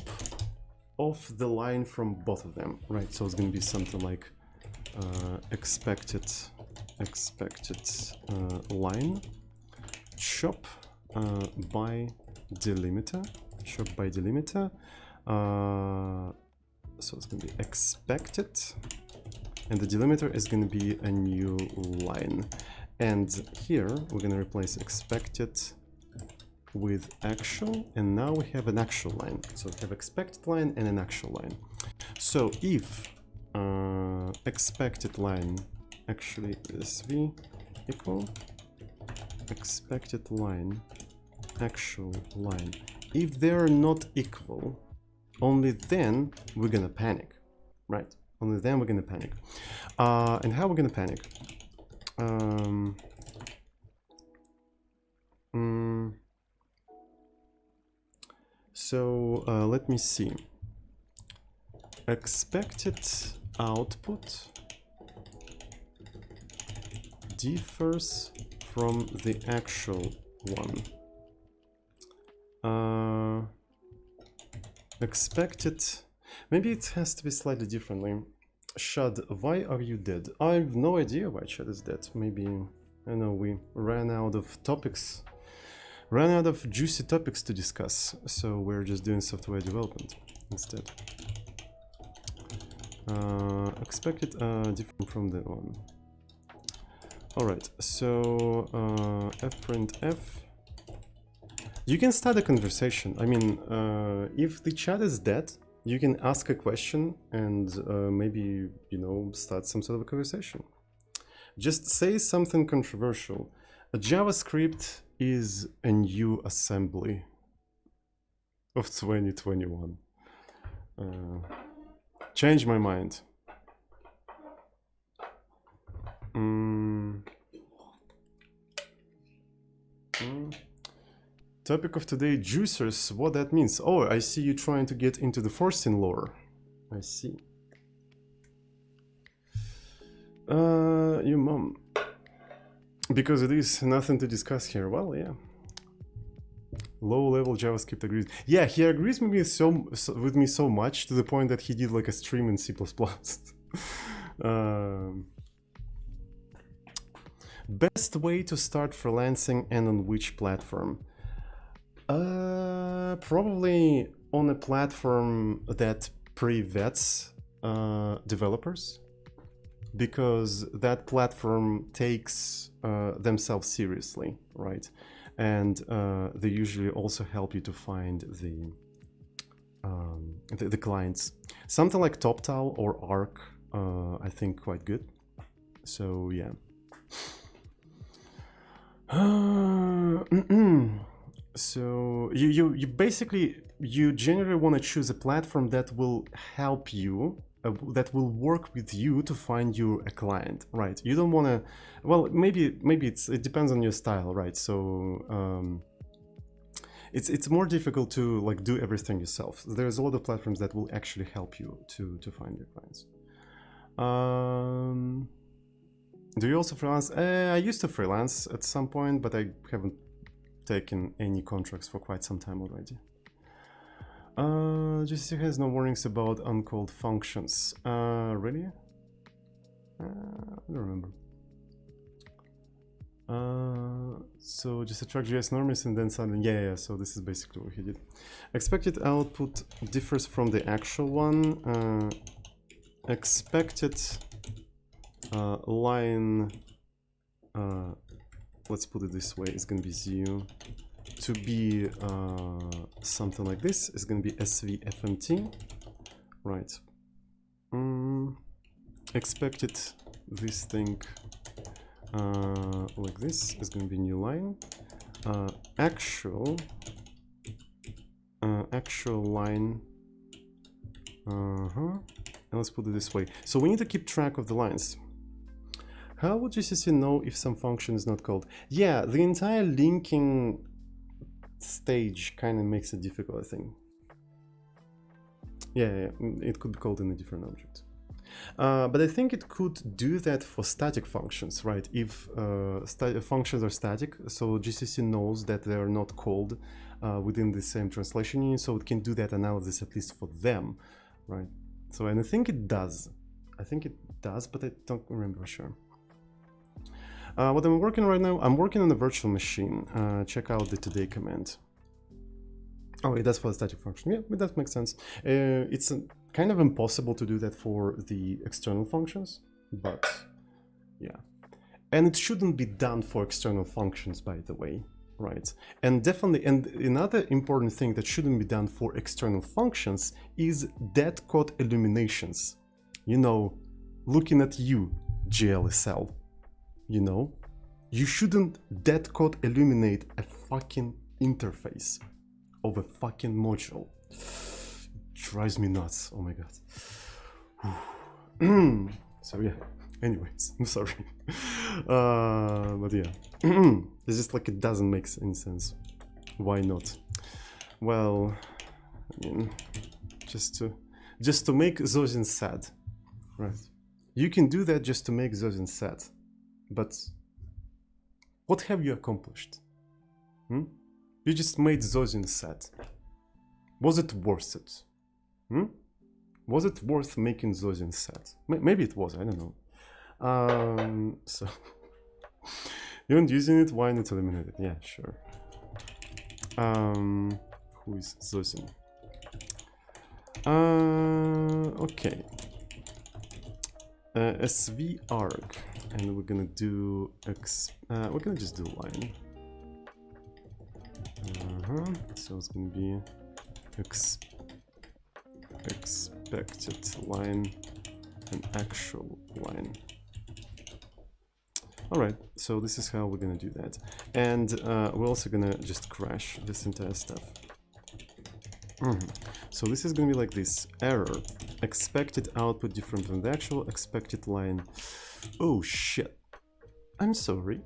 off the line from both of them, right? So it's gonna be something like expected line chop by delimiter. So it's gonna be expected, and the delimiter is gonna be a new line. And here we're gonna replace expected with actual, and now we have an actual line. So we have expected line and an actual line. So if expected line actually is v equal expected line actual line, if they're not equal, only then we're gonna panic, right? Only then we're gonna panic. And how we're gonna panic? So let me see. Expected output differs from the actual one. Expected, maybe it has to be slightly differently. Shad, why are you dead? I have no idea why Shad is dead. Maybe, I know, we ran out of topics. Ran out of juicy topics to discuss, so we're just doing software development instead. Expected different from the one. Alright, so fprintf You can start a conversation. I mean, if the chat is dead, you can ask a question and maybe, you know, start some sort of a conversation. Just say something controversial. A JavaScript is a new assembly of 2021. Change my mind. Topic of today, juicers. What that means? Oh, I see you trying to get into the Forcing lore. I see. Your mom. Because it is nothing to discuss here. Well, yeah. Low-level JavaScript agrees. Yeah, he agrees with me so much to the point that he did like a stream in C++. Best way to start freelancing and on which platform? Probably on a platform that pre-vets developers, because that platform takes themselves seriously, right? And they usually also help you to find the clients. Something like TopTal or Arc, I think quite good. So yeah. So you basically, you generally want to choose a platform that will help you, that will work with you to find you a client, right? You don't want to, well, maybe it depends on your style, right? So it's more difficult to like do everything yourself. There's a lot of platforms that will actually help you to find your clients. Do you also freelance? I used to freelance at some point, but I haven't taken any contracts for quite some time already. GCC has no warnings about uncalled functions. Really? I don't remember. So just attract JS norms and then suddenly, yeah, so this is basically what he did. Expected output differs from the actual one. Expected line, let's put it this way, it's gonna be 0 to be something like this. It's gonna be svfmt, right? Expected this thing like this is gonna be new line. Actual line. And let's put it this way. So we need to keep track of the lines. How would GCC know if some function is not called? Yeah, the entire linking stage kind of makes it difficult, I think. Yeah, it could be called in a different object. But I think it could do that for static functions, right? If functions are static, so GCC knows that they are not called within the same translation unit, so it can do that analysis at least for them, right? So, and I think it does. I think it does, but I don't remember for sure. What I'm working right now, I'm working on a virtual machine. Check out the today command. Oh, it does for the static function. Yeah, that makes sense. It's kind of impossible to do that for the external functions, but yeah. And it shouldn't be done for external functions, by the way, right? And definitely, and another important thing that shouldn't be done for external functions is dead code illuminations. You know, looking at you, GLSL. You know, you shouldn't dead code illuminate a fucking interface of a fucking module. It drives me nuts. Oh my god. So yeah. Anyways, I'm sorry. But yeah, it's just like it doesn't make any sense. Why not? Well, I mean, just to make Zozin sad, right? You can do that just to make Zozin sad. But what have you accomplished? You just made Zozin sad. Was it worth it? Was it worth making Zozin sad? Maybe it was, I don't know. So, you aren't using it, why not eliminate it? Yeah, sure. Who is Zozin? Okay. SVArg. And we're gonna do we're gonna just do line. So it's gonna be expected line and actual line. Alright, so this is how we're gonna do that. And we're also gonna just crash this entire stuff. So this is gonna be like this: error, expected output different from the actual expected line. Oh shit, I'm sorry.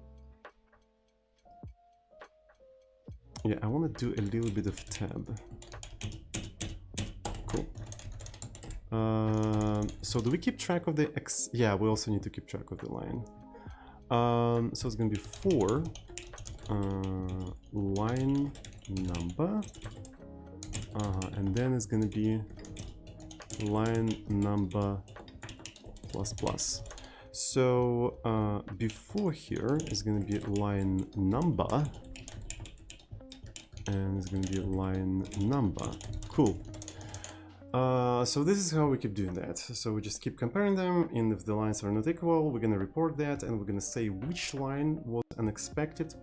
Yeah, I want to do a little bit of tab. Cool. So do we keep track of the yeah, we also need to keep track of the line. So it's gonna be for line number, and then it's gonna be line number plus plus. So before here is gonna be line number, and it's gonna be line number. Cool. So this is how we keep doing that. So we just keep comparing them, and if the lines are not equal, we're gonna report that, and we're gonna say which line was unexpected.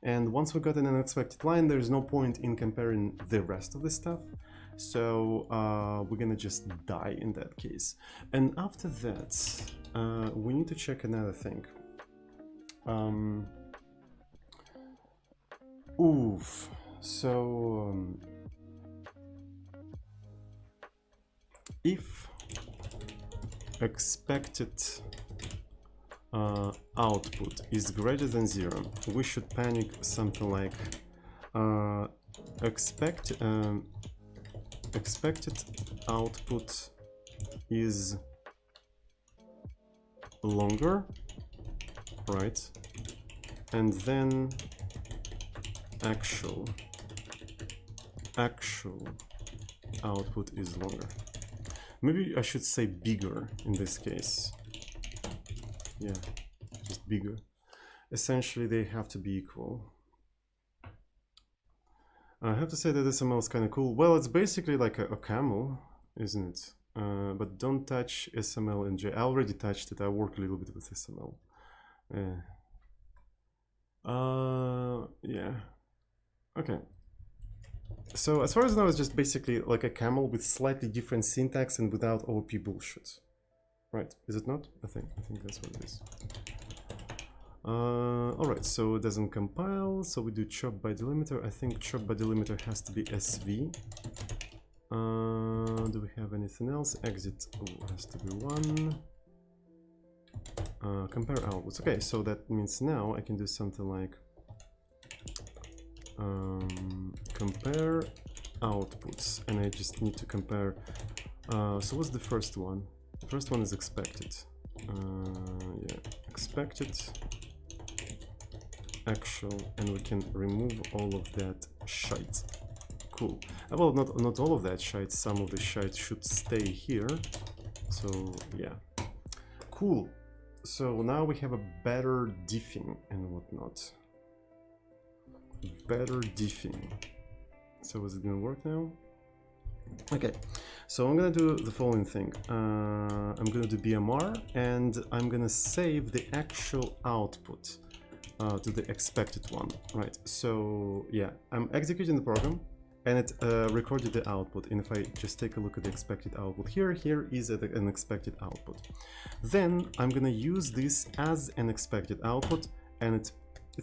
And once we got an unexpected line, there's no point in comparing the rest of the stuff. So we're gonna just die in that case. And after that, we need to check another thing. So if expected output is greater than 0, we should panic something like expected output is longer, right? And then actual output is longer. Maybe I should say bigger in this case. Yeah, just bigger. Essentially, they have to be equal. I have to say that SML is kind of cool. Well, it's basically like a camel, isn't it? But don't touch SML and J. I already touched it. I work a little bit with SML. Yeah. Okay. So as far as I know, it's just basically like a camel with slightly different syntax and without OP bullshit. Right, is it not? I think that's what it is. Alright, so it doesn't compile, so we do chop by delimiter. I think chop by delimiter has to be SV. Do we have anything else? Exit has to be 1. Compare outputs. Okay, so that means now I can do something like compare outputs, and I just need to compare. So what's the first one? The first one is expected. Yeah, expected, actual, and we can remove all of that shite. Cool. Well, not all of that shite. Some of the shite should stay here. So yeah, cool. So now we have a better diffing and whatnot. Better diffing. So is it gonna work now? Okay, so I'm gonna do the following thing. I'm gonna do BMR, and I'm gonna save the actual output to the expected one, right? So yeah, I'm executing the program, and it recorded the output. And if I just take a look at the expected output here is an expected output. Then I'm gonna use this as an expected output, and it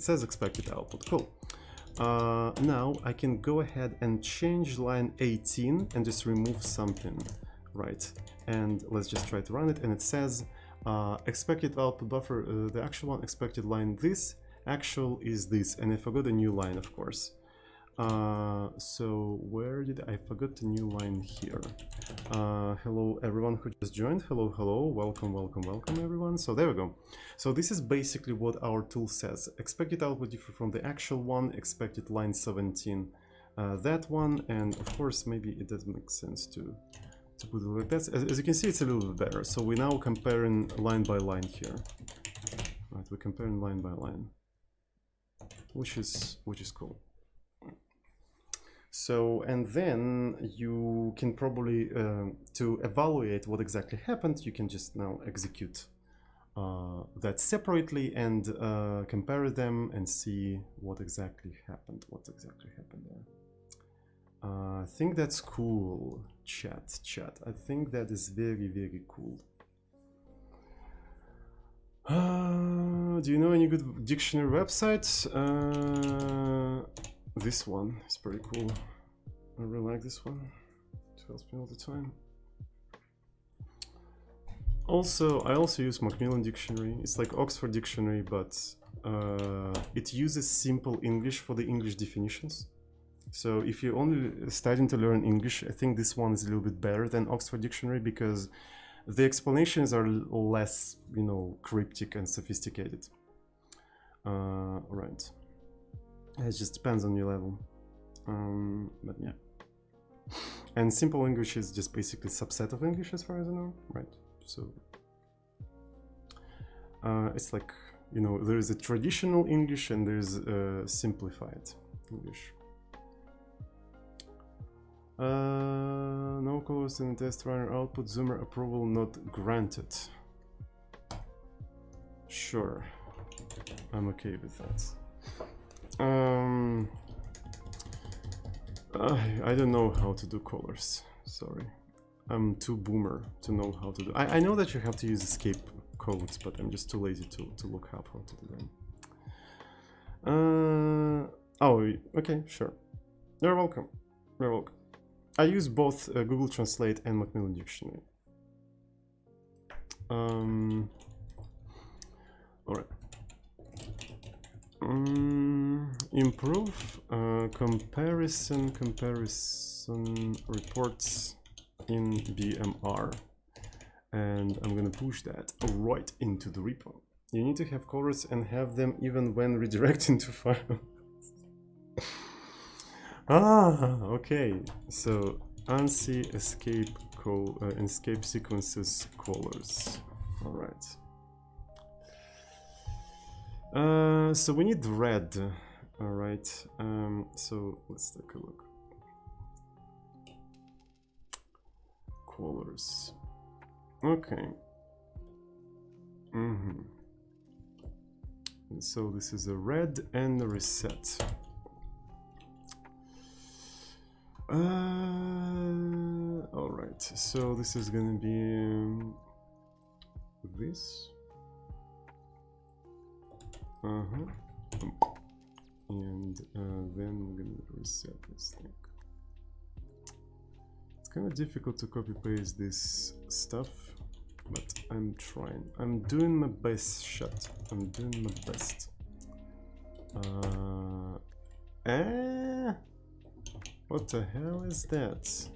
says expected output. Cool. Now I can go ahead and change line 18 and just remove something, right? And let's just try to run it, and it says expected output buffer, the actual one, expected line this, actual is this, and I forgot a new line, of course. So where did I forgot the new line here? Hello everyone who just joined. Hello, welcome everyone. So there we go. So this is basically what our tool says. Expected output differ from the actual one, expected line 17, that one, and of course maybe it doesn't make sense to put it like that. As you can see, it's a little bit better. So we're now comparing line by line here. Right, we're comparing line by line, which is cool. So, and then you can probably, to evaluate what exactly happened, you can just now execute that separately and compare them and see what exactly happened there. I think that's cool. Chat. I think that is very, very cool. Do you know any good dictionary websites? This one is pretty cool. I really like this one. It helps me all the time. Also, I also use Macmillan Dictionary. It's like Oxford Dictionary, but it uses simple English for the English definitions. So if you're only starting to learn English, I think this one is a little bit better than Oxford Dictionary because the explanations are less, you know, cryptic and sophisticated. Right. It just depends on your level. But yeah. And simple English is just basically a subset of English as far as I know. Right. So it's like, you know, there is a traditional English and there's a simplified English. No colors in test runner output, zoomer approval not granted. Sure, I'm okay with that. I don't know how to do colors, sorry. I'm too boomer to know how to do. I know that you have to use escape codes, but I'm just too lazy to look up how to do them. Oh, okay, sure. You're welcome. You're welcome. I use both Google Translate and Macmillan Dictionary. All right. Improve comparison reports in BMR, and I'm gonna push that right into the repo. You need to have colors and have them even when redirecting to files. Okay. So ANSI escape sequences colors. All right. So we need red. All right. So let's take a look. Colors. Okay. So this is a red and a reset. All right. So this is gonna be this. And then we're gonna reset this thing. It's kind of difficult to copy paste this stuff, but I'm trying. I'm doing my best shot. I'm doing my best. What the hell is that?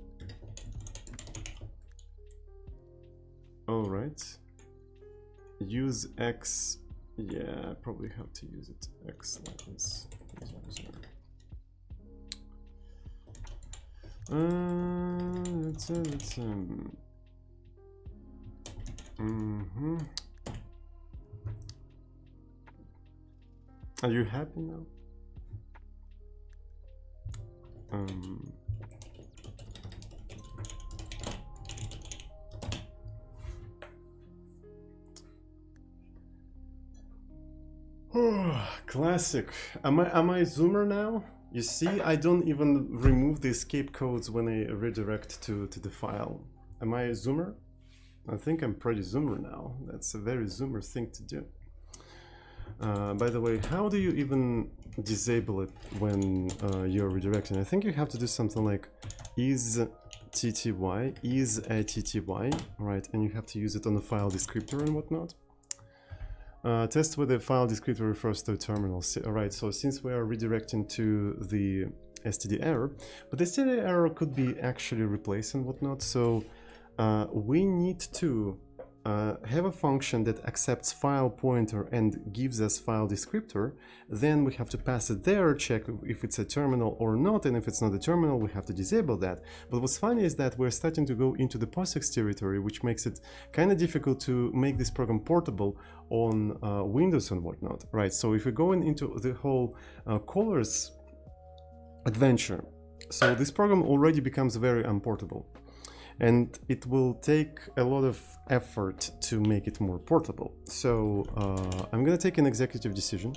All right. Use X. Yeah, I probably have to use it. X like this. Are you happy now? Classic. Am I zoomer now? You see, I don't even remove the escape codes when I redirect to the file. Am I a zoomer? I think I'm pretty zoomer now. That's a very zoomer thing to do. By the way, how do you even disable it when you're redirecting? I think you have to do something like is TTY, is a TTY, right? And you have to use it on the file descriptor and whatnot. Test whether the file descriptor refers to a terminal. Alright, so since we are redirecting to the std error, but the std error could be actually replaced and whatnot, so we need to have a function that accepts file pointer and gives us file descriptor. Then we have to pass it there, check if it's a terminal or not, and if it's not a terminal, we have to disable that. But what's funny is that we're starting to go into the POSIX territory, which makes it kind of difficult to make this program portable on Windows and whatnot, right? So if we're going into the whole colors adventure, so this program already becomes very unportable. And it will take a lot of effort to make it more portable. So I'm gonna take an executive decision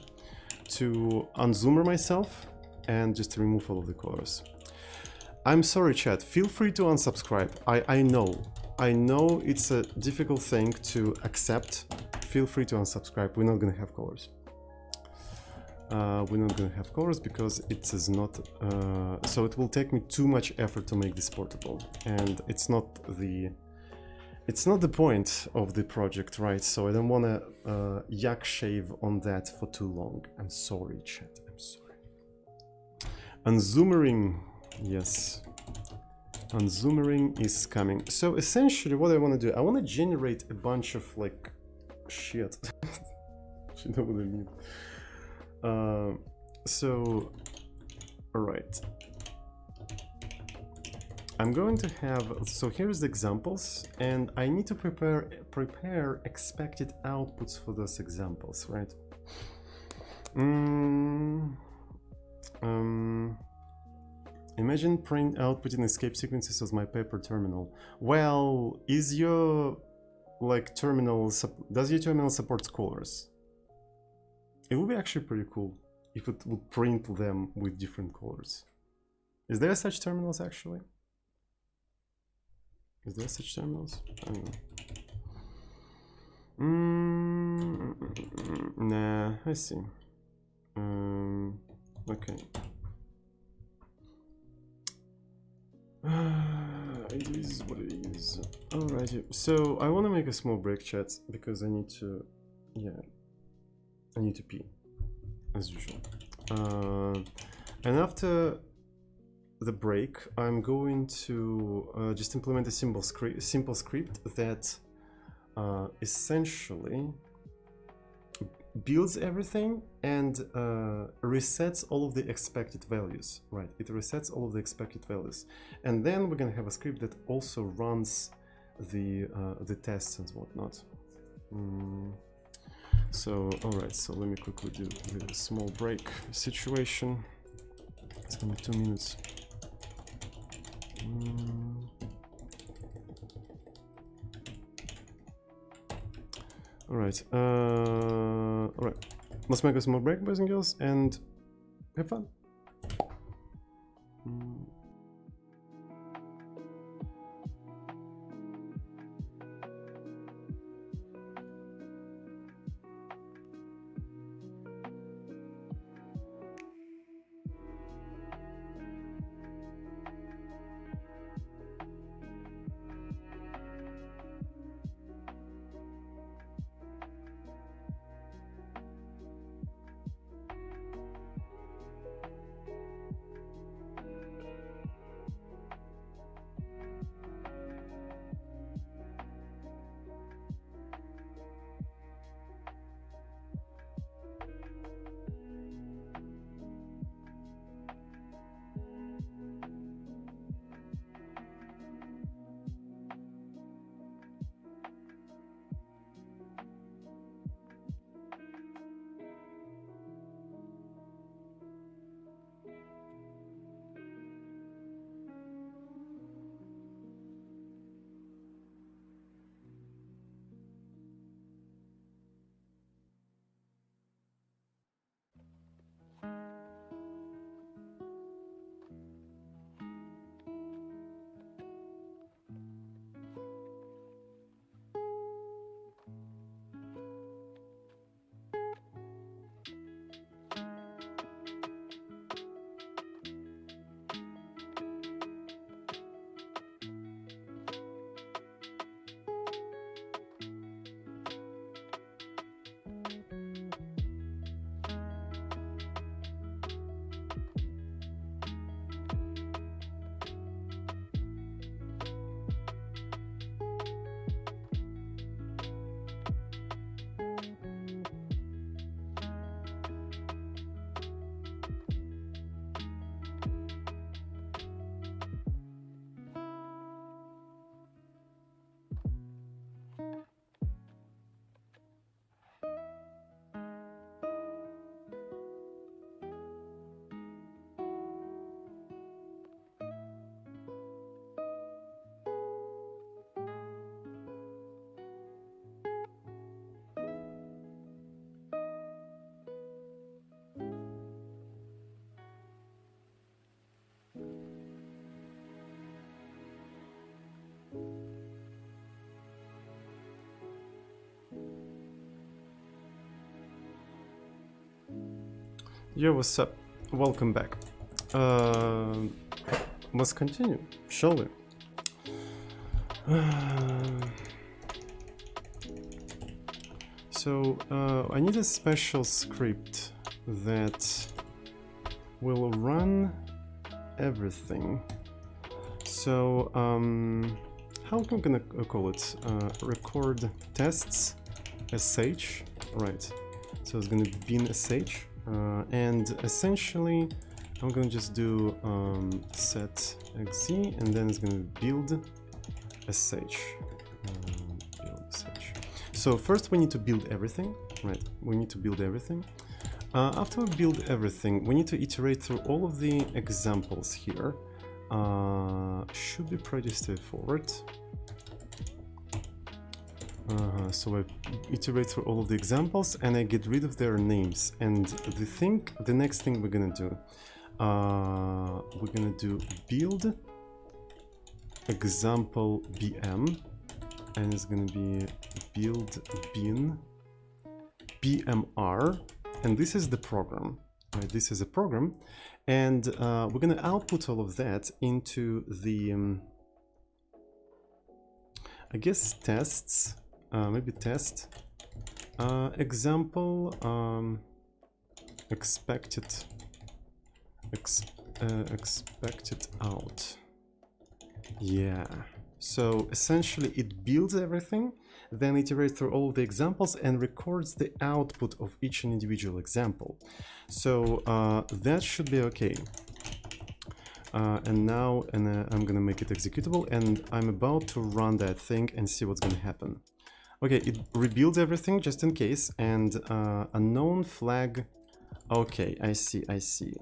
to unzoomer myself and just remove all of the colors. I'm sorry, chat. Feel free to unsubscribe. I know it's a difficult thing to accept. Feel free to unsubscribe. We're not gonna have colors. We're not gonna have colors because it is not. So it will take me too much effort to make this portable, and it's not the point of the project, right? So I don't want to yak shave on that for too long. I'm sorry, chat. I'm sorry. Unzoomering, yes. Unzoomering is coming. So essentially what I want to do, I want to generate a bunch of like shit. You know what I mean? So, all right. I'm going to have, so here's the examples, and I need to prepare expected outputs for those examples, right? Imagine print outputting escape sequences as my paper terminal. Well, is your like terminal, does your terminal support colors? It would be actually pretty cool if it would print them with different colors. Is there such terminals actually? Is there such terminals? I don't know. Nah, I see. Okay. It is what it is. Alrighty. So I want to make a small break, chat, because I need to, I need to pee, as usual. And after the break, I'm going to just implement a simple script that essentially builds everything and resets all of the expected values, right? It resets all of the expected values, and then we're gonna have a script that also runs the tests and whatnot. So, all right. So let me quickly do a small break situation. It's gonna be 2 minutes. All right. All right. Let's make a small break, boys and girls, and have fun. Yo, what's up? Welcome back. Let's continue, shall we? So, I need a special script that will run everything. So, how am I gonna call it? Record tests sh, right? So it's gonna bin sh, and essentially I'm gonna just do set xz, and then it's gonna build sh. So first we need to build everything, right? We need to build everything. After we build everything, we need to iterate through all of the examples here. Should be pretty straightforward. So I iterate through all of the examples and I get rid of their names. And the next thing we're gonna do, build example bm, and it's gonna be build bin bmr, and this is the program. Right, this is a program, and we're gonna output all of that into the I guess tests, maybe test example expected out. Yeah, so essentially it builds everything, then iterates through all of the examples and records the output of each individual example. So that should be okay. And now I'm gonna make it executable, and I'm about to run that thing and see what's gonna happen. Okay, it rebuilds everything just in case, and unknown flag. Okay, I see.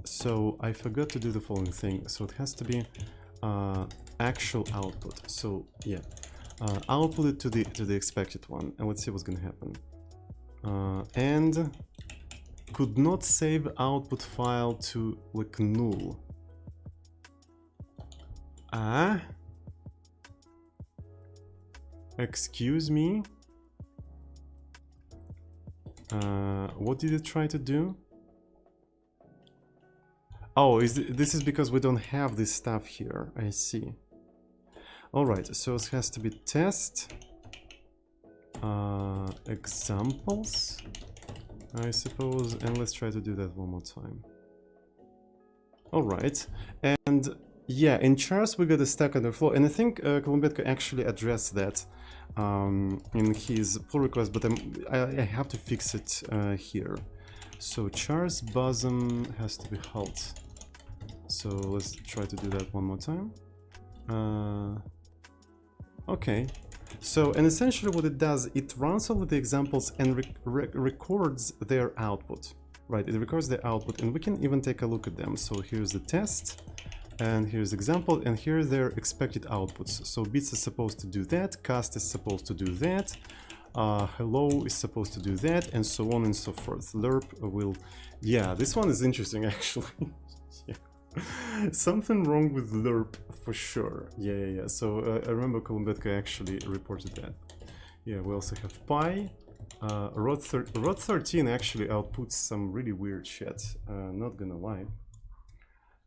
So I forgot to do the following thing. So it has to be actual output. So yeah, output it to the expected one, and let's see what's gonna happen. And could not save output file to like null. Excuse me. What did it try to do? Oh, this is because we don't have this stuff here. I see. All right, so it has to be test examples, I suppose, and let's try to do that one more time. All right, and yeah, in chars we got a Stack Overflow, and I think Kolumbetka actually addressed that in his pull request, but I have to fix it here. So chars bosom has to be halt. So let's try to do that one more time. Okay. So, and essentially what it does, it runs all of the examples and records their output. Right, it records the output, and we can even take a look at them. So here's the test, and here's the example, and here are their expected outputs. So bits is supposed to do that, cast is supposed to do that, hello is supposed to do that, and so on and so forth. Lerp will... Yeah, this one is interesting, actually. Yeah. Something wrong with lerp, for sure. Yeah. So I remember Kolumbetka actually reported that. Yeah, we also have pi. Rod 13 actually outputs some really weird shit, not gonna lie.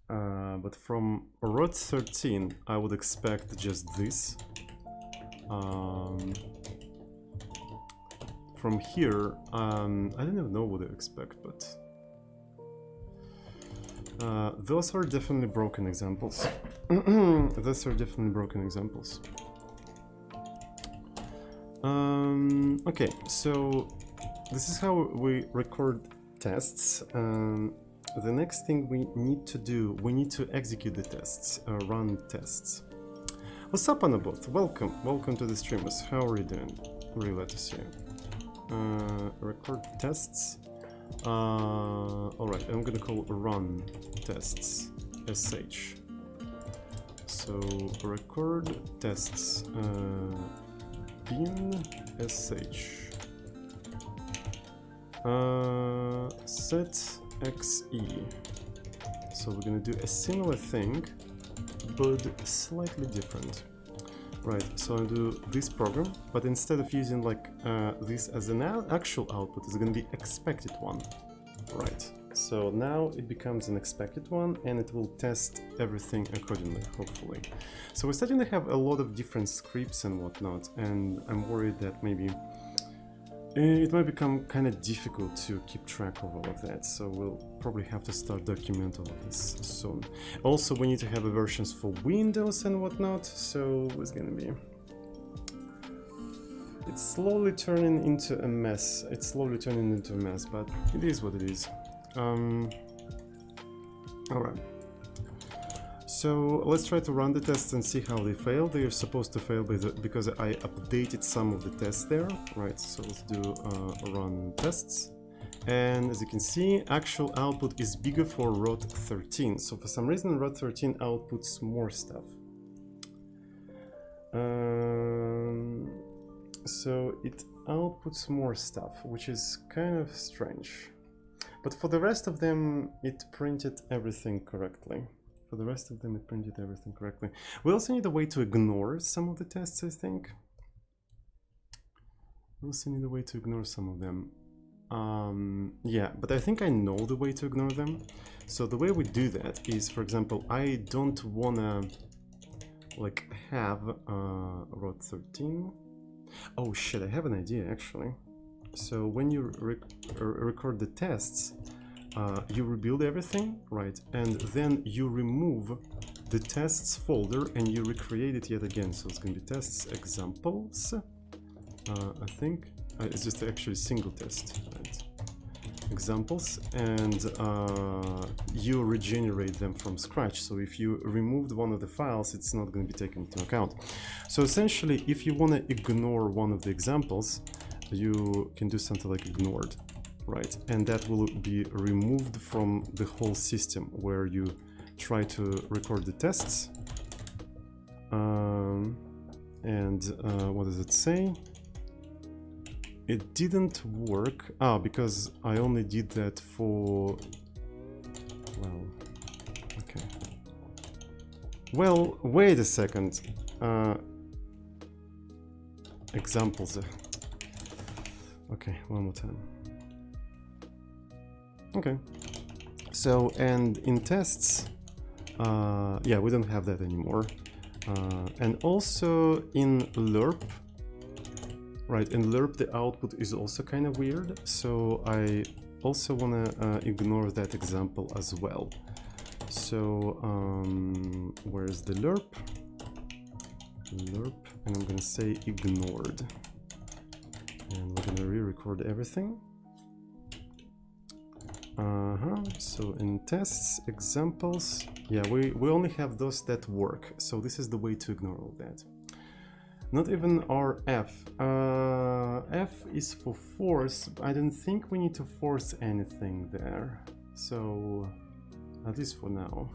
But from Rod 13, I would expect just this. From here, I don't even know what to expect, but those are definitely broken examples. Those are definitely broken examples. Okay, so this is how we record tests. The next thing we need to do, we need to execute the tests, run tests. What's up, Anabot? Welcome to the streamers. How are you doing? Really glad to see you. Record tests. Alright, I'm gonna call run tests sh. So record tests bin sh set xe. So we're gonna do a similar thing but slightly different. Right, so I do this program, but instead of using like this as an actual output, it's gonna be expected one. Right, So now it becomes an expected one and it will test everything accordingly, hopefully. So we're starting to have a lot of different scripts and whatnot, and I'm worried that maybe it might become kind of difficult to keep track of all of that, so we'll probably have to start documenting all of this soon. Also, we need to have versions for Windows and whatnot, so it's gonna be... It's slowly turning into a mess. It's slowly turning into a mess, but it is what it is. Alright. So let's try to run the tests and see how they fail. They are supposed to fail because I updated some of the tests there. Right, so let's do run tests. And as you can see, actual output is bigger for ROT 13. So for some reason, ROT 13 outputs more stuff. So it outputs more stuff, which is kind of strange. But for the rest of them, it printed everything correctly. We also need a way to ignore some of the tests, I think. We also need a way to ignore some of them. Yeah, but I think I know the way to ignore them. So the way we do that is, for example, I don't wanna like have ROT 13. Oh shit, I have an idea actually. So when you record the tests, you rebuild everything, right? And then you remove the tests folder and you recreate it yet again. So it's going to be tests examples. I think it's just actually single test, right? Examples, and you regenerate them from scratch. So if you removed one of the files, it's not going to be taken into account. So essentially, if you want to ignore one of the examples, you can do something like ignored, right? And that will be removed from the whole system where you try to record the tests. What does it say? It didn't work. Because I only did that for... Well, okay. Well, wait a second. Examples. Okay, one more time. Okay. So, and in tests, yeah, we don't have that anymore. And also in lerp, right, in lerp the output is also kind of weird, so I also want to ignore that example as well. So, where's the lerp? Lerp, and I'm going to say ignored. And we're going to re-record everything. So in tests, examples, yeah, we only have those that work. So this is the way to ignore all that. Not even our F. F is for force. I don't think we need to force anything there. So, at least for now.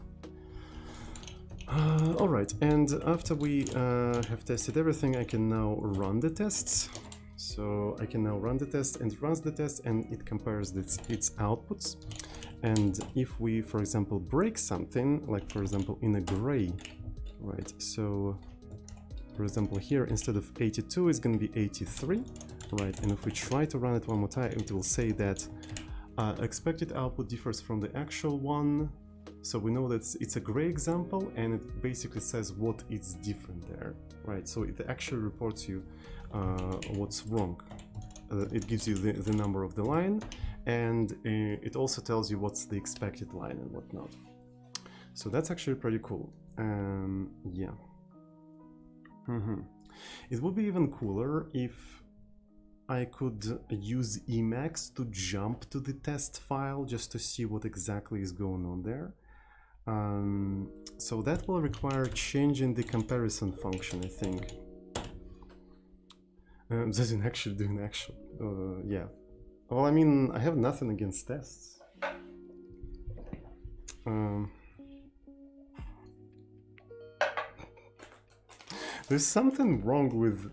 Alright, and after we have tested everything, I can now run the tests. So I can now run the test, and it runs the test and it compares its outputs. And if we, for example, break something, like for example in a gray, right? So for example here, instead of 82, it's going to be 83, right? And if we try to run it one more time, it will say that expected output differs from the actual one. So we know that it's a gray example, and it basically says what is different there, right? So it actually reports you what's wrong. It gives you the number of the line, and it also tells you what's the expected line and whatnot. So that's actually pretty cool. Yeah. It would be even cooler if I could use Emacs to jump to the test file just to see what exactly is going on there. So that will require changing the comparison function, I think. Doesn't actually do an actual, yeah. Well, I mean, I have nothing against tests. There's something wrong with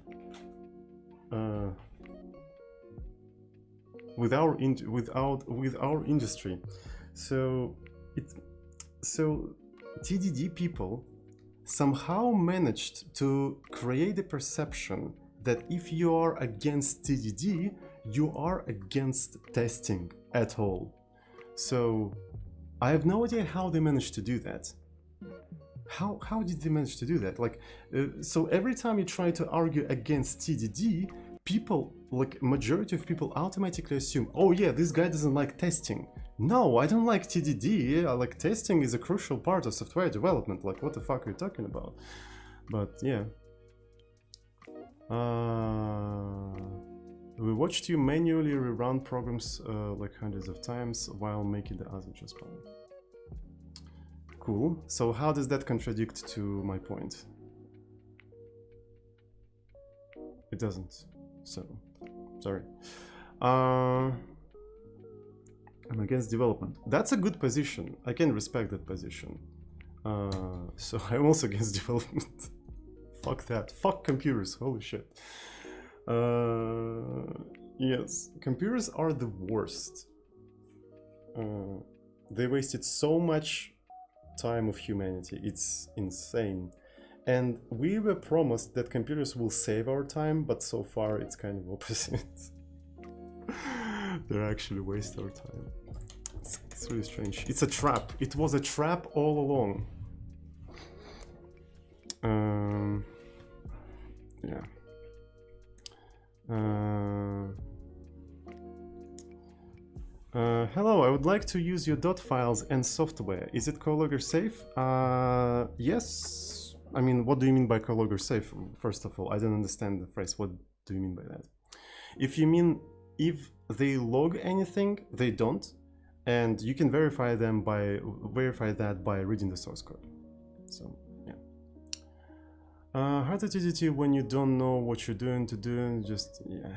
our industry. So TDD people somehow managed to create a perception that if you are against TDD, you are against testing at all. So I have no idea how they managed to do that. How did they manage to do that? Like, so every time you try to argue against TDD, people, like majority of people, automatically assume, oh yeah, this guy doesn't like testing. No, I don't like TDD. Like, testing is a crucial part of software development. Like, what the fuck are you talking about? But yeah. We watched you manually rerun programs like hundreds of times while making the other just fine. Cool. So how does that contradict to my point? It doesn't. So, sorry. I'm against development. That's a good position. I can respect that position. So I'm also against development. Fuck that. Fuck computers. Holy shit. Yes, computers are the worst. They wasted so much time of humanity. It's insane. And we were promised that computers will save our time, but so far it's kind of opposite. They actually waste our time. It's really strange. It's a trap. It was a trap all along. Yeah. Hello, I would like to use your .dot files and software. Is it Keylogger safe? Yes. I mean, what do you mean by Keylogger safe? First of all, I don't understand the phrase. What do you mean by that? If you mean if they log anything, they don't, and you can verify that by reading the source code. So yeah. How to TDT when you don't know what you're doing to do? Just yeah.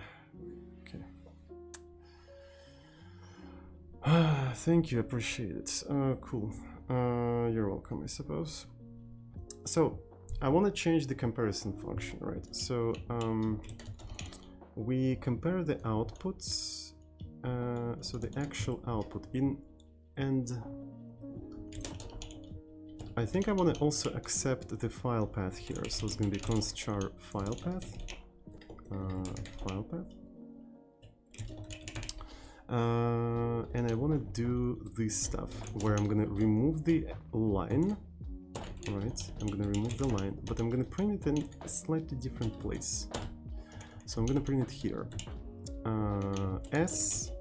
Thank you, appreciate it. Cool. You're welcome, I suppose. So, I want to change the comparison function, right? So, we compare the outputs, so the actual output and I think I want to also accept the file path here. So it's going to be const char file path, and I want to do this stuff where I'm going to remove the line, right? I'm going to remove the line, but I'm going to print it in a slightly different place. So I'm going to print it here. SZU,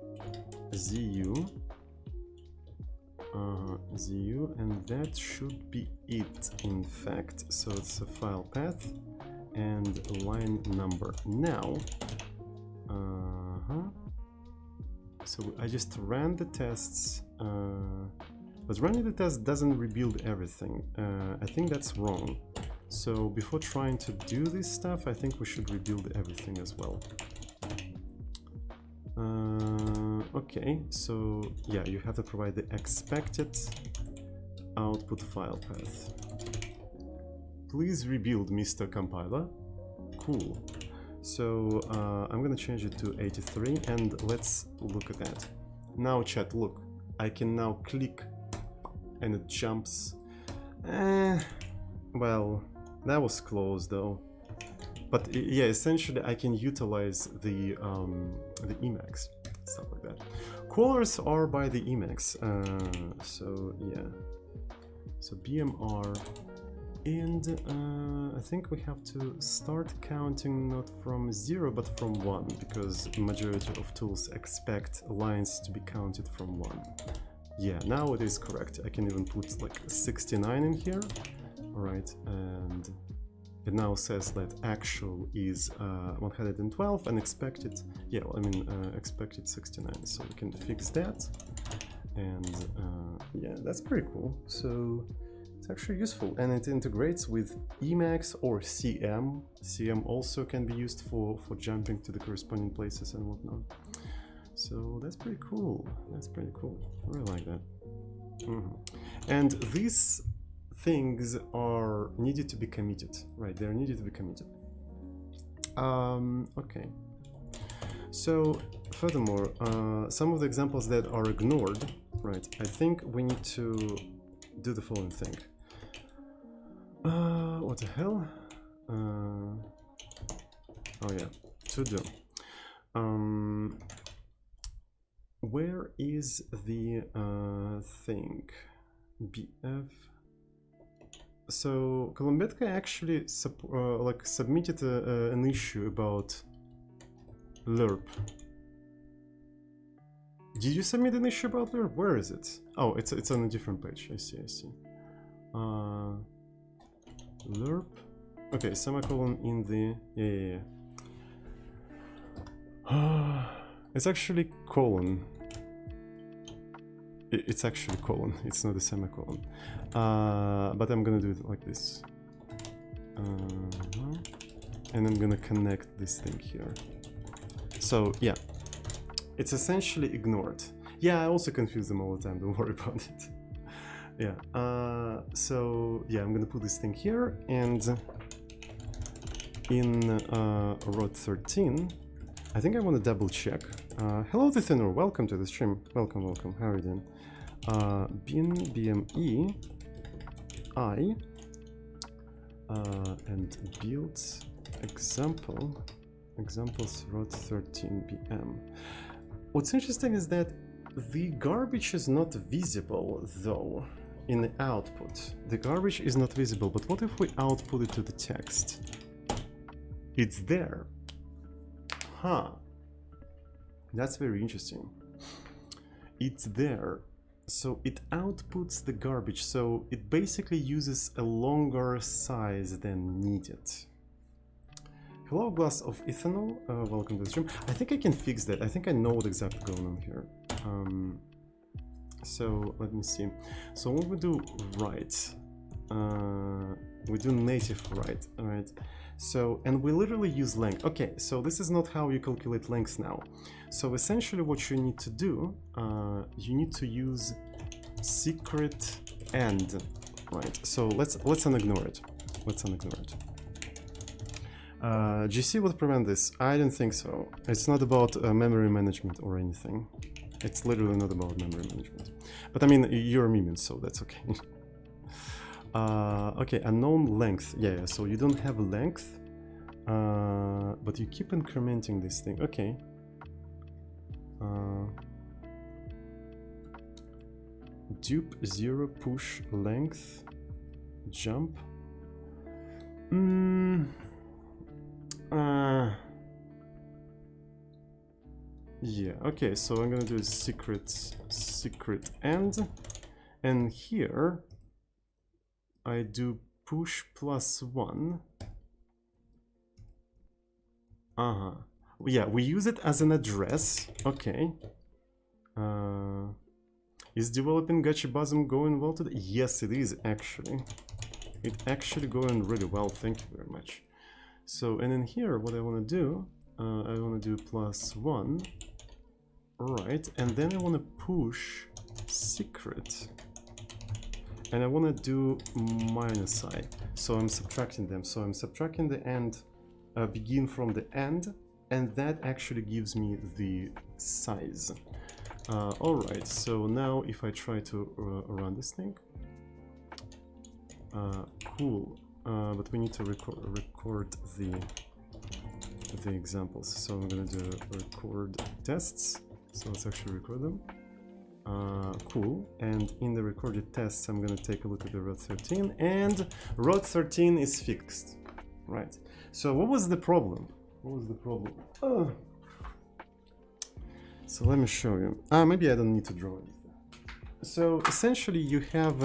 ZU, and that should be it, in fact. So it's a file path and line number. Now, so I just ran the tests, but running the test doesn't rebuild everything. I think that's wrong. So before trying to do this stuff, I think we should rebuild everything as well. Okay, so yeah, you have to provide the expected output file path. Please rebuild, Mr. Compiler. Cool. So I'm gonna change it to 83 and let's look at that. Now chat, look, I can now click and it jumps. Well, that was close though. But yeah, essentially I can utilize the Emacs, stuff like that. Callers are by the Emacs, so yeah. So BMR, and I think we have to start counting not from 0 but from 1, because the majority of tools expect lines to be counted from 1. Yeah, now it is correct. I can even put like 69 in here, alright, and it now says that actual is 112 and expected, yeah, I mean expected 69, so we can fix that. And yeah, that's pretty cool. So it's actually useful, and it integrates with Emacs or CM. CM also can be used for jumping to the corresponding places and whatnot. So that's pretty cool. That's pretty cool. I really like that. And these things are needed to be committed, right? They're needed to be committed. Okay. So furthermore, some of the examples that are ignored, right? I think we need to do the following thing. What the hell? Oh yeah, to do. where is the thing? BF. So Kolombetka actually like submitted an issue about lerp. Did you submit an issue about lerp? Where is it? Oh, it's on a different page. I see. Lerp. Okay, semicolon in the yeah. It's actually colon. It's actually colon. It's not a semicolon. But I'm gonna do it like this. And I'm gonna connect this thing here. So yeah, it's essentially ignored. Yeah, I also confuse them all the time. Don't worry about it. Yeah. So yeah, I'm gonna put this thing here, and in rod13, I think I want to double check. Hello, Thinner. Welcome to the stream. Welcome. How are you doing? Bin BME I and build examples rod13 BM. What's interesting is that the garbage is not visible though in the output. The garbage is not visible, but what if we output it to the text? It's there. Huh. That's very interesting. It's there. So it outputs the garbage. So it basically uses a longer size than needed. Hello, glass of ethanol. Welcome to the stream. I think I can fix that. I think I know what's exactly going on here. So let me see. So when we do write, we do native write, alright? So, and we literally use length. Okay, so this is not how you calculate length now. So essentially what you need to do, you need to use secret and, right? So let's unignore it. Let's unignore it. GC would prevent this. I don't think so. It's not about memory management or anything. It's literally not about memory management. But I mean, you're a meme, so that's okay. Okay, unknown length. Yeah, so you don't have length, but you keep incrementing this thing. Okay. Dupe 0 push length jump. Yeah, okay, so I'm gonna do secret and here I do push +1. Yeah, we use it as an address. Okay. Is developing GachiBasm going well today? Yes, it is actually. It's actually going really well. Thank you very much. So, and then here, what I want to do, I want to do +1. Right, and then I want to push secret. And I want to do -I. So I'm subtracting them. So I'm subtracting the end, begin from the end, and that actually gives me the size. Alright, so now if I try to run this thing, cool, but we need to record the examples. So I'm gonna do record tests. So let's actually record them. Cool, and in the recorded tests I'm gonna take a look at the rod13, and rod13 is fixed. Right, so what was the problem? So let me show you. Maybe I don't need to draw anything. So essentially you have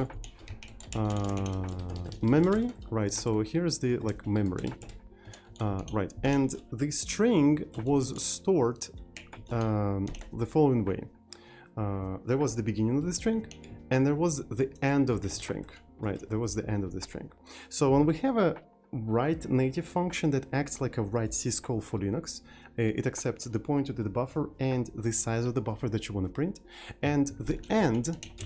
memory, right? So here's the memory, right? And the string was stored the following way. There was the beginning of the string, and there was the end of the string, right? There was the end of the string. So when we have a write native function that acts like a write syscall for Linux, it accepts the pointer to the buffer and the size of the buffer that you want to print, and the end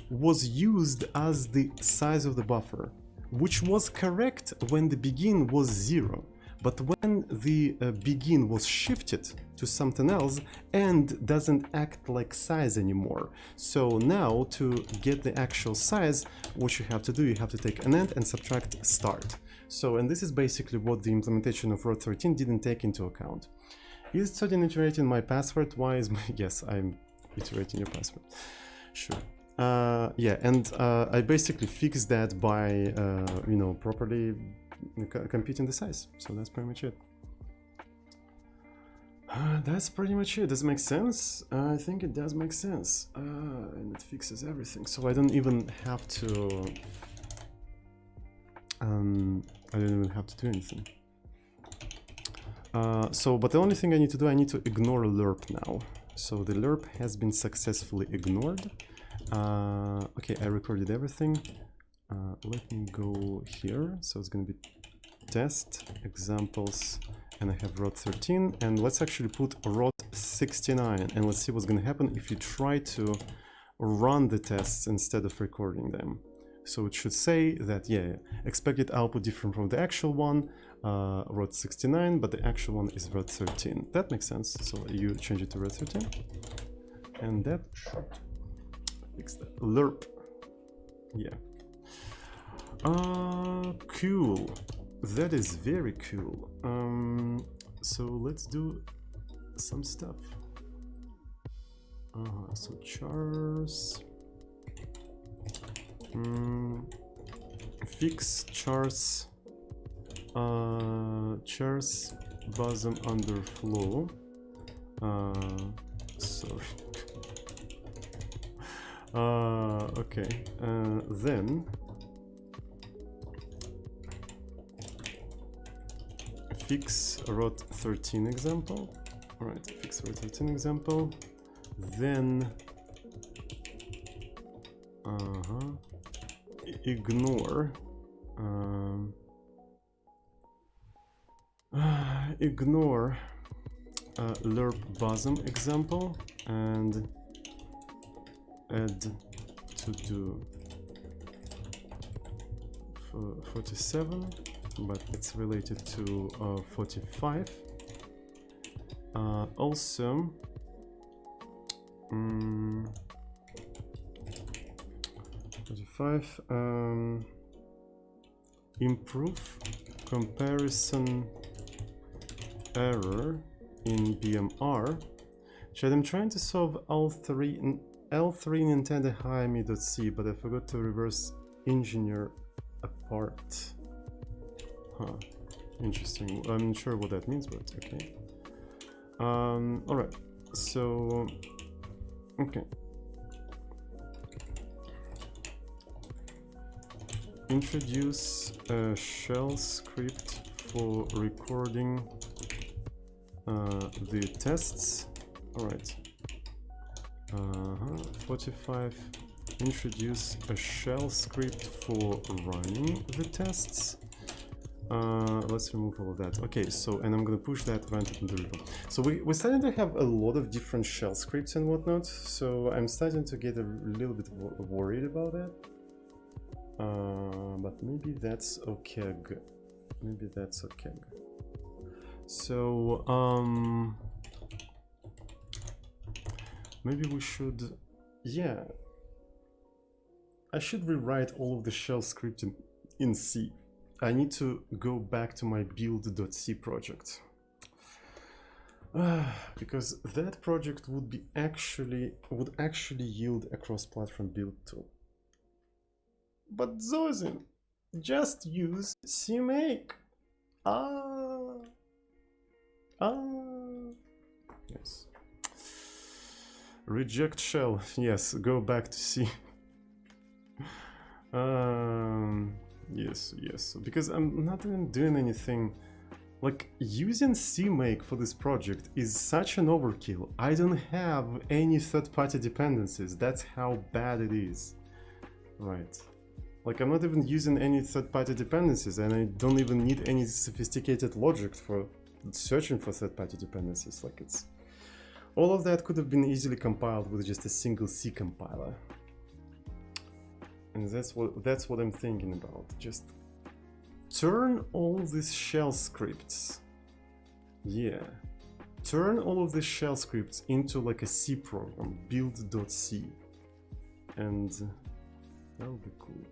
was used as the size of the buffer, which was correct when the begin was 0. But when the begin was shifted to something else, end doesn't act like size anymore. So now to get the actual size, what you have to do, you have to take an end and subtract start. So, and this is basically what the implementation of rod13 didn't take into account. Is Sodin iterating my password? Why is my... Yes, I'm iterating your password. Sure. Yeah, and I basically fixed that by you know, properly computing the size. So that's pretty much it. That's pretty much it. Does it make sense? I think it does make sense. And it fixes everything. So I don't even have to do anything. But the only thing I need to do, I need to ignore lerp now. So the lerp has been successfully ignored. Okay, I recorded everything. Let me go here. So it's going to be test examples, and I have rot13, and let's actually put rot69, and let's see what's going to happen if you try to run the tests instead of recording them. So it should say that, yeah, expected output different from the actual one, rot69, but the actual one is rot13. That makes sense. So you change it to rot13, and that should fix that. Lerp. Yeah. Cool. That is very cool. So let's do some stuff. So chars. Fix chars. Chars bosom under flow. Sorry. Okay. Then fix rot13 example. All right, fix rot13 example. Then ignore ignore lerp bosom example and add to do 47, but it's related to 45. Also 45, improve comparison error in BMR. Chad, I'm trying to solve L3 Nintendo High-Me.c, but I forgot to reverse engineer a part. Huh, interesting. I'm not sure what that means, but okay. Alright, so okay. Introduce a shell script for recording the tests. Alright. 45. Introduce a shell script for running the tests. Let's remove all of that. Okay, so, and I'm gonna push that right into the repo. So we're starting to have a lot of different shell scripts and whatnot, so I'm starting to get a little bit worried about that. But maybe that's okay. Maybe that's okay. So, maybe we should, yeah, I should rewrite all of the shell script in C. I need to go back to my build.c project. Because that project would actually yield a cross-platform build tool. But Zozin, just use CMake. Yes. Reject shell. Yes, go back to C. Yes. Because I'm not even doing anything. Like, using CMake for this project is such an overkill. I don't have any third-party dependencies. That's how bad it is. Right. Like, I'm not even using any third-party dependencies, and I don't even need any sophisticated logic for searching for third-party dependencies. Like, it's... all of that could have been easily compiled with just a single C compiler. And that's what I'm thinking about. Just turn all these shell scripts. Yeah. Turn all of these shell scripts into like a C program, build.c. And that would be cool.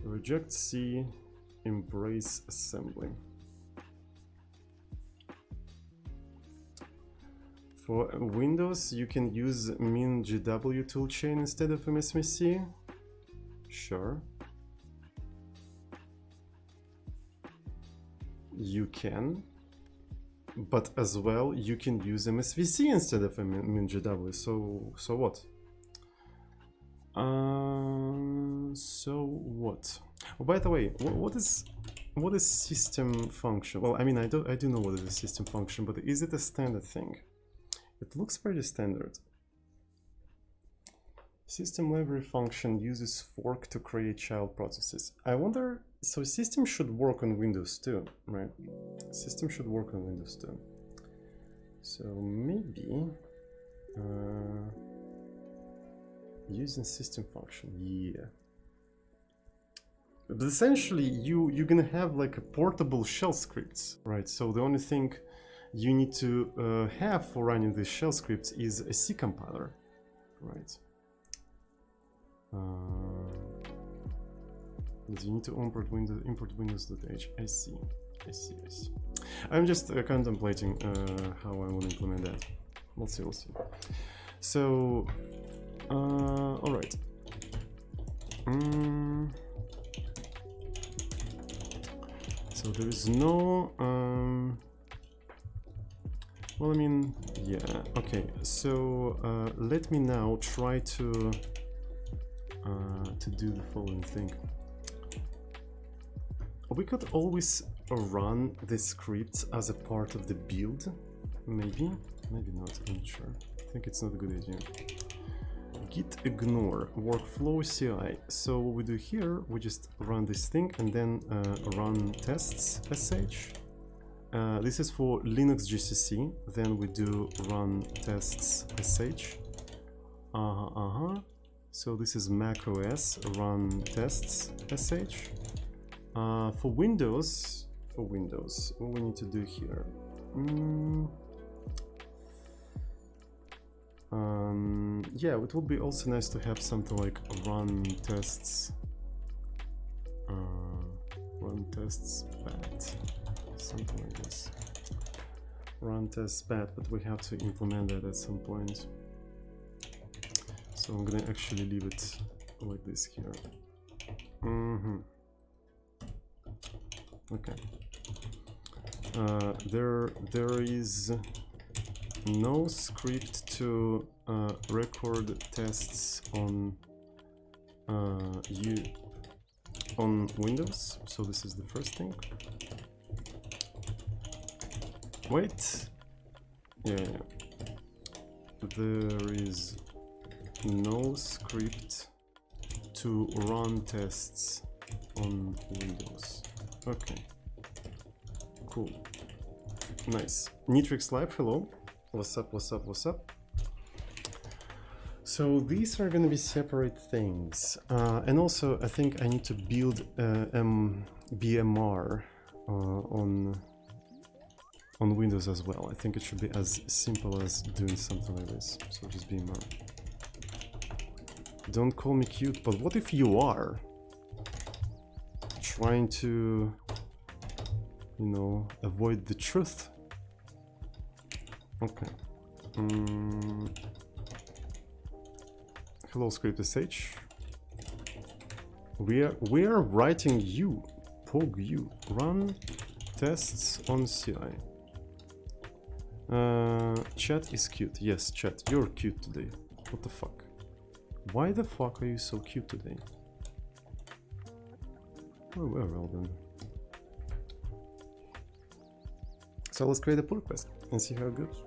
Reject C, embrace assembly. For Windows, you can use MinGW toolchain instead of MSVC. Sure. You can. But as well, you can use MSVC instead of MinGW. So what? So what? Oh, by the way, what is system function? Well, I mean, I do know what is a system function, but is it a standard thing? It looks pretty standard. System library function uses fork to create child processes. I wonder, so system should work on Windows too, right? System should work on Windows too. So maybe using system function, yeah. But essentially, you're gonna have like a portable shell scripts, right? So the only thing you need to have for running these shell scripts is a C compiler, right? You need to import Windows.h. I see. I'm just contemplating how I want to implement that. We'll see. So, all right. So there is no. Well, I mean, yeah. Okay. So let me now try to do the following thing. We could always run the script as a part of the build, maybe not, I'm not sure. I think it's not a good idea. Git ignore workflow CI. So what we do here, we just run this thing and then run tests sh. This is for Linux GCC. Then we do run tests sh. So this is Mac OS, run tests sh. For Windows, what we need to do here? Yeah, it would be also nice to have something like run tests bat, something like this. Run tests bat, but we have to implement that at some point. So I'm gonna actually leave it like this here. Okay. There is no script to record tests on Windows, so this is the first thing. Wait, yeah. There is no script to run tests on Windows. Okay, cool, nice. Nitrix Live, hello. What's up? So these are going to be separate things, and also I think I need to build BMR on Windows as well. I think it should be as simple as doing something like this. So just BMR. Don't call me cute, but what if you are trying to, you know, avoid the truth? Okay. Hello, script sh. We are writing you, pog you, run tests on CI. Chat is cute. Yes, chat, you're cute today. What the fuck? Why the fuck are you so cute today? Oh, well then. So let's create a pull request and see how it goes.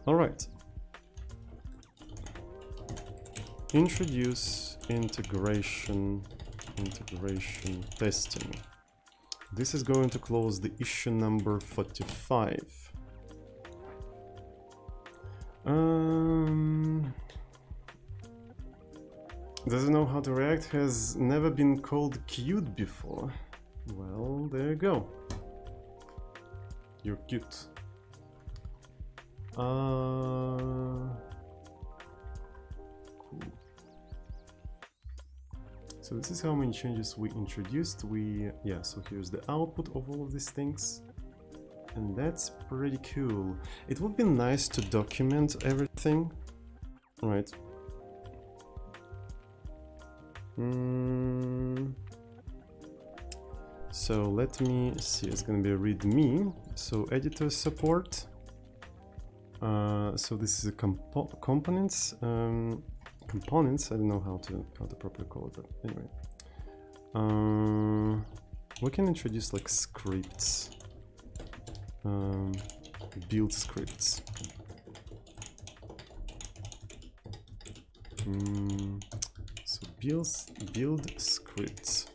All right. Introduce integration testing. This is going to close the issue number 45. Doesn't know how to react, has never been called cute before. Well, there you go. You're cute. Cool. So this is how many changes we introduced. So here's the output of all of these things. And that's pretty cool. It would be nice to document everything, right? So let me see, it's gonna be a readme. So editor support. So this is a components. Components. I don't know how to properly call it, but anyway. We can introduce like scripts. Build scripts. So build scripts.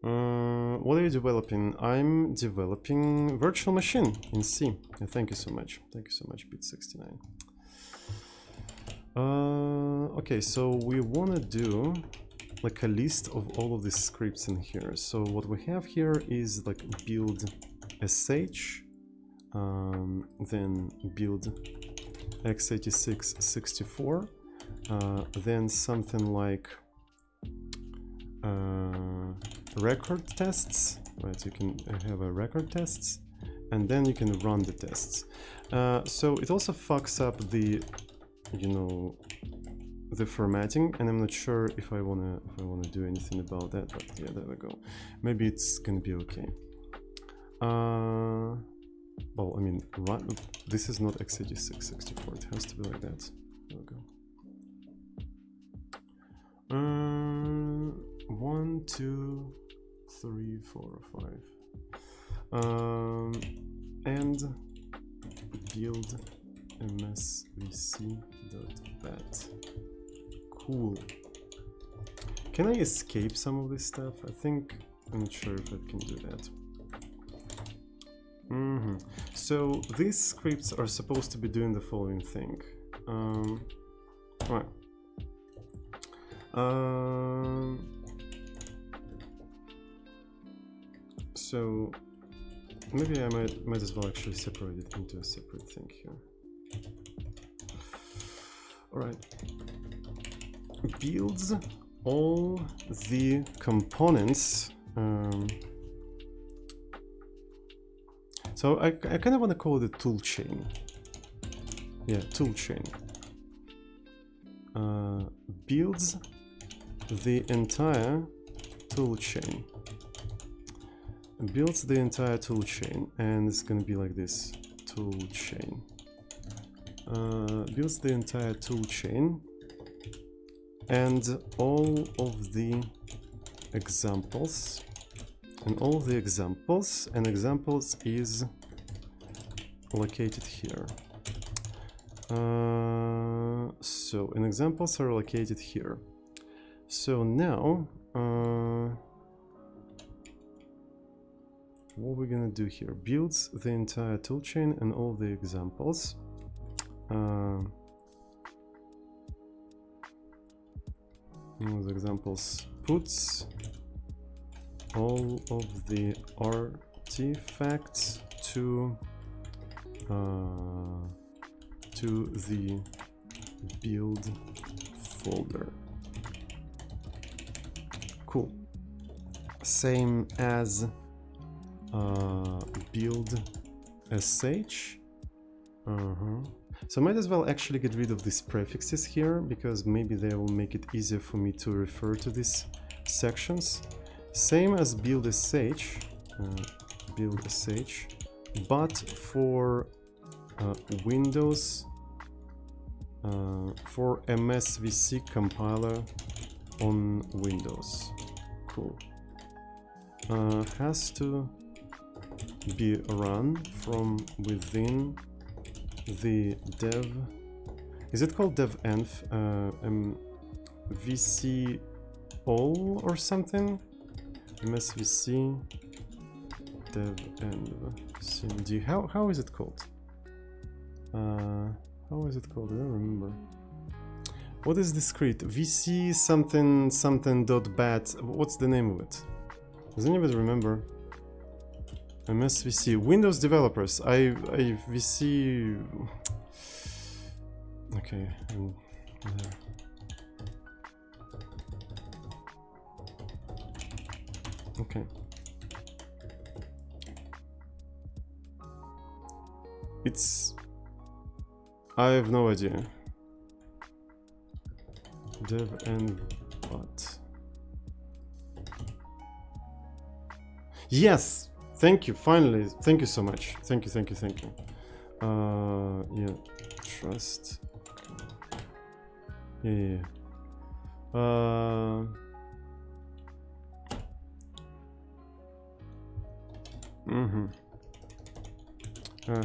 What are you developing? I'm developing virtual machine in C. Thank you so much. Thank you so much, Bit69. Okay, so we want to do like a list of all of these scripts in here. So what we have here is like build sh, then build x86-64, then something like record tests, right? You can have a record tests, and then you can run the tests. So it also fucks up the, you know, the formatting, and I'm not sure if I wanna do anything about that. But yeah, there we go. Maybe it's gonna be okay. Well, I mean, this is not x86-64. It has to be like that. There we go. 1, 2, 3, 4, 5. And build msvc.bat. Cool. Can I escape some of this stuff? I'm not sure if I can do that. So these scripts are supposed to be doing the following thing. Right. So maybe I might as well actually separate it into a separate thing here. All right. Builds all the components. So I kind of want to call it a tool chain. Yeah, tool chain. Builds the entire tool chain. Builds the entire tool chain, and it's going to be like this: tool chain. Builds the entire tool chain, and all of the examples. And all the examples, and examples is located here. So, and examples are located here. So now, what we're gonna do here? Builds the entire toolchain and all the examples. All the examples puts all of the artifacts to the build folder. Cool. Same as build sh. So might as well actually get rid of these prefixes here, because maybe they will make it easier for me to refer to these sections. Same as build sh, but for Windows, for MSVC compiler on Windows. Cool. Has to be run from within the dev. Is it called devenv? VC all or something? MSVC devenv cmd. How is it called? How is it called? I don't remember. What is the script? VC something dot bat. What's the name of it? Does anybody remember? MSVC. Windows developers. VC. Okay. Okay. It's... I have no idea. Dev and what? Yes! Thank you, finally. Thank you so much. Thank you, thank you, thank you. Yeah. Trust. Yeah.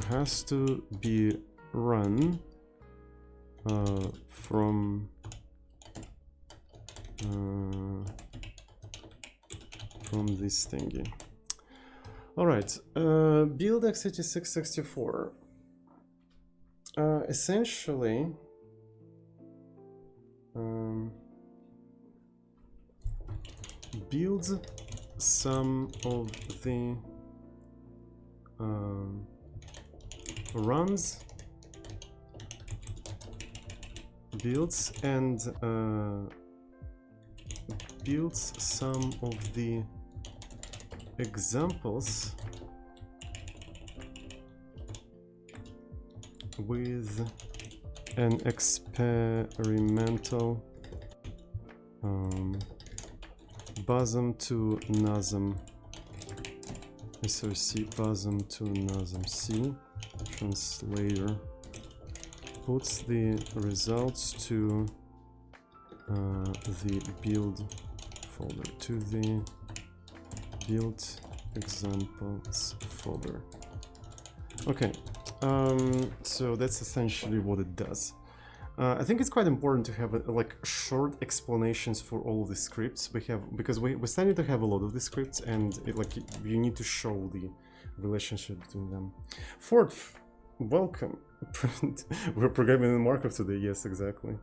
Has to be run from this thingy. All right. Build x86-64. Essentially, builds some of the runs, builds, and builds some of the examples with an experimental BASM to NASM SRC BASM to NASM C translator puts the results to the build folder, to the build examples folder. Okay, so that's essentially what it does. I think it's quite important to have like short explanations for all of the scripts we have, because we're starting to have a lot of the scripts, and you need to show the relationship between them. Ford, welcome. We're programming in Markov today. Yes, exactly.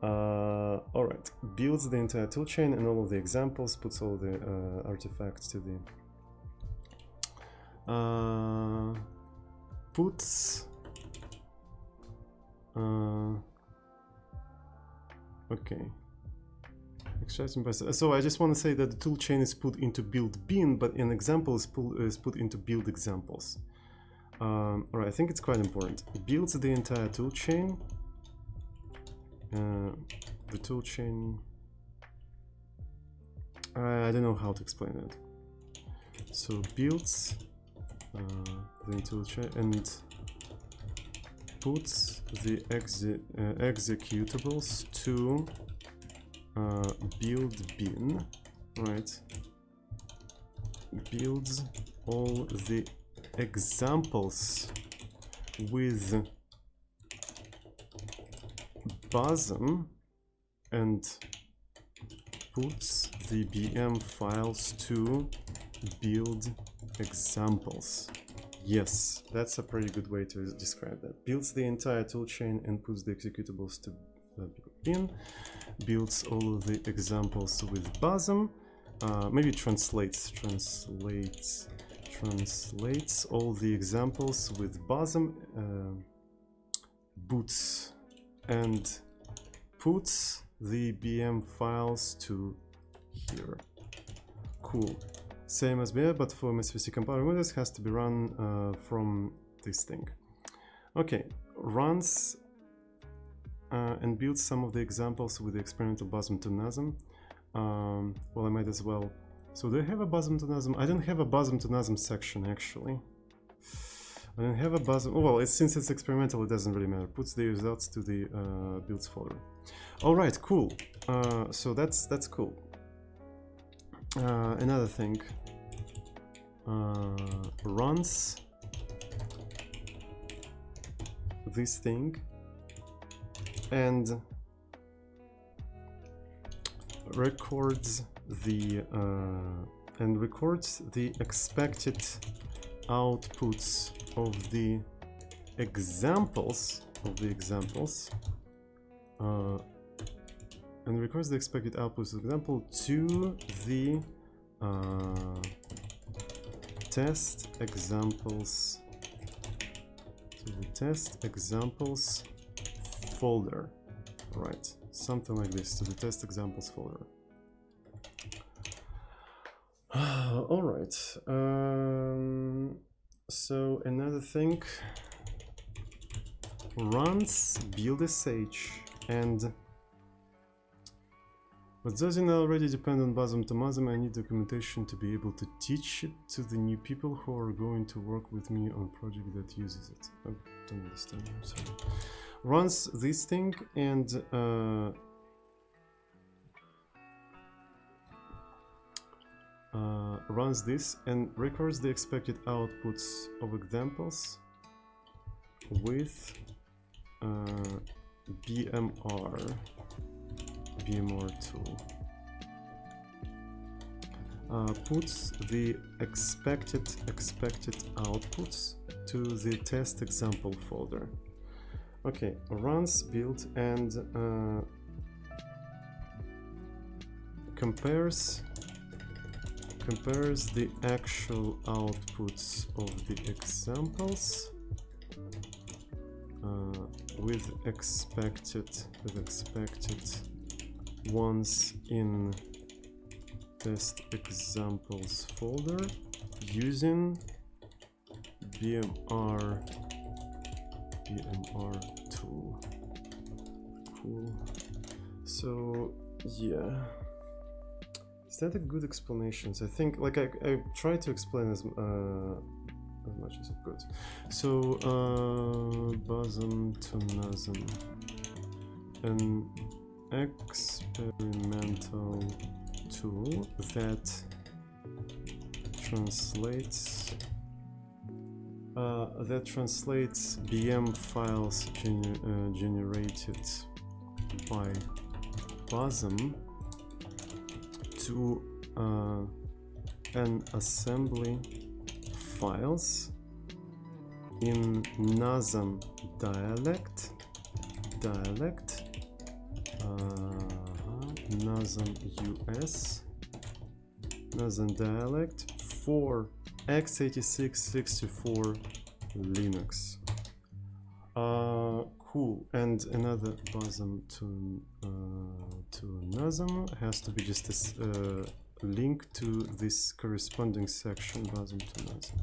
All right, builds the entire toolchain and all of the examples, puts all the artifacts to the puts okay. So I just want to say that the toolchain is put into build bin, but an example is put into build examples. Alright, I think it's quite important. It builds the entire toolchain. The toolchain... I don't know how to explain it. So builds the toolchain and puts the executables to build bin, right? Builds all the examples with BASM and puts the BM files to build examples. Yes, that's a pretty good way to describe that. Builds the entire toolchain and puts the executables to build bin. Builds all of the examples with BASM. Maybe translates all the examples with BASM. Boots and puts the BM files to here. Cool. Same as BM, but for MSVC compiler windows has to be run from this thing. Okay, runs and builds some of the examples with the experimental BASM to NASM. Well, I might as well. So do I have a BASM to NASM? I don't have a BASM to NASM section actually. I don't have a BASM. Oh, well, since it's experimental, it doesn't really matter. Puts the results to the builds folder. All right, cool. So that's cool. Another thing. Runs this thing and records the expected outputs of the examples and records the expected outputs of the example to the test examples folder, right? Something like this, to the test examples folder. All right. So another thing, runs build sh, and but doesn't already depend on Basm to Mazm. I need documentation to be able to teach it to the new people who are going to work with me on project that uses it. I don't understand. I'm sorry. Runs this thing and runs this and records the expected outputs of examples with BMR tool. Puts the expected outputs to the test example folder. Okay, runs build and compares the actual outputs of the examples with expected ones in test examples folder using BMR tool. Cool. So yeah, is that a good explanation? I think like I tried to explain as much as I could. So Basm to Nazm, an experimental tool that translates BM files generated by Basm to an assembly files in Nazm dialect, Nazm US, Nazm dialect for x86 64 Linux. Cool. And another Basm to Nazm has to be just a link to this corresponding section, Basm to Nazm.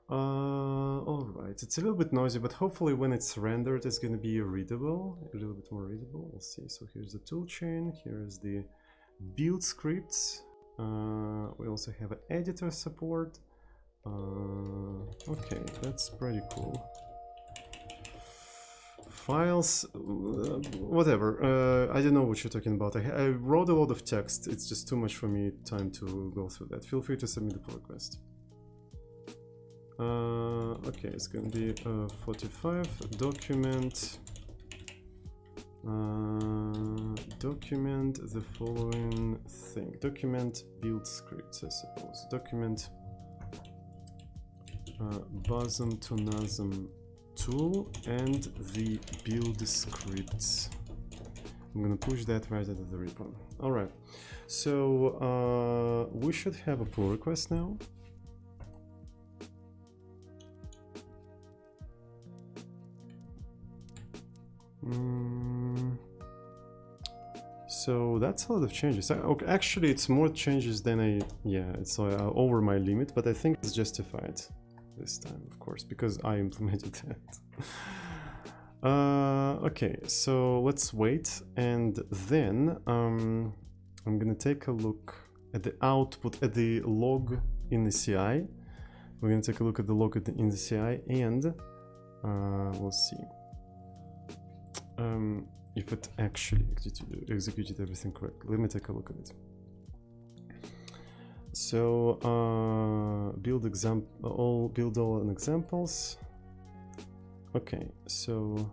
All right, it's a little bit noisy, but hopefully when it's rendered, it's going to be readable, a little bit more readable. We'll see. So here's the toolchain. Here is the build scripts. We also have an editor support. Okay, that's pretty cool. Files, whatever. I don't know what you're talking about. I wrote a lot of text. It's just too much for me time to go through that. Feel free to submit the pull request. Okay, it's gonna be 45 document the following thing. Document build scripts, I suppose. Document Basm to Nazm tool and the build scripts. I'm gonna push that right out of the repo. All right, so we should have a pull request now. So that's a lot of changes. Okay, actually, it's more changes than it's over my limit, but I think it's justified this time, of course, because I implemented that. Okay, so let's wait, and then I'm gonna take a look at the output, at the log in the CI. We're gonna take a look at the log in the CI, and we'll see if it actually executed everything correctly. Let me take a look at it. So build all examples. Okay, so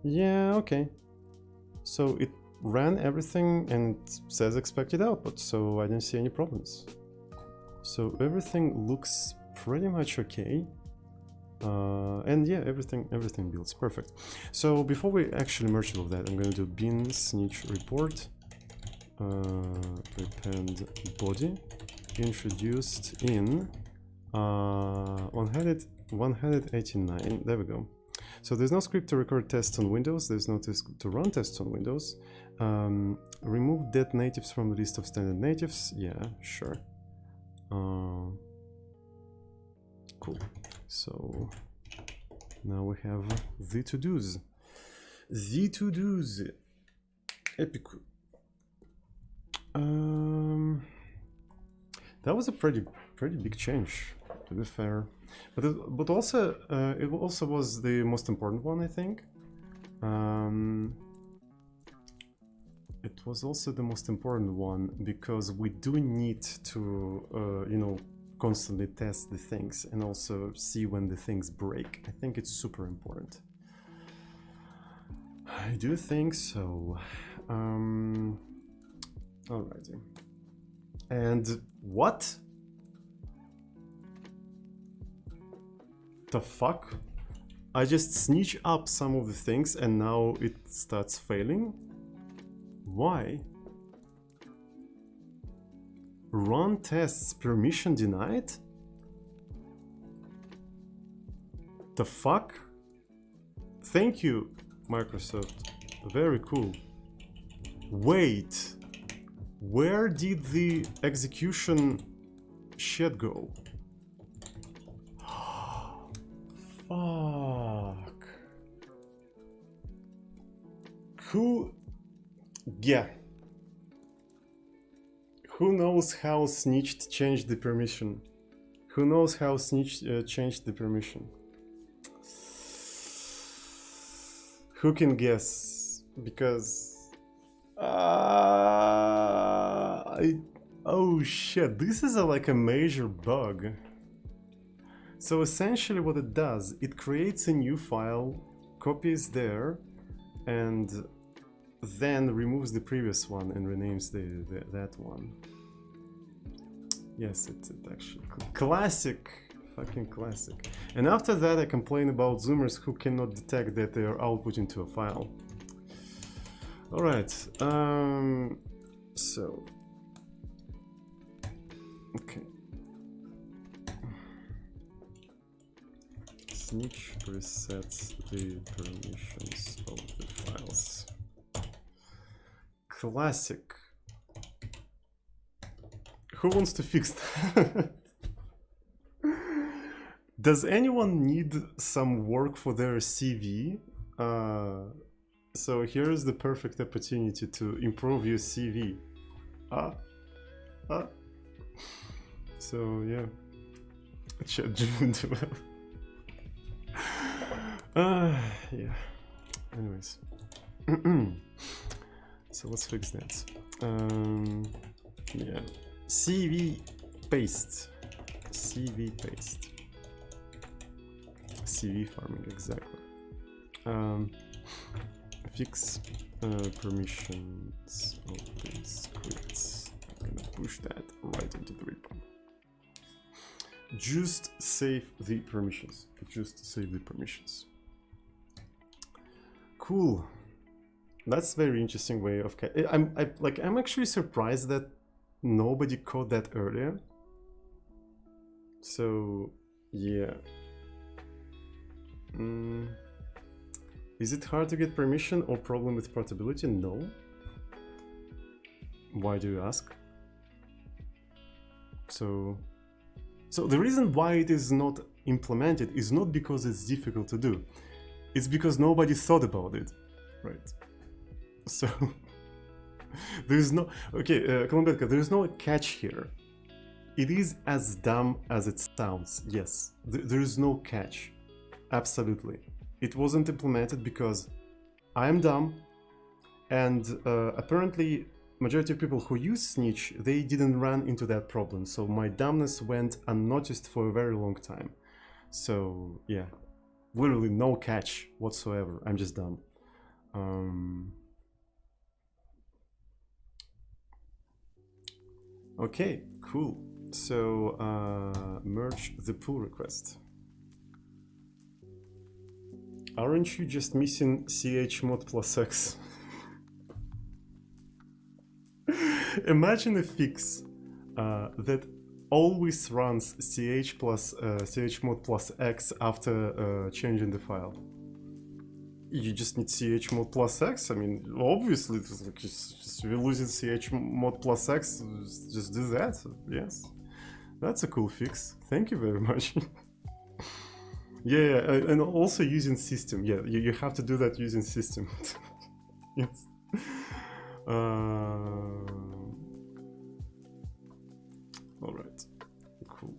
yeah, okay. So it ran everything and it says expected output, so I didn't see any problems. So everything looks pretty much okay. And yeah, everything builds perfect. So before we actually merge all of that, I'm going to do bin snitch report prepend body introduced in 189. There we go. So there's no script to record tests on Windows, there's no script to run tests on Windows. Remove dead natives from the list of standard natives. Yeah, sure. Cool. So now we have the to-dos. The to-dos. Epic. That was a pretty big change, to be fair. But also it also was the most important one, I think. It was also the most important one because we do need to, you know, constantly test the things and also see when the things break. I think it's super important. I do think so. Alrighty. And what? The fuck? I just snitch up some of the things and now it starts failing? Why? Run tests permission denied? The fuck? Thank you, Microsoft. Very cool. Wait. Where did the execution shit go? Fuck. Who... Yeah. Who knows how snitched changed the permission? Who knows how snitched changed the permission? Who can guess? Because... oh shit, this is like a major bug. So essentially what it does, it creates a new file, copies there, and then removes the previous one and renames that one. Yes, it's actually classic, fucking classic. And after that I complain about Zoomers who cannot detect that they are output into a file. Alright, so... Okay. Snitch resets the permissions of the files. Classic. Who wants to fix that? Does anyone need some work for their CV? So here's the perfect opportunity to improve your CV. So yeah. Yeah. Anyways. So let's fix that. Yeah. CV paste. CV paste. CV farming, exactly. Fix permissions of the scripts. I'm gonna push that right into the repo. Just save the permissions. Just save the permissions. Cool. That's a very interesting way of. I'm actually surprised that nobody caught that earlier. So yeah. Is it hard to get permission or problem with portability? No. Why do you ask? So the reason why it is not implemented is not because it's difficult to do. It's because nobody thought about it, right? So there's no... Okay, Kolumbetka, there's no catch here. It is as dumb as it sounds, yes. There is no catch. Absolutely. It wasn't implemented because I'm dumb, and apparently majority of people who use Snitch, they didn't run into that problem, so my dumbness went unnoticed for a very long time. So yeah, literally no catch whatsoever. I'm just dumb. Okay, cool. So merge the pull request. Aren't you just missing chmod plus x? Imagine a fix that always runs chmod plus x after changing the file. you just need chmod plus x. I mean, obviously, it's like just we're losing chmod plus x. Just do that. Yes, that's a cool fix. Thank you very much. Yeah, and also using system. Yeah, you have to do that using system. Yes. All right. Cool.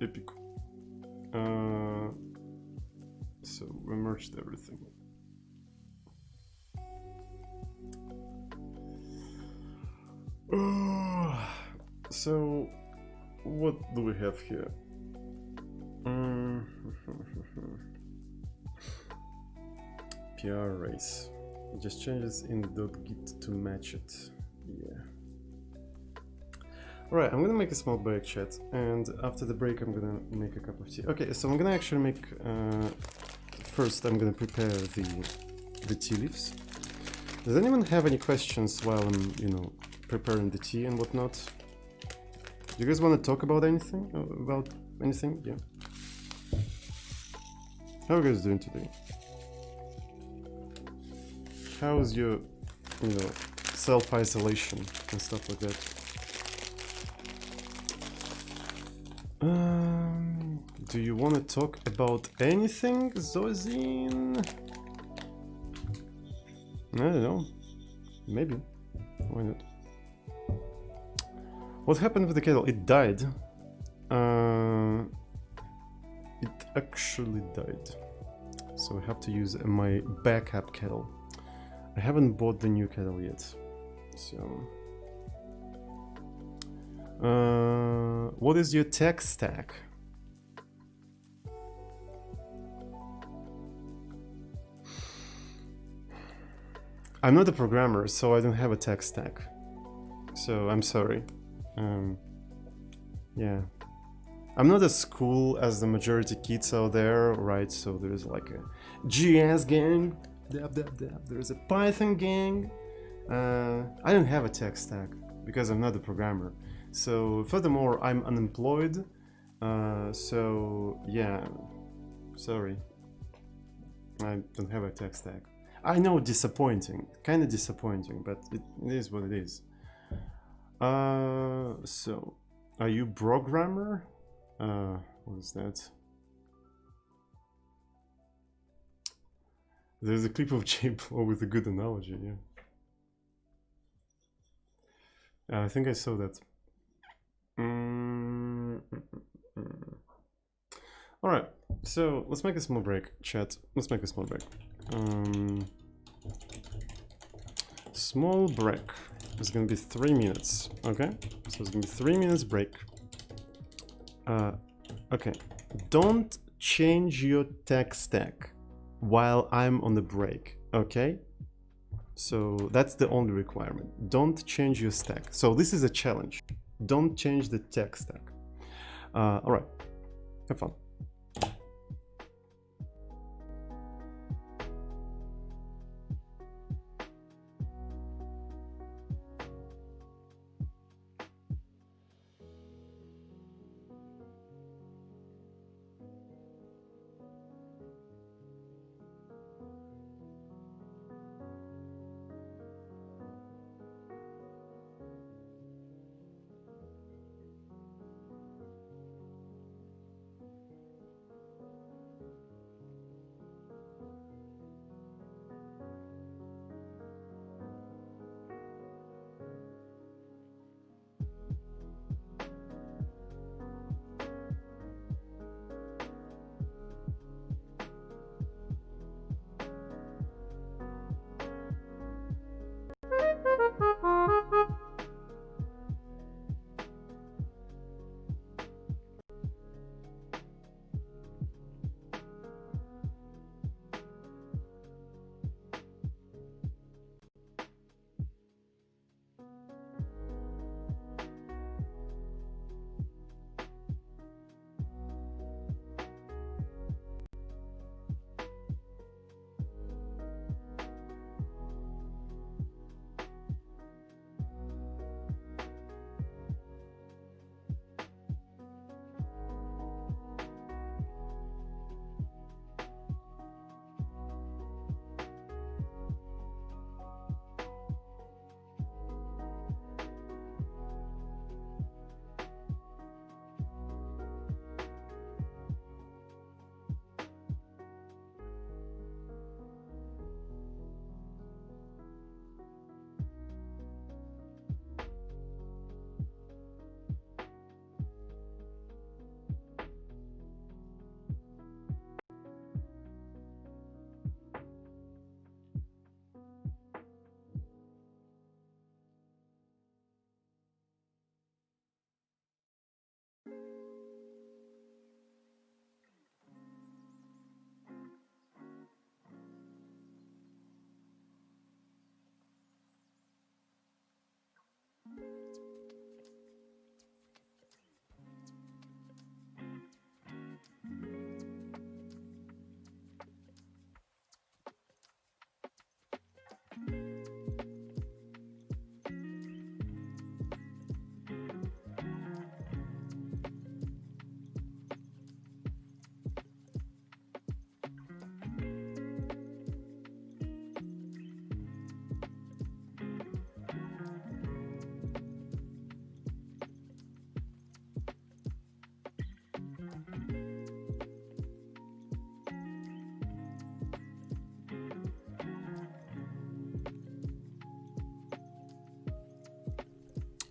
Epic. So we merged everything. So what do we have here? PR race. It just changes in .git to match it. Yeah. Alright, I'm gonna make a small break, chat, and after the break I'm gonna make a cup of tea. Okay, so I'm gonna actually make... first I'm gonna prepare the tea leaves. Does anyone have any questions while I'm, you know, preparing the tea and whatnot? Do you guys want to talk about anything? Yeah. How are you guys doing today? How's your, you know, self-isolation and stuff like that? Do you want to talk about anything, Zozine? I don't know. Maybe. Why not? What happened with the kettle? It died. It actually died. So I have to use my backup kettle. I haven't bought the new kettle yet. So... what is your tech stack? I'm not a programmer, so I don't have a tech stack. So I'm sorry. Yeah. I'm not as cool as the majority kids out there, right? So there's like a GS gang, there's a Python gang. I don't have a tech stack because I'm not a programmer. So furthermore, I'm unemployed. So yeah, sorry. I don't have a tech stack. I know, disappointing, kind of disappointing, but it is what it is. So, are you programmer? What is that? There's a clip of J-Blow with a good analogy, yeah. I think I saw that. Alright, so let's make a small break, chat. Let's make a small break. Small break. It's gonna be 3 minutes, okay? So it's gonna be 3 minutes break. Okay. Don't change your tech stack while I'm on the break, okay? So that's the only requirement. Don't change your stack. So this is a challenge. Don't change the tech stack. Alright. Have fun.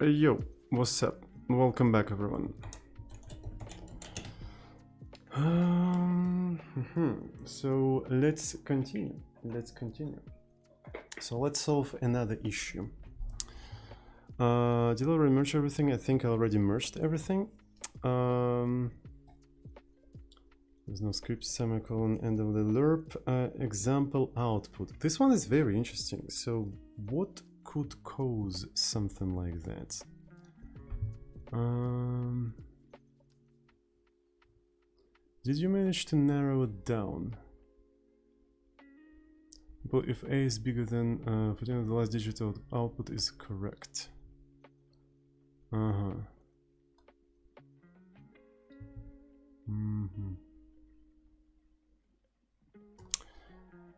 Yo, what's up? Welcome back, everyone. So let's continue. So let's solve another issue. Did I already merge everything? I think I already merged everything. There's no script, semicolon, end of the lerp. Example output. This one is very interesting. So what could cause something like that? Did you manage to narrow it down? But if A is bigger than putting the last digit of output is correct.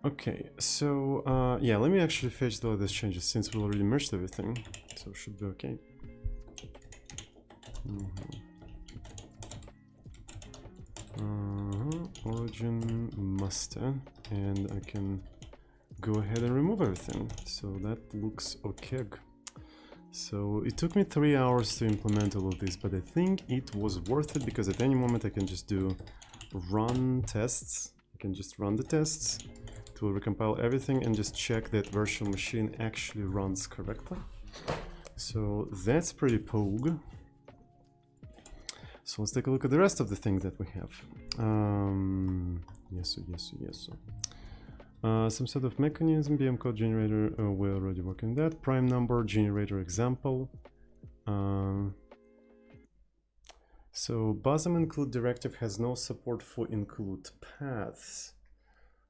Okay, so yeah, let me actually fetch the latest changes since we already merged everything, so it should be okay. Origin master, and I can go ahead and remove everything, so that looks okay. So it took me 3 hours to implement all of this, but I think it was worth it because at any moment I can just do run tests. I can just run the tests. It will recompile everything and just check that virtual machine actually runs correctly. So that's pretty pogue. So let's take a look at the rest of the things that we have. Yes. Some sort of mechanism, BM code generator, we're already working on that. Prime number generator example. So BASM include directive has no support for include paths.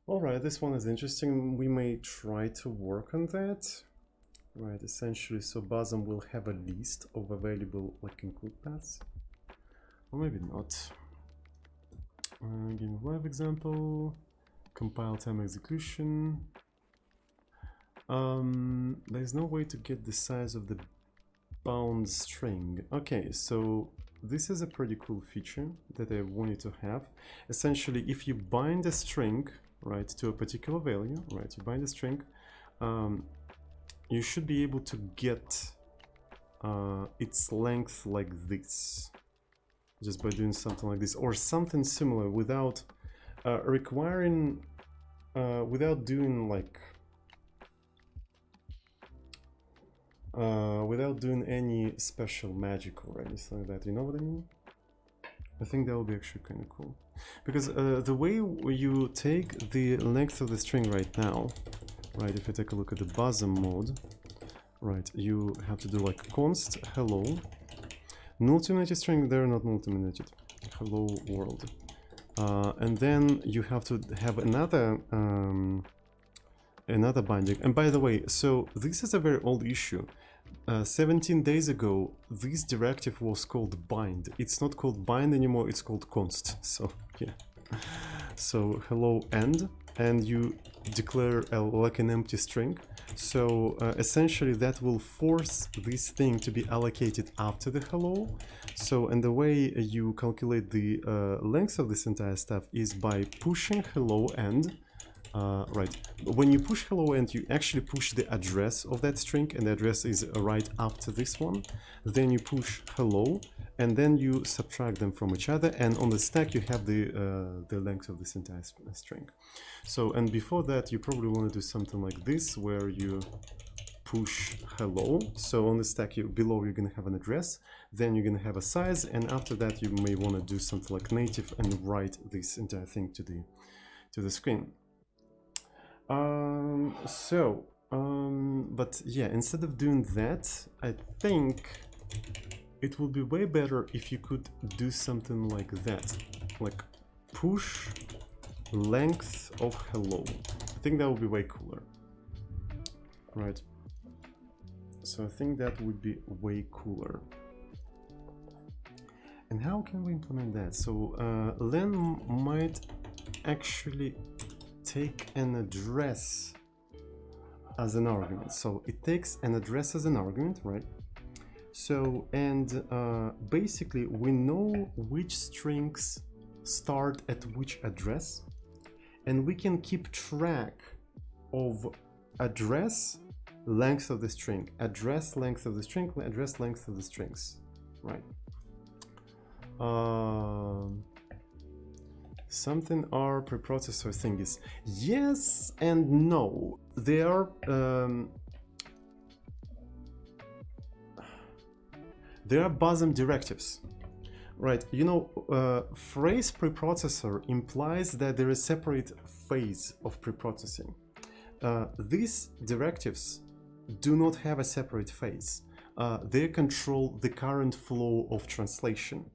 Alright, this one is interesting. We may try to work on that. Right, essentially, so BASM will have a list of available like include paths. Or maybe not. Give me a live example. Compile time execution. There's no way to get the size of the bound string. Okay, so this is a pretty cool feature that I wanted to have. Essentially, if you bind a string, right, to a particular value, right, you bind a string, you should be able to get its length like this, just by doing something like this, or something similar without requiring, without doing like, without doing any special magic or anything like that, you know what I mean? I think that would be actually kind of cool. Because the way you take the length of the string right now, right, if you take a look at the BASM mode, right, you have to do like const hello, null-terminated string, they're not null-terminated, hello world. And then you have to have another binding. And by the way, so this is a very old issue. 17 days ago, this directive was called bind. It's not called bind anymore, it's called const. So yeah. So hello end, and you declare like an empty string. So essentially that will force this thing to be allocated after the hello. So, and the way you calculate the length of this entire stuff is by pushing hello end. Right, when you push hello end, you actually push the address of that string, and the address is right after this one. Then you push hello, and then you subtract them from each other, and on the stack you have the length of this entire string. So, and before that you probably want to do something like this, where you push hello. So on the stack below you're going to have an address, then you're going to have a size, and after that you may want to do something like native and write this entire thing to the screen. But yeah, instead of doing that, I think it would be way better if you could do something like that, like push length of hello. I think that would be way cooler, right? So I think that would be way cooler. And how can we implement that? So Len might actually take an address as an argument. So it takes an address as an argument, right? So, and basically we know which strings start at which address, and we can keep track of address length of the string, address length of the string, address length of the strings, right? Something are preprocessor thingies. Yes and no. They are bosom directives, right? You know, phrase preprocessor implies that there is separate phase of preprocessing. These directives do not have a separate phase. They control the current flow of translation,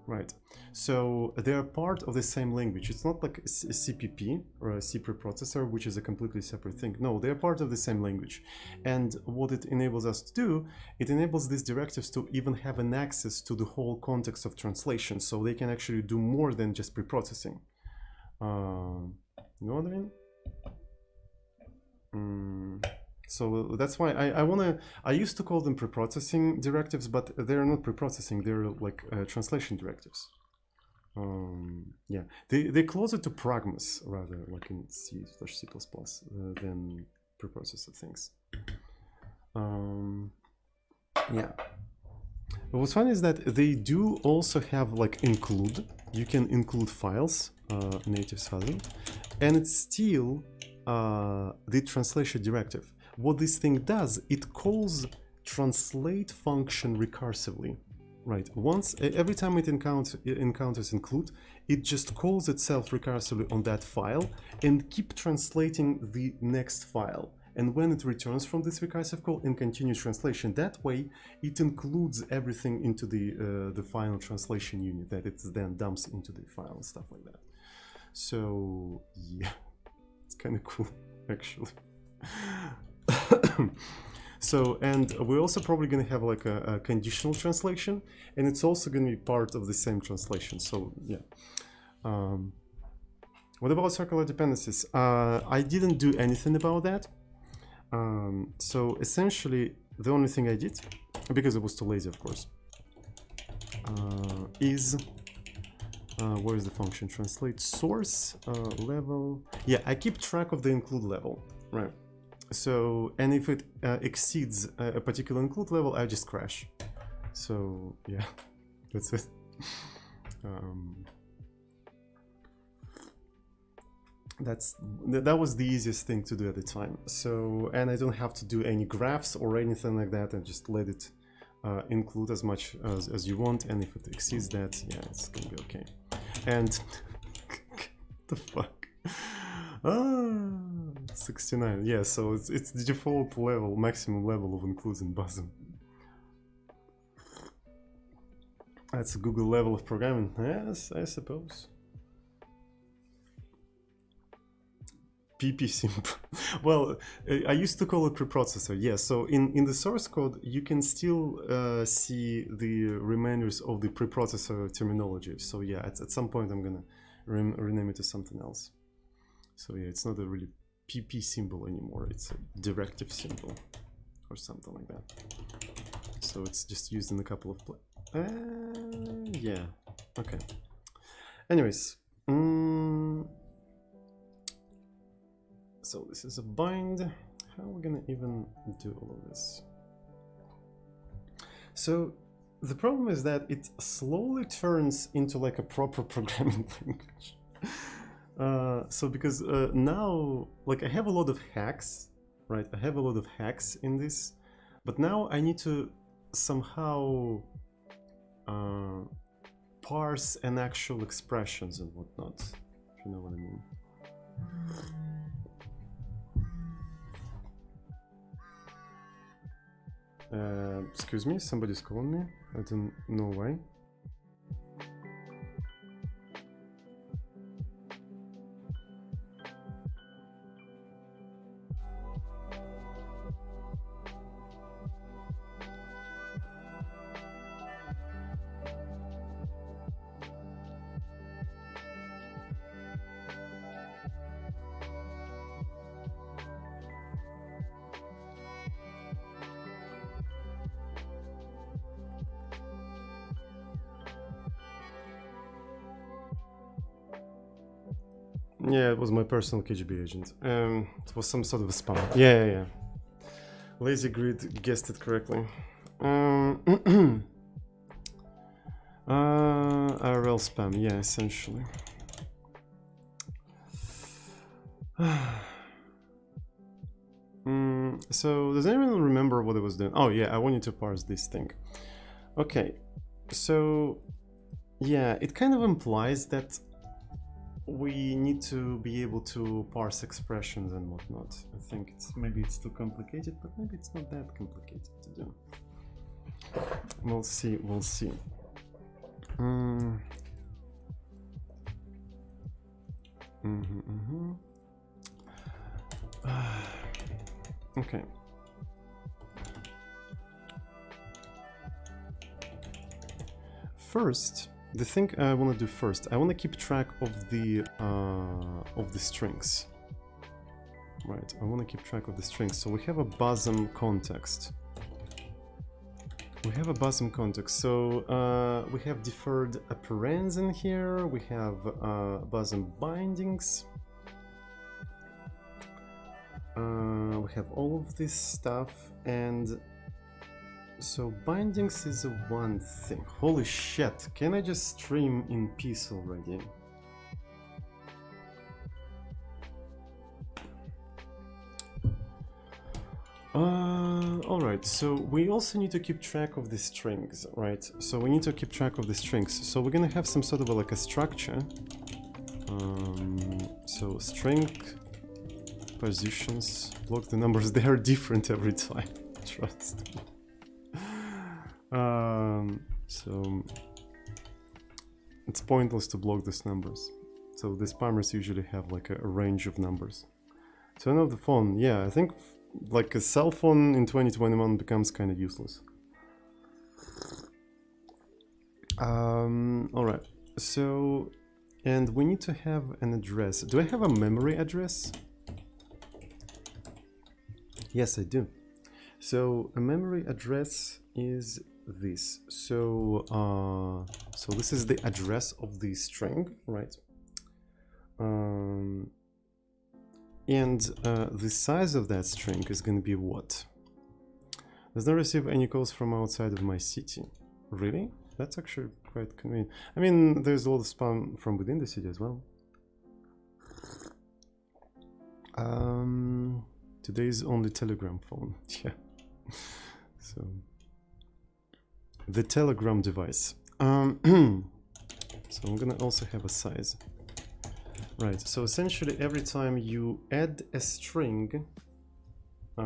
right? So they're part of the same language. It's not like a CPP or a C preprocessor, which is a completely separate thing. No, they're part of the same language. And what it enables us to do, it enables these directives to even have an access to the whole context of translation. So they can actually do more than just preprocessing. You know what I mean? So that's why I used to call them preprocessing directives, but they're not preprocessing, they're like translation directives. Yeah, they're closer to pragmas rather, like in C/C++, than preprocessor things. Yeah. But what's funny is that they do also have like include. You can include files, native fuzzy, and it's still the translation directive. What this thing does, it calls translate function recursively, right? Every time it encounters include, it just calls itself recursively on that file and keep translating the next file. And when it returns from this recursive call and continues translation, that way it includes everything into the final translation unit that it then dumps into the file and stuff like that. So yeah, it's kind of cool actually. So, and we're also probably going to have like a conditional translation, and it's also going to be part of the same translation. So yeah. What about circular dependencies? I didn't do anything about that. So essentially the only thing I did, because I was too lazy of course, is where is the function? Translate source level. Yeah, I keep track of the include level, right? So, and if it exceeds a particular include level, I just crash. So yeah, that's it. That was the easiest thing to do at the time. So, and I don't have to do any graphs or anything like that, and just let it include as much as you want, and if it exceeds that, yeah, it's gonna be okay. And the fuck. 69. Yeah, so it's the default level, maximum level of includes in bosom. That's a Google level of programming. Yes, I suppose. PP simple. Well, I used to call it preprocessor. Yeah, so in the source code, you can still see the remainders of the preprocessor terminology. So yeah, at some point I'm gonna rename it to something else. So yeah, it's not a really PP symbol anymore. It's a directive symbol or something like that. So it's just used in a couple of yeah, okay. Anyways, so this is a bind. How are we gonna even do all of this? So the problem is that it slowly turns into like a proper programming language. So because now, like, I have a lot of hacks, right? I have a lot of hacks in this, but now I need to somehow parse an actual expressions and whatnot, if you know what I mean. Excuse me, somebody's calling me. I don't know why. Yeah, it was my personal KGB agent. It was some sort of a spam. Yeah. Lazy Grid guessed it correctly. IRL spam, yeah, essentially. So, does anyone remember what it was doing? Oh yeah, I want you to parse this thing. Okay, so yeah, it kind of implies that we need to be able to parse expressions and whatnot. I think maybe it's too complicated, but maybe it's not that complicated to do. We'll see, we'll see. Okay. First, the thing I want to do first, I want to keep track of the strings. Right, I want to keep track of the strings. So we have a bosom context. We have a bosom context. So we have deferred appearance in here. We have bosom bindings. We have all of this stuff, and so bindings is one thing. Holy shit, can I just stream in peace already? Alright, so we also need to keep track of the strings, right? So we need to keep track of the strings. So we're gonna have some sort of like a structure. So string positions, block the numbers, they are different every time, trust me. So it's pointless to block these numbers. So the spammers usually have like a range of numbers. Turn off the phone, yeah, I think like a cell phone in 2021 becomes kind of useless. Alright, so, and we need to have an address. Do I have a memory address? Yes, I do. So a memory address is this. So so this is the address of the string, right? And the size of that string is going to be what? Does not receive any calls from outside of my city. Really? That's actually quite convenient. I mean, there's a lot of spam from within the city as well. Today's only Telegram phone. Yeah. So the Telegram device. So I'm gonna also have a size. Right, so essentially every time you add a string, I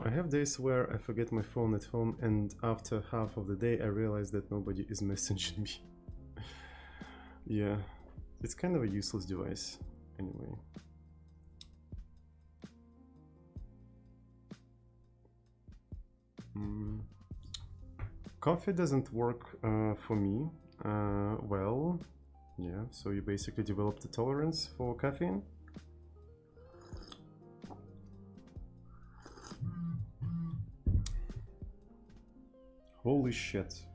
have days where I forget my phone at home, and after half of the day I realize that nobody is messaging me. Yeah, it's kind of a useless device, anyway. Coffee doesn't work for me. Well, yeah, so you basically developed a tolerance for caffeine. Holy shit.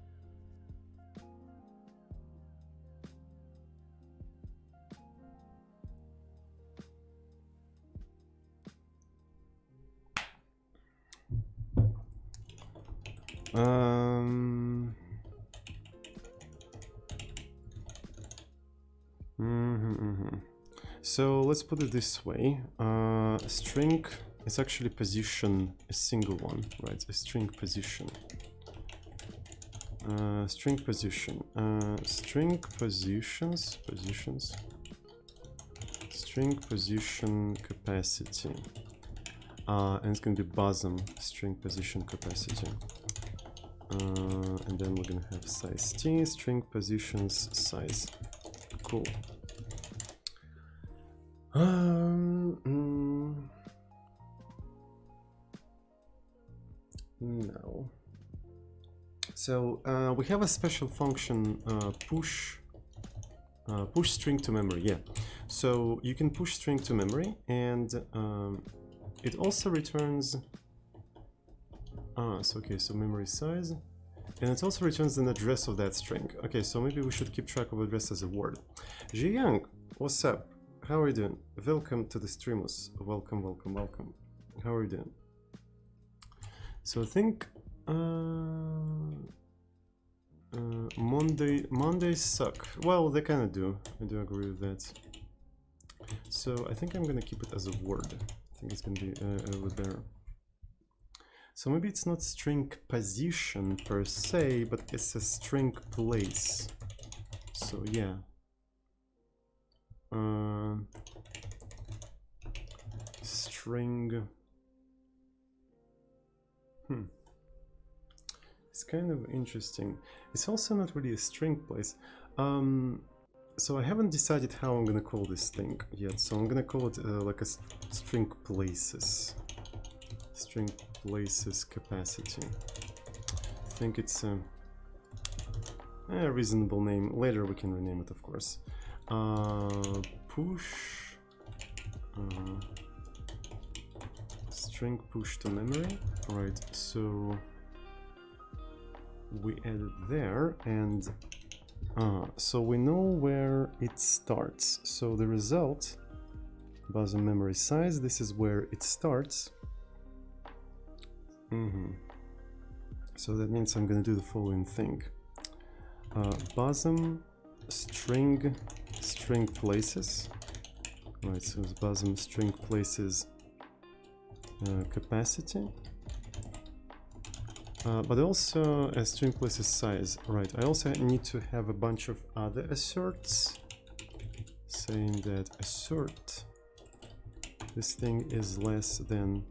So let's put it this way. String is actually position, a single one, right? A string position. String position. String positions. String position capacity. And it's going to be bosom string position capacity. And then we're going to have size t, string positions size. Cool. No. So we have a special function, push string to memory. Yeah. So you can push string to memory, and it also returns. So okay, so memory size, and it also returns an address of that string. Okay, so maybe we should keep track of address as a word. Zhiyang, What's up? How are you doing? Welcome to the streamers. Welcome, welcome, welcome. How are you doing? So I think Mondays suck. Well, they kind of do. I do agree with that. So I think I'm gonna keep it as a word. I think it's gonna be over there. So maybe it's not string position per se, but it's a string place. So yeah. String. It's kind of interesting. It's also not really a string place. So I haven't decided how I'm gonna call this thing yet. So I'm gonna call it like a string places. String places capacity. I think it's a reasonable name. Later we can rename it, of course. Push. String push to memory. Right. So we add it there, and so we know where it starts. So the result, bosom memory size, this is where it starts. So that means I'm gonna do the following thing. Bosom string places. Right, so it's bosom string places capacity. But also a string places size. Right, I also need to have a bunch of other asserts saying that assert this thing is less than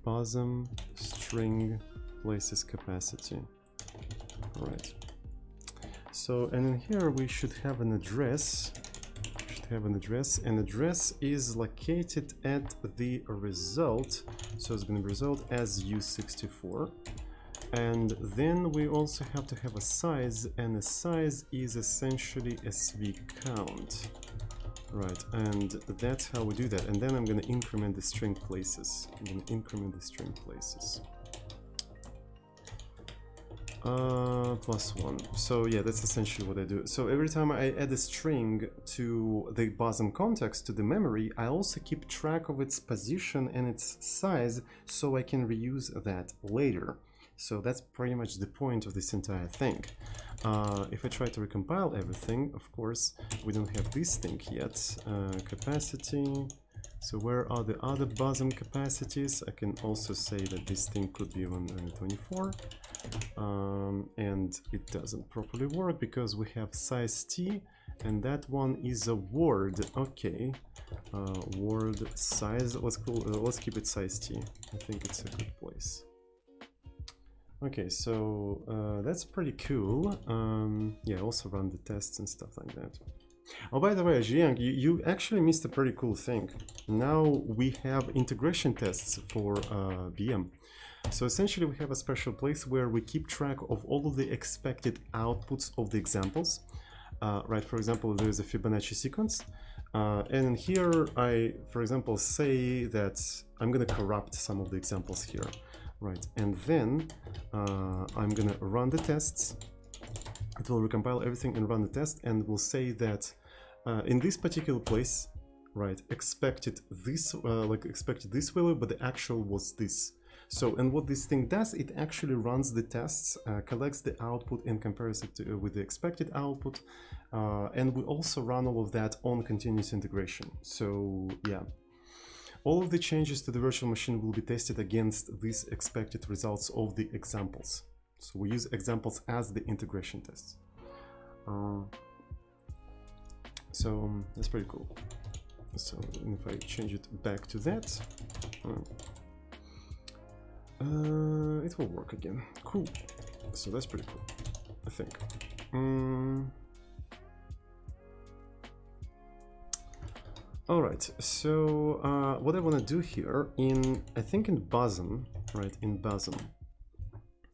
bosom string places capacity. Right. So, and in here we should have an address. An address is located at the result. So it's going to be result as U64. And then we also have to have a size, and the size is essentially SV count. Right, and that's how we do that. And then I'm going to increment the string places. +1. So yeah, that's essentially what I do. So every time I add a string to the bosom context, to the memory, I also keep track of its position and its size so I can reuse that later. So that's pretty much the point of this entire thing. If I try to recompile everything, of course, we don't have this thing yet. Capacity. So where are the other bosom capacities? I can also say that this thing could be 124. And it doesn't properly work because we have size t, and that one is a word. Okay, word size. Let's keep it size t. I think it's a good place. Okay, so that's pretty cool. Yeah, also run the tests and stuff like that. Oh, by the way, Jiang, you actually missed a pretty cool thing. Now we have integration tests for VM. So essentially we have a special place where we keep track of all of the expected outputs of the examples. Right, for example, there's a Fibonacci sequence. And here I, for example, say that I'm going to corrupt some of the examples here. Right, and then I'm going to run the tests. It will recompile everything and run the test, and we'll say that in this particular place, right, expected this value, but the actual was this. So, and what this thing does, it actually runs the tests, collects the output and compares it with the expected output, and we also run all of that on continuous integration. So, yeah, all of the changes to the virtual machine will be tested against these expected results of the examples. So we use examples as the integration tests. So that's pretty cool. So if I change it back to that, it will work again. Cool. So that's pretty cool, I think. All right. So what I want to do here I think in bosom, right? In bosom.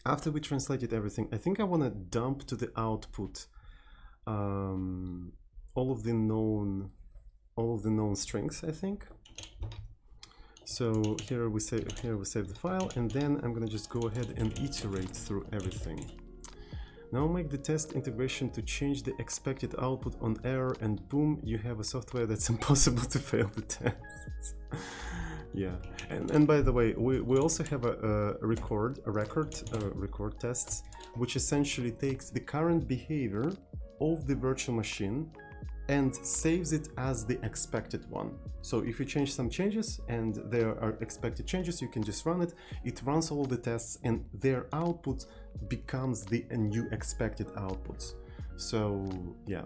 After we translated everything, I think I want to dump to the output all of the known strings, I think. So here we save the file, and then I'm gonna just go ahead and iterate through everything. Now make the test integration to change the expected output on error, and boom, you have a software that's impossible to fail the tests. Yeah, and by the way, we also have a record tests, which essentially takes the current behavior of the virtual machine and saves it as the expected one. So if you change some changes and there are expected changes, you can just run it. It runs all the tests and their output becomes the new expected outputs. So yeah.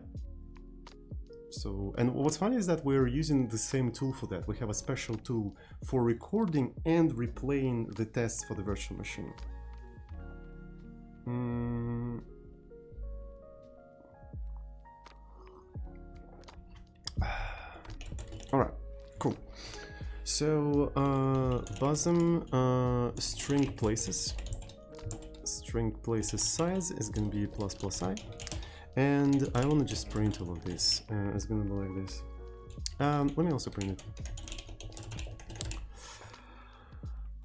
So, and what's funny is that we're using the same tool for that. We have a special tool for recording and replaying the tests for the virtual machine. All right, cool. So bosom string places size is going to be ++i, and I want to just print all of this. It's going to be like this. Let me also print it.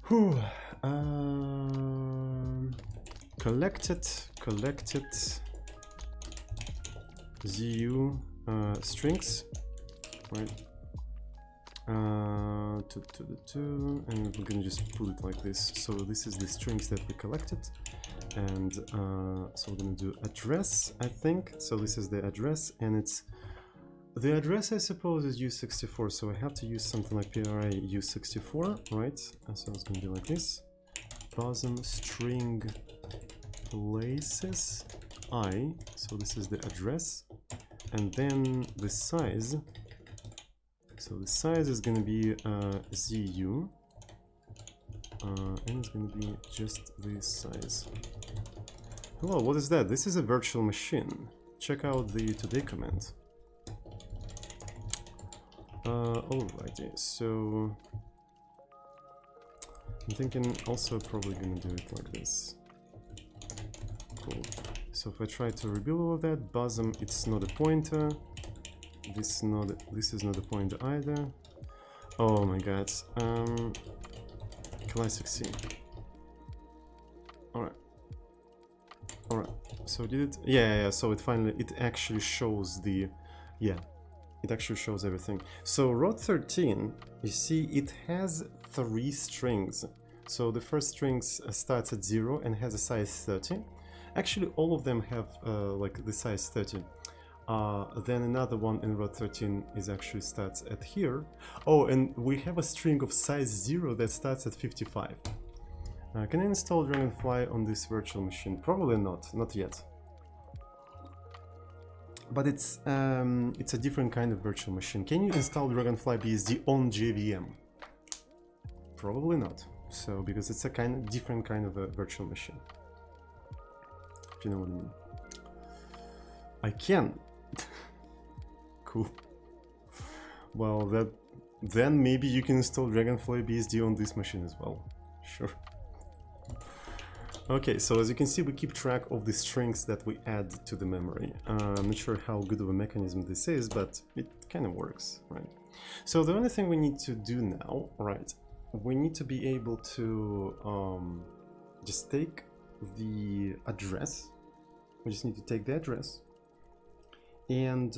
Whew. Collected ZU strings, right? And we're gonna just put it like this. So this is the strings that we collected, and so we're gonna do address, I think. So this is the address, and it's the address, I suppose, is U64. So I have to use something like PRI U64, right? So it's gonna be like this: bosom string places I. So this is the address, and then the size. So the size is going to be ZU, and it's going to be just this size. Hello, what is that? This is a virtual machine. Check out the today command. Alrighty, so I'm thinking also probably going to do it like this. Cool. So if I try to rebuild all of that, bosom, it's not a pointer. This is not a pointer either. Oh my god. Classic C. Alright. So did it? Yeah. So it actually shows the, it actually shows everything. So rod 13, you see it has 3 strings. So the first string starts at 0 and has a size 30. Actually, all of them have like the size 30. Then another one in rod 13 is actually starts at here. Oh, and we have a string of size 0 that starts at 55. Can I install Dragonfly on this virtual machine? Probably not yet. But it's a different kind of virtual machine. Can you install Dragonfly BSD on JVM? Probably not. So because it's a different kind of a virtual machine. If you know what I mean. I can. Cool. Well, then maybe you can install Dragonfly BSD on this machine as well. Sure. Okay, so as you can see, we keep track of the strings that we add to the memory. I'm not sure how good of a mechanism this is, but it kind of works, right? So the only thing we need to do now, right, we need to be able to just take the address. We just need to take the address and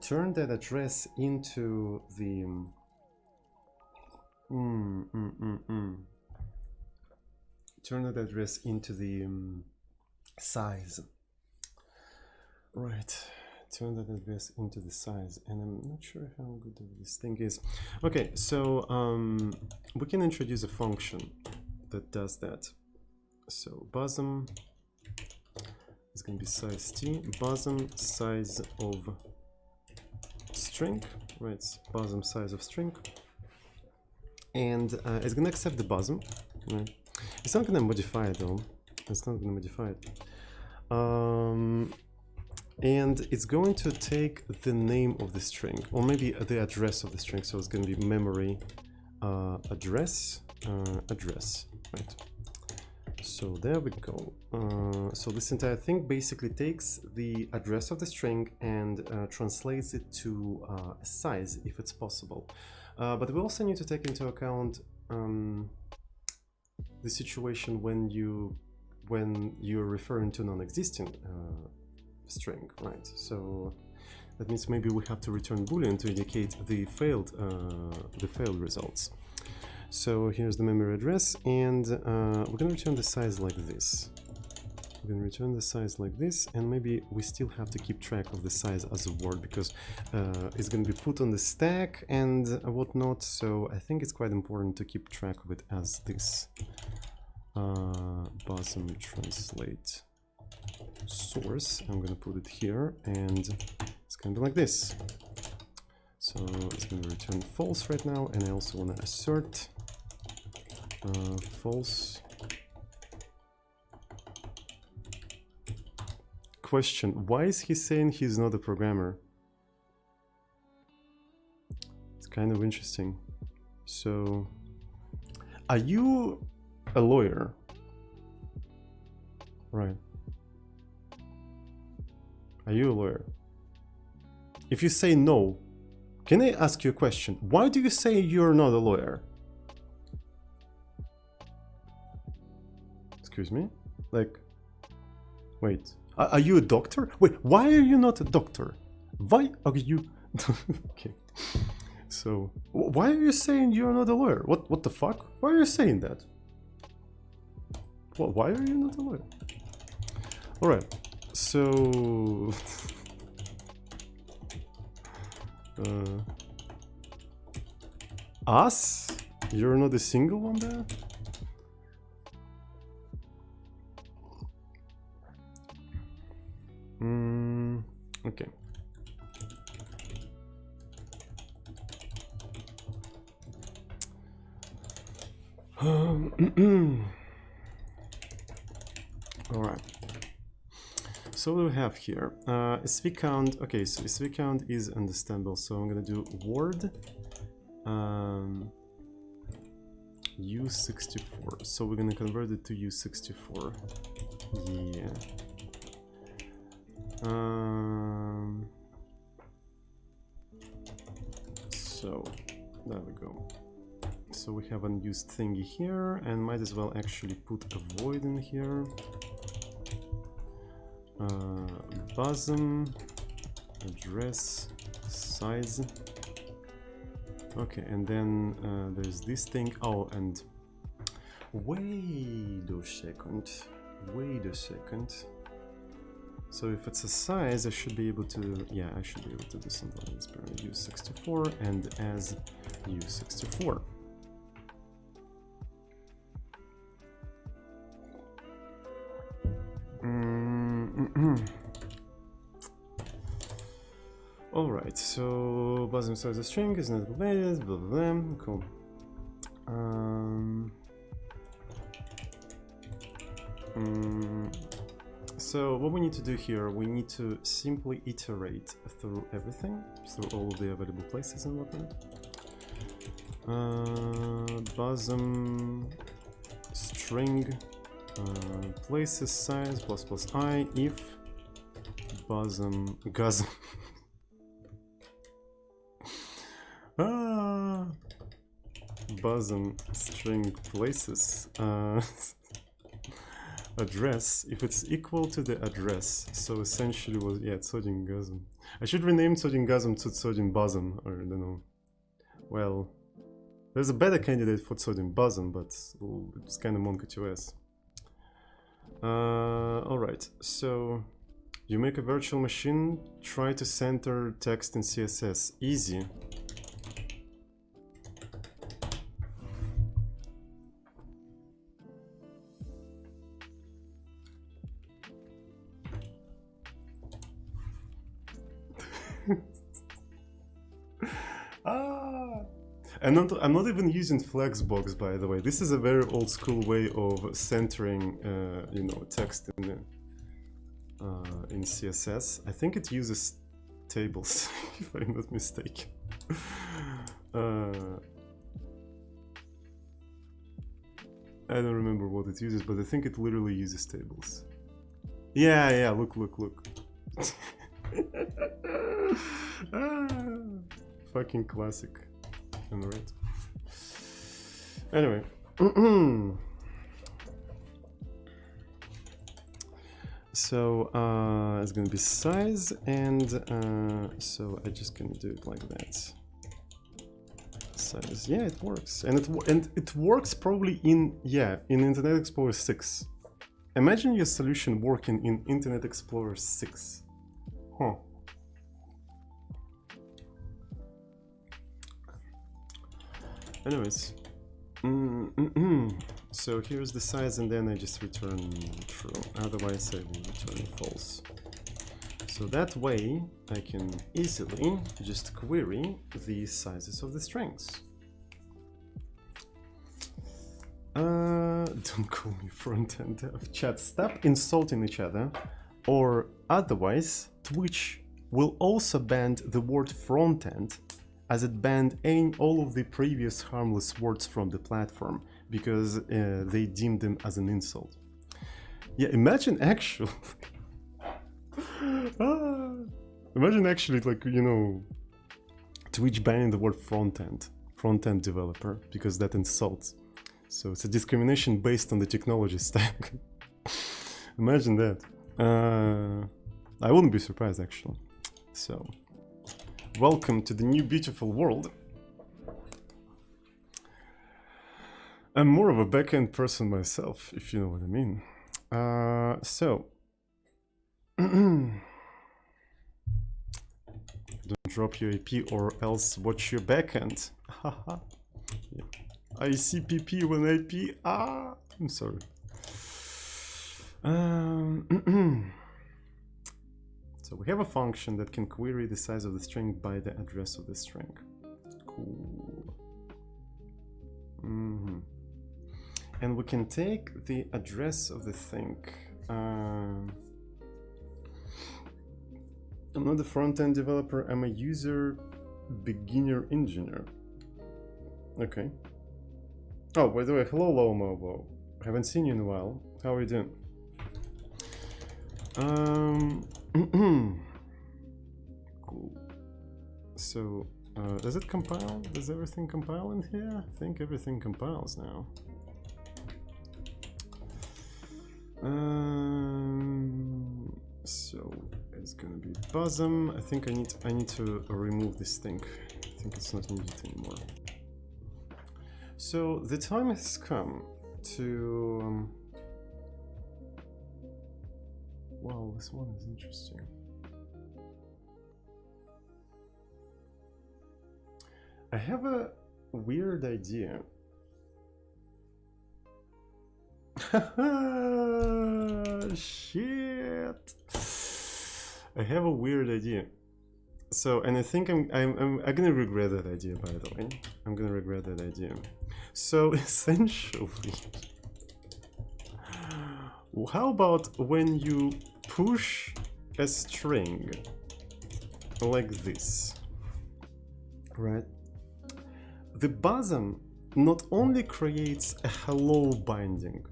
turn that address into the turn that address into the size. Right, turn that address into the size, and I'm not sure how good this thing is. Okay, so we can introduce a function that does that. So bosom is going to be size t, bosom size of string, right? Bosom size of string, and it's going to accept the bosom. Right? It's not going to modify it though. It's not going to modify it. And it's going to take the name of the string, or maybe the address of the string. So it's going to be memory address, right? So there we go. So this entire thing basically takes the address of the string and translates it to a size if it's possible. But we also need to take into account the situation when you when you're referring to non-existing string, right? So that means maybe we have to return boolean to indicate the failed results. So here's the memory address, and we're gonna return the size like this. We're gonna return the size like this, and maybe we still have to keep track of the size as a word because it's gonna be put on the stack and whatnot. So I think it's quite important to keep track of it as this. Bosom translate source. I'm gonna put it here, and it's gonna be like this. So it's gonna return false right now, and I also wanna assert false. Question: why is he saying he's not a programmer? It's kind of interesting. So, are you a lawyer? Right. Are you a lawyer? If you say no, can I ask you a question? Why do you say you're not a lawyer? Excuse me? Like, wait. Are you a doctor? Wait, why are you not a doctor? Why are you... Okay. So, why are you saying you're not a lawyer? What the fuck? Why are you saying that? Well, why are you not a lawyer? Alright, so... us? You're not a single one there? Okay. All right. So what do we have here? SV count. Okay, so SV count is understandable. So I'm gonna do word U64. So we're gonna convert it to U64. Yeah. So there we go. So we have unused thingy here, and might as well actually put a void in here. Bosom address size. Okay, and then there's this thing. Oh, and wait a second. Wait a second. So if it's a size, I should be able to, yeah, I should be able to do something like this. U64 and as U64. All right, so bosom size of string is not related, blah, blah, blah. Cool. So what we need to do here, we need to simply iterate through everything, through all of the available places and whatnot. Bosom string places size plus I if bosom gosm bosom string places address if it's equal to the address. So essentially was, yeah, Tsodin Gazm. I should rename Tsodin Gazm to Tsodin Bosom, or I don't know. Well, there's a better candidate for Tsodin Bosom, but it's kind of MongoDB. Alright, so you make a virtual machine, try to center text in CSS. Easy. I'm not even using Flexbox, by the way. This is a very old school way of centering, you know, text in CSS. I think it uses tables, if I'm not mistaken. I don't remember what it uses, but I think it literally uses tables. Yeah, look. Fucking classic. Am I right? Anyway. So it's gonna be size, and so I'm just gonna do it like that. Size, yeah, it works, and it works probably in Internet Explorer 6. Imagine your solution working in Internet Explorer 6. Huh. Anyways, so here's the size, and then I just return true. Otherwise, I will return false. So that way, I can easily just query the sizes of the strings. Don't call me front-end dev. Chat, stop insulting each other, or otherwise, Twitch will also ban the word front-end, as it banned all of the previous harmless words from the platform, because they deemed them as an insult. Yeah, imagine actually... imagine actually, like, you know, Twitch banning the word front-end developer, because that insults. So it's a discrimination based on the technology stack. Imagine that. I wouldn't be surprised, actually. So, welcome to the new beautiful world. I'm more of a backend person myself, if you know what I mean. Don't drop your AP or else watch your backend. Haha. Yeah. ICPP when IP. I'm sorry. So we have a function that can query the size of the string by the address of the string. Cool. And we can take the address of the thing. I'm not a front-end developer, I'm a user beginner engineer. Okay. Oh, by the way, hello Lomo. Haven't seen you in a while. How are you doing? Cool. So, does it compile? Does everything compile in here? I think everything compiles now. So it's gonna be bosom. I think I need to remove this thing. I think it's not needed anymore. So the time has come to wow, this one is interesting. I have a weird idea. Shit. I have a weird idea. So, and I think I'm gonna regret that idea, by the way. I'm gonna regret that idea. So essentially, how about when you push a string like this, right? The bosom not only creates a hello binding,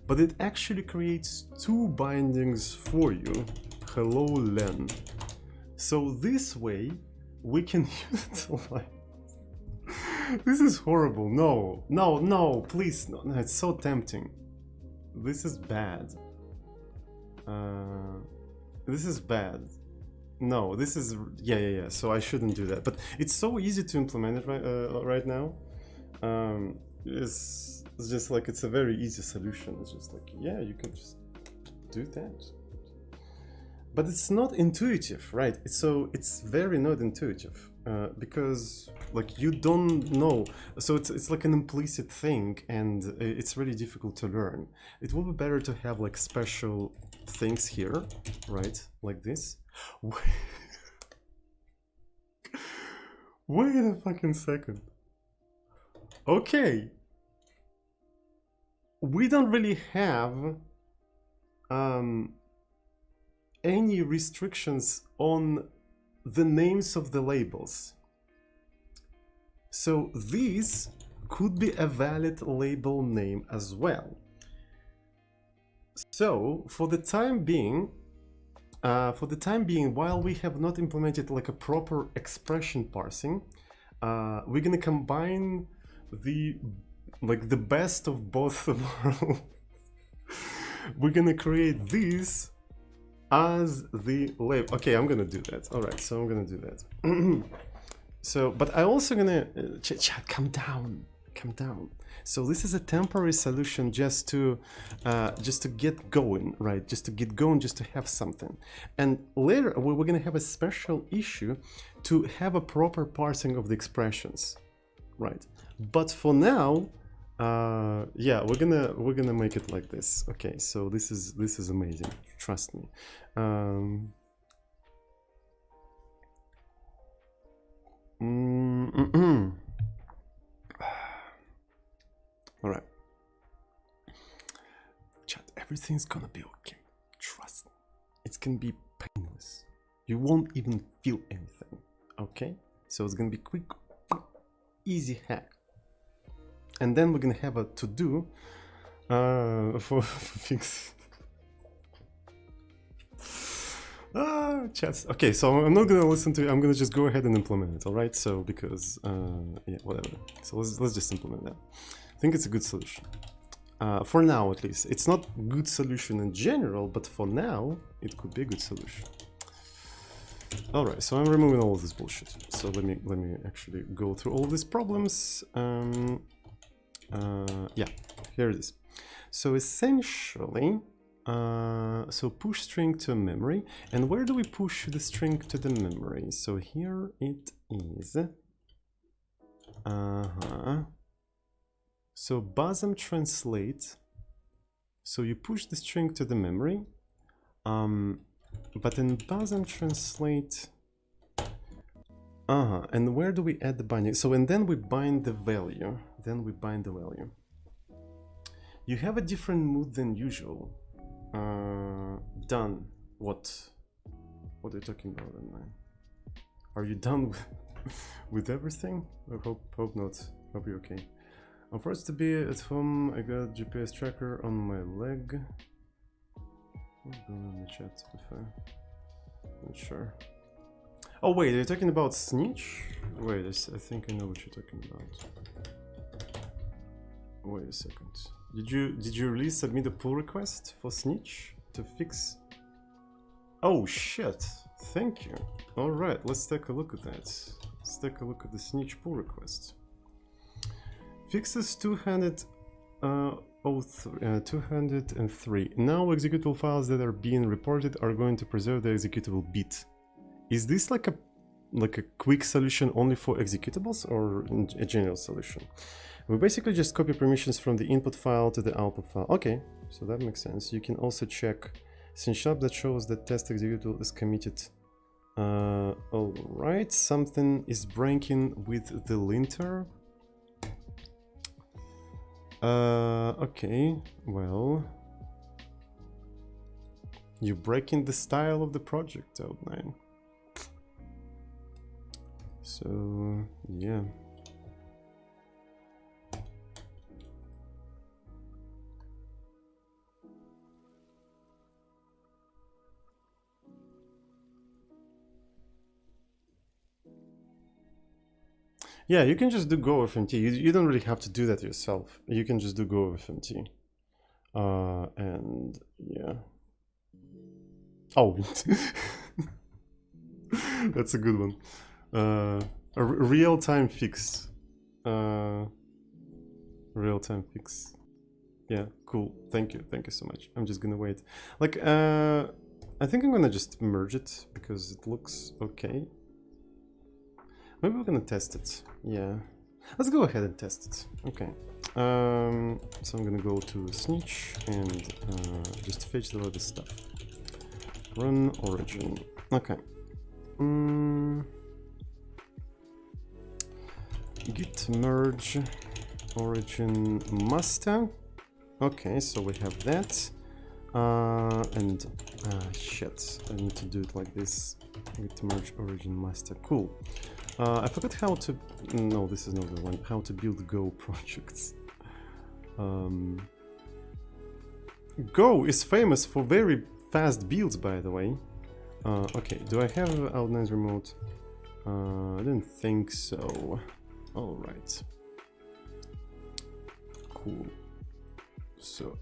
but it actually creates two bindings for you, hello len. So this way we can utilize. This is horrible. No, please, no, it's so tempting. This is bad. This is bad. No, this is yeah. So I shouldn't do that. But it's so easy to implement it right now. It's just like it's a very easy solution. It's just like, yeah, you can just do that. But it's not intuitive, right? It's very not intuitive because like you don't know. So it's like an implicit thing, and it's really difficult to learn. It would be better to have like special things here, right? Like this. Wait a fucking second. Okay. We don't really have any restrictions on the names of the labels. So these could be a valid label name as well. So for the time being, while we have not implemented like a proper expression parsing, we're gonna combine the best of both worlds. We're gonna create these as the label. Okay, I'm gonna do that. All right, so I'm gonna do that. So, but I also gonna calm down, calm down. So this is a temporary solution just to get going, right? Just to get going, just to have something. And later we're gonna have a special issue to have a proper parsing of the expressions, right? But for now, yeah, we're gonna make it like this. Okay, so this is amazing. Trust me. All right, chat. Everything's gonna be okay. Trust me. It's gonna be painless. You won't even feel anything. Okay, so it's gonna be quick, easy hack. And then we're gonna have a to-do for fix. Chats. Okay, so I'm not gonna listen to it. I'm gonna just go ahead and implement it. All right. So because yeah, whatever. So let's just implement that. I think it's a good solution. For now, at least. It's not good solution in general, but for now, it could be a good solution. All right. So I'm removing all of this bullshit. So let me actually go through all these problems. Yeah, here it is. So essentially, so push string to memory. And where do we push the string to the memory? So here it is. So bosom translate. So you push the string to the memory. But in bosom translate. And where do we add the binding? So, and then we bind the value. You have a different mood than usual. Done. What are you talking about, man? Are you done with everything? I hope not. Hope you're okay. I'm forced to be at home. I got GPS tracker on my leg. What's going on in the chat? Not sure. Oh wait, are you talking about Snitch? Wait, I think I know what you're talking about. Wait a second. Did you really submit a pull request for Snitch to fix? Oh shit! Thank you. All right, let's take a look at that. Let's take a look at the Snitch pull request. Fixes 203. Now executable files that are being reported are going to preserve the executable bit. Is this like a quick solution only for executables or a general solution? We basically just copy permissions from the input file to the output file. Okay, so that makes sense. You can also check snitch-up that shows that test executable is committed. All right, something is breaking with the linter. Okay, well, you're breaking the style of the project, Outline. So, yeah. Yeah, you can just do GoFMT. You don't really have to do that yourself. You can just do GoFMT. And yeah. Oh, that's a good one. A real-time fix. Real-time fix. Yeah, cool. Thank you so much. I'm just gonna wait. Like, I think I'm gonna just merge it because it looks okay. Maybe we're gonna test it. Yeah, let's go ahead and test it. Okay. So I'm gonna go to Snitch and just fetch the other stuff. Run origin. Okay. Git merge origin master. Okay, so we have that. And shit, I need to do it like this. Git merge origin master. Cool. I forgot how to. No, this is not the one. How to build Go projects. Go is famous for very fast builds, by the way. Okay, do I have Outline's remote? I don't think so. All right. Cool. So,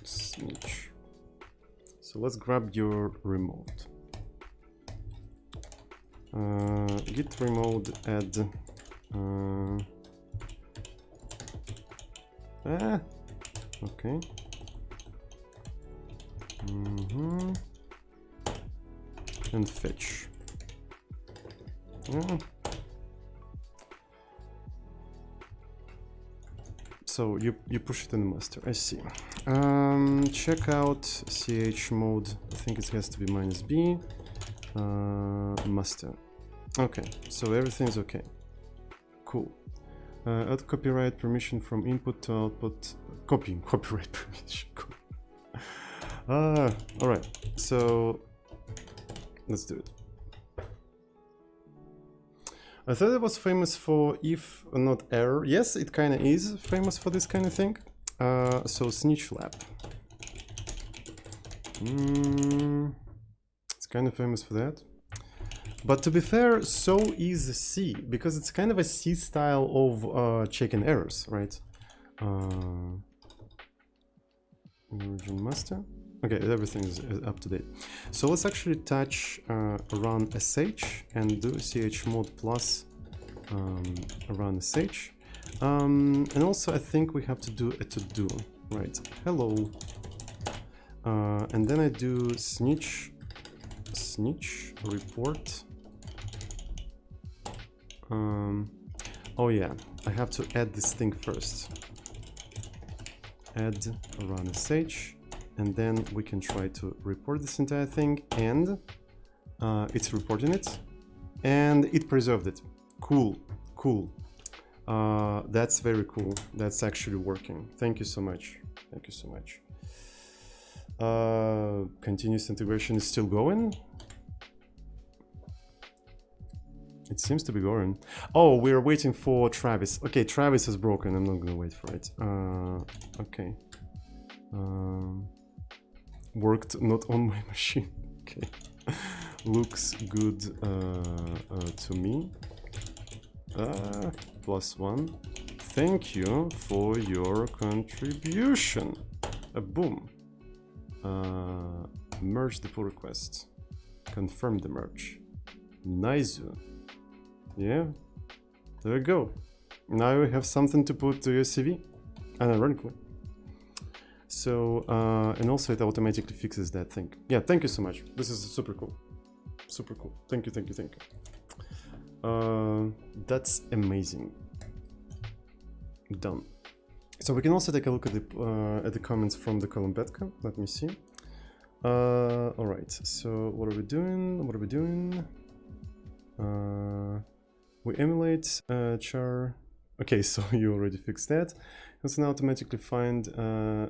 Snitch. So let's grab your remote. Git remote add. Okay. And fetch. So you push it in the master. I see. Check out chmod. I think it has to be -b. Master. Okay, so everything's okay. Cool. Add copyright permission from input to output. Copying copyright permission. All right. So let's do it. I thought it was famous for if not error. Yes, it kind of is famous for this kind of thing. So Snitch Lab. It's kind of famous for that. But to be fair, so is C, because it's kind of a C style of checking errors, right? Origin master. Okay, everything is up to date. So let's actually touch run sh and do chmod plus run sh. And also I think we have to do a to-do, right? Hello. And then I do snitch report. Oh yeah, I have to add this thing first. Add run sh. And then we can try to report this entire thing, and it's reporting it, and it preserved it. Cool, cool. That's very cool. That's actually working. Thank you so much. Thank you so much. Continuous integration is still going. It seems to be going. Oh, we're waiting for Travis. Okay, Travis is broken. I'm not gonna wait for it. Okay. Worked not on my machine. Okay. Looks good to me. +1. Thank you for your contribution. Boom. Merge the pull request. Confirm the merge. Nice. Yeah. There we go. Now you have something to put to your CV. Ironically. So, and also it automatically fixes that thing. Yeah, thank you so much. This is super cool. Super cool. Thank you, thank you, thank you. That's amazing. Done. So we can also take a look at the comments from the Kolumbetka. Let me see. All right. So what are we doing? What are we doing? We emulate char. Okay, so you already fixed that. Let's now automatically find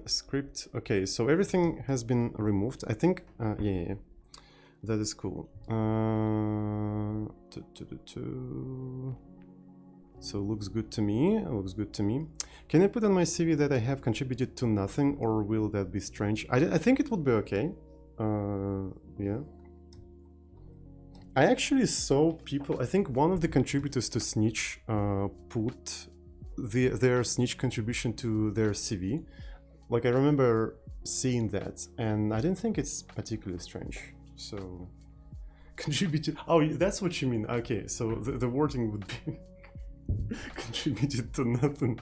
script. Okay, so everything has been removed. I think, yeah. That is cool. So looks good to me. Looks good to me. Can I put on my CV that I have contributed to nothing, or will that be strange? I think it would be okay. Yeah. I actually saw people. I think one of the contributors to Snitch put their Snitch contribution to their CV. Like, I remember seeing that, and I didn't think it's particularly strange. So, contributed. Oh, that's what you mean. Okay, so the wording would be contributed to nothing.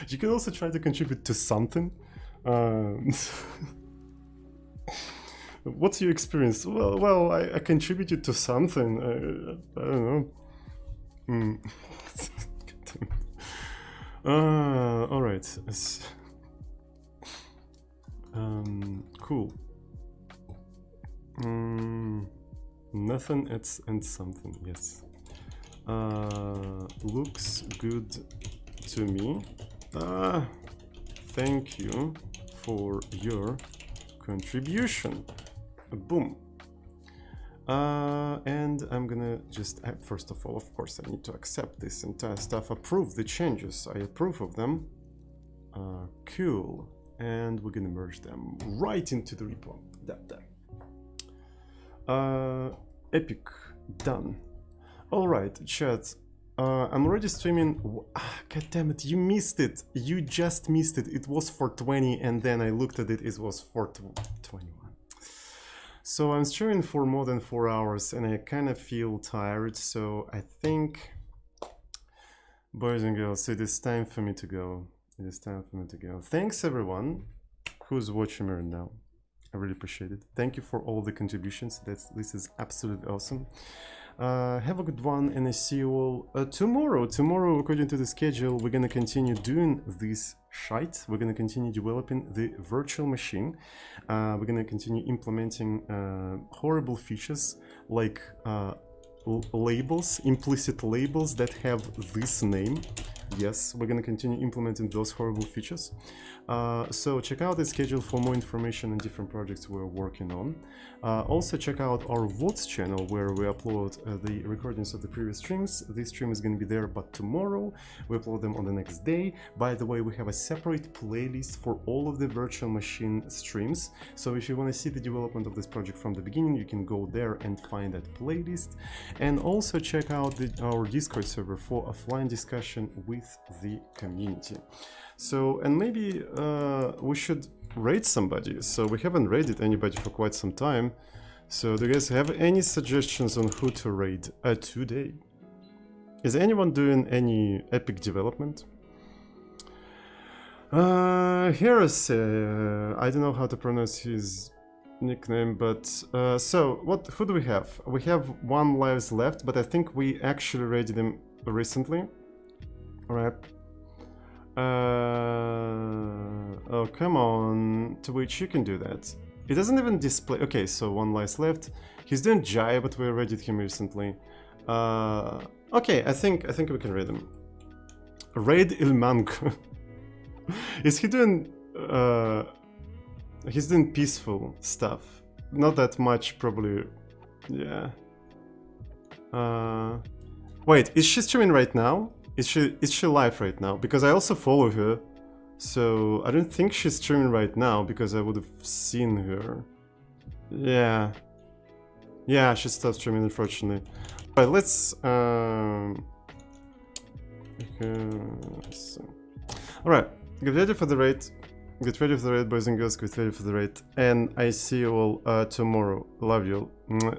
You can also try to contribute to something. What's your experience? Well, I contributed to something. I don't know. All right. Cool. Nothing and something. Yes. Looks good to me. Thank you for your contribution. Boom. And I'm gonna just, first of all, of course, I need to accept this entire stuff, approve the changes. I approve of them. Cool. And we're gonna merge them right into the repo. Epic. Done. All right, chat. I'm already streaming. God damn it, you missed it. You just missed it. It was 420, and then I looked at it, it was 421. So I'm streaming for more than 4 hours and I kind of feel tired, so I think, boys and girls, it is time for me to go. It is time for me to go. Thanks everyone who's watching me right now. I really appreciate it. Thank you for all the contributions. This is absolutely awesome. Have a good one, and I see you all tomorrow. Tomorrow, according to the schedule, we're gonna continue doing this shite. We're gonna continue developing the virtual machine. We're gonna continue implementing horrible features like labels, implicit labels that have this name. Yes, we're gonna continue implementing those horrible features. So check out the schedule for more information on different projects we're working on. Also check out our VODs channel where we upload the recordings of the previous streams. This stream is gonna be there, but tomorrow we upload them on the next day. By the way, we have a separate playlist for all of the virtual machine streams. So if you wanna see the development of this project from the beginning, you can go there and find that playlist. And also check out our Discord server for offline discussion with the community. So, and maybe we should raid somebody. So we haven't raided anybody for quite some time. So do you guys have any suggestions on who to raid today? Is anyone doing any epic development? Heresy, I don't know how to pronounce his nickname, but so who do we have? We have 1 lives left, but I think we actually raided him recently. All right. Oh, come on, Twitch, you can do that. It doesn't even display. Okay, so 1 life left. He's doing Jai, but we raided him recently. Okay, I think we can raid him. Raid Il Mango. Is he doing? He's doing peaceful stuff. Not that much, probably. Yeah. Wait, is she streaming right now? Is she live right now? Because I also follow her, so I don't think she's streaming right now because I would have seen her. Yeah, yeah, she stopped streaming, unfortunately. Alright, let's alright, get ready for the raid. Get ready for the raid, boys and girls. Get ready for the raid, and I see you all tomorrow. Love you all.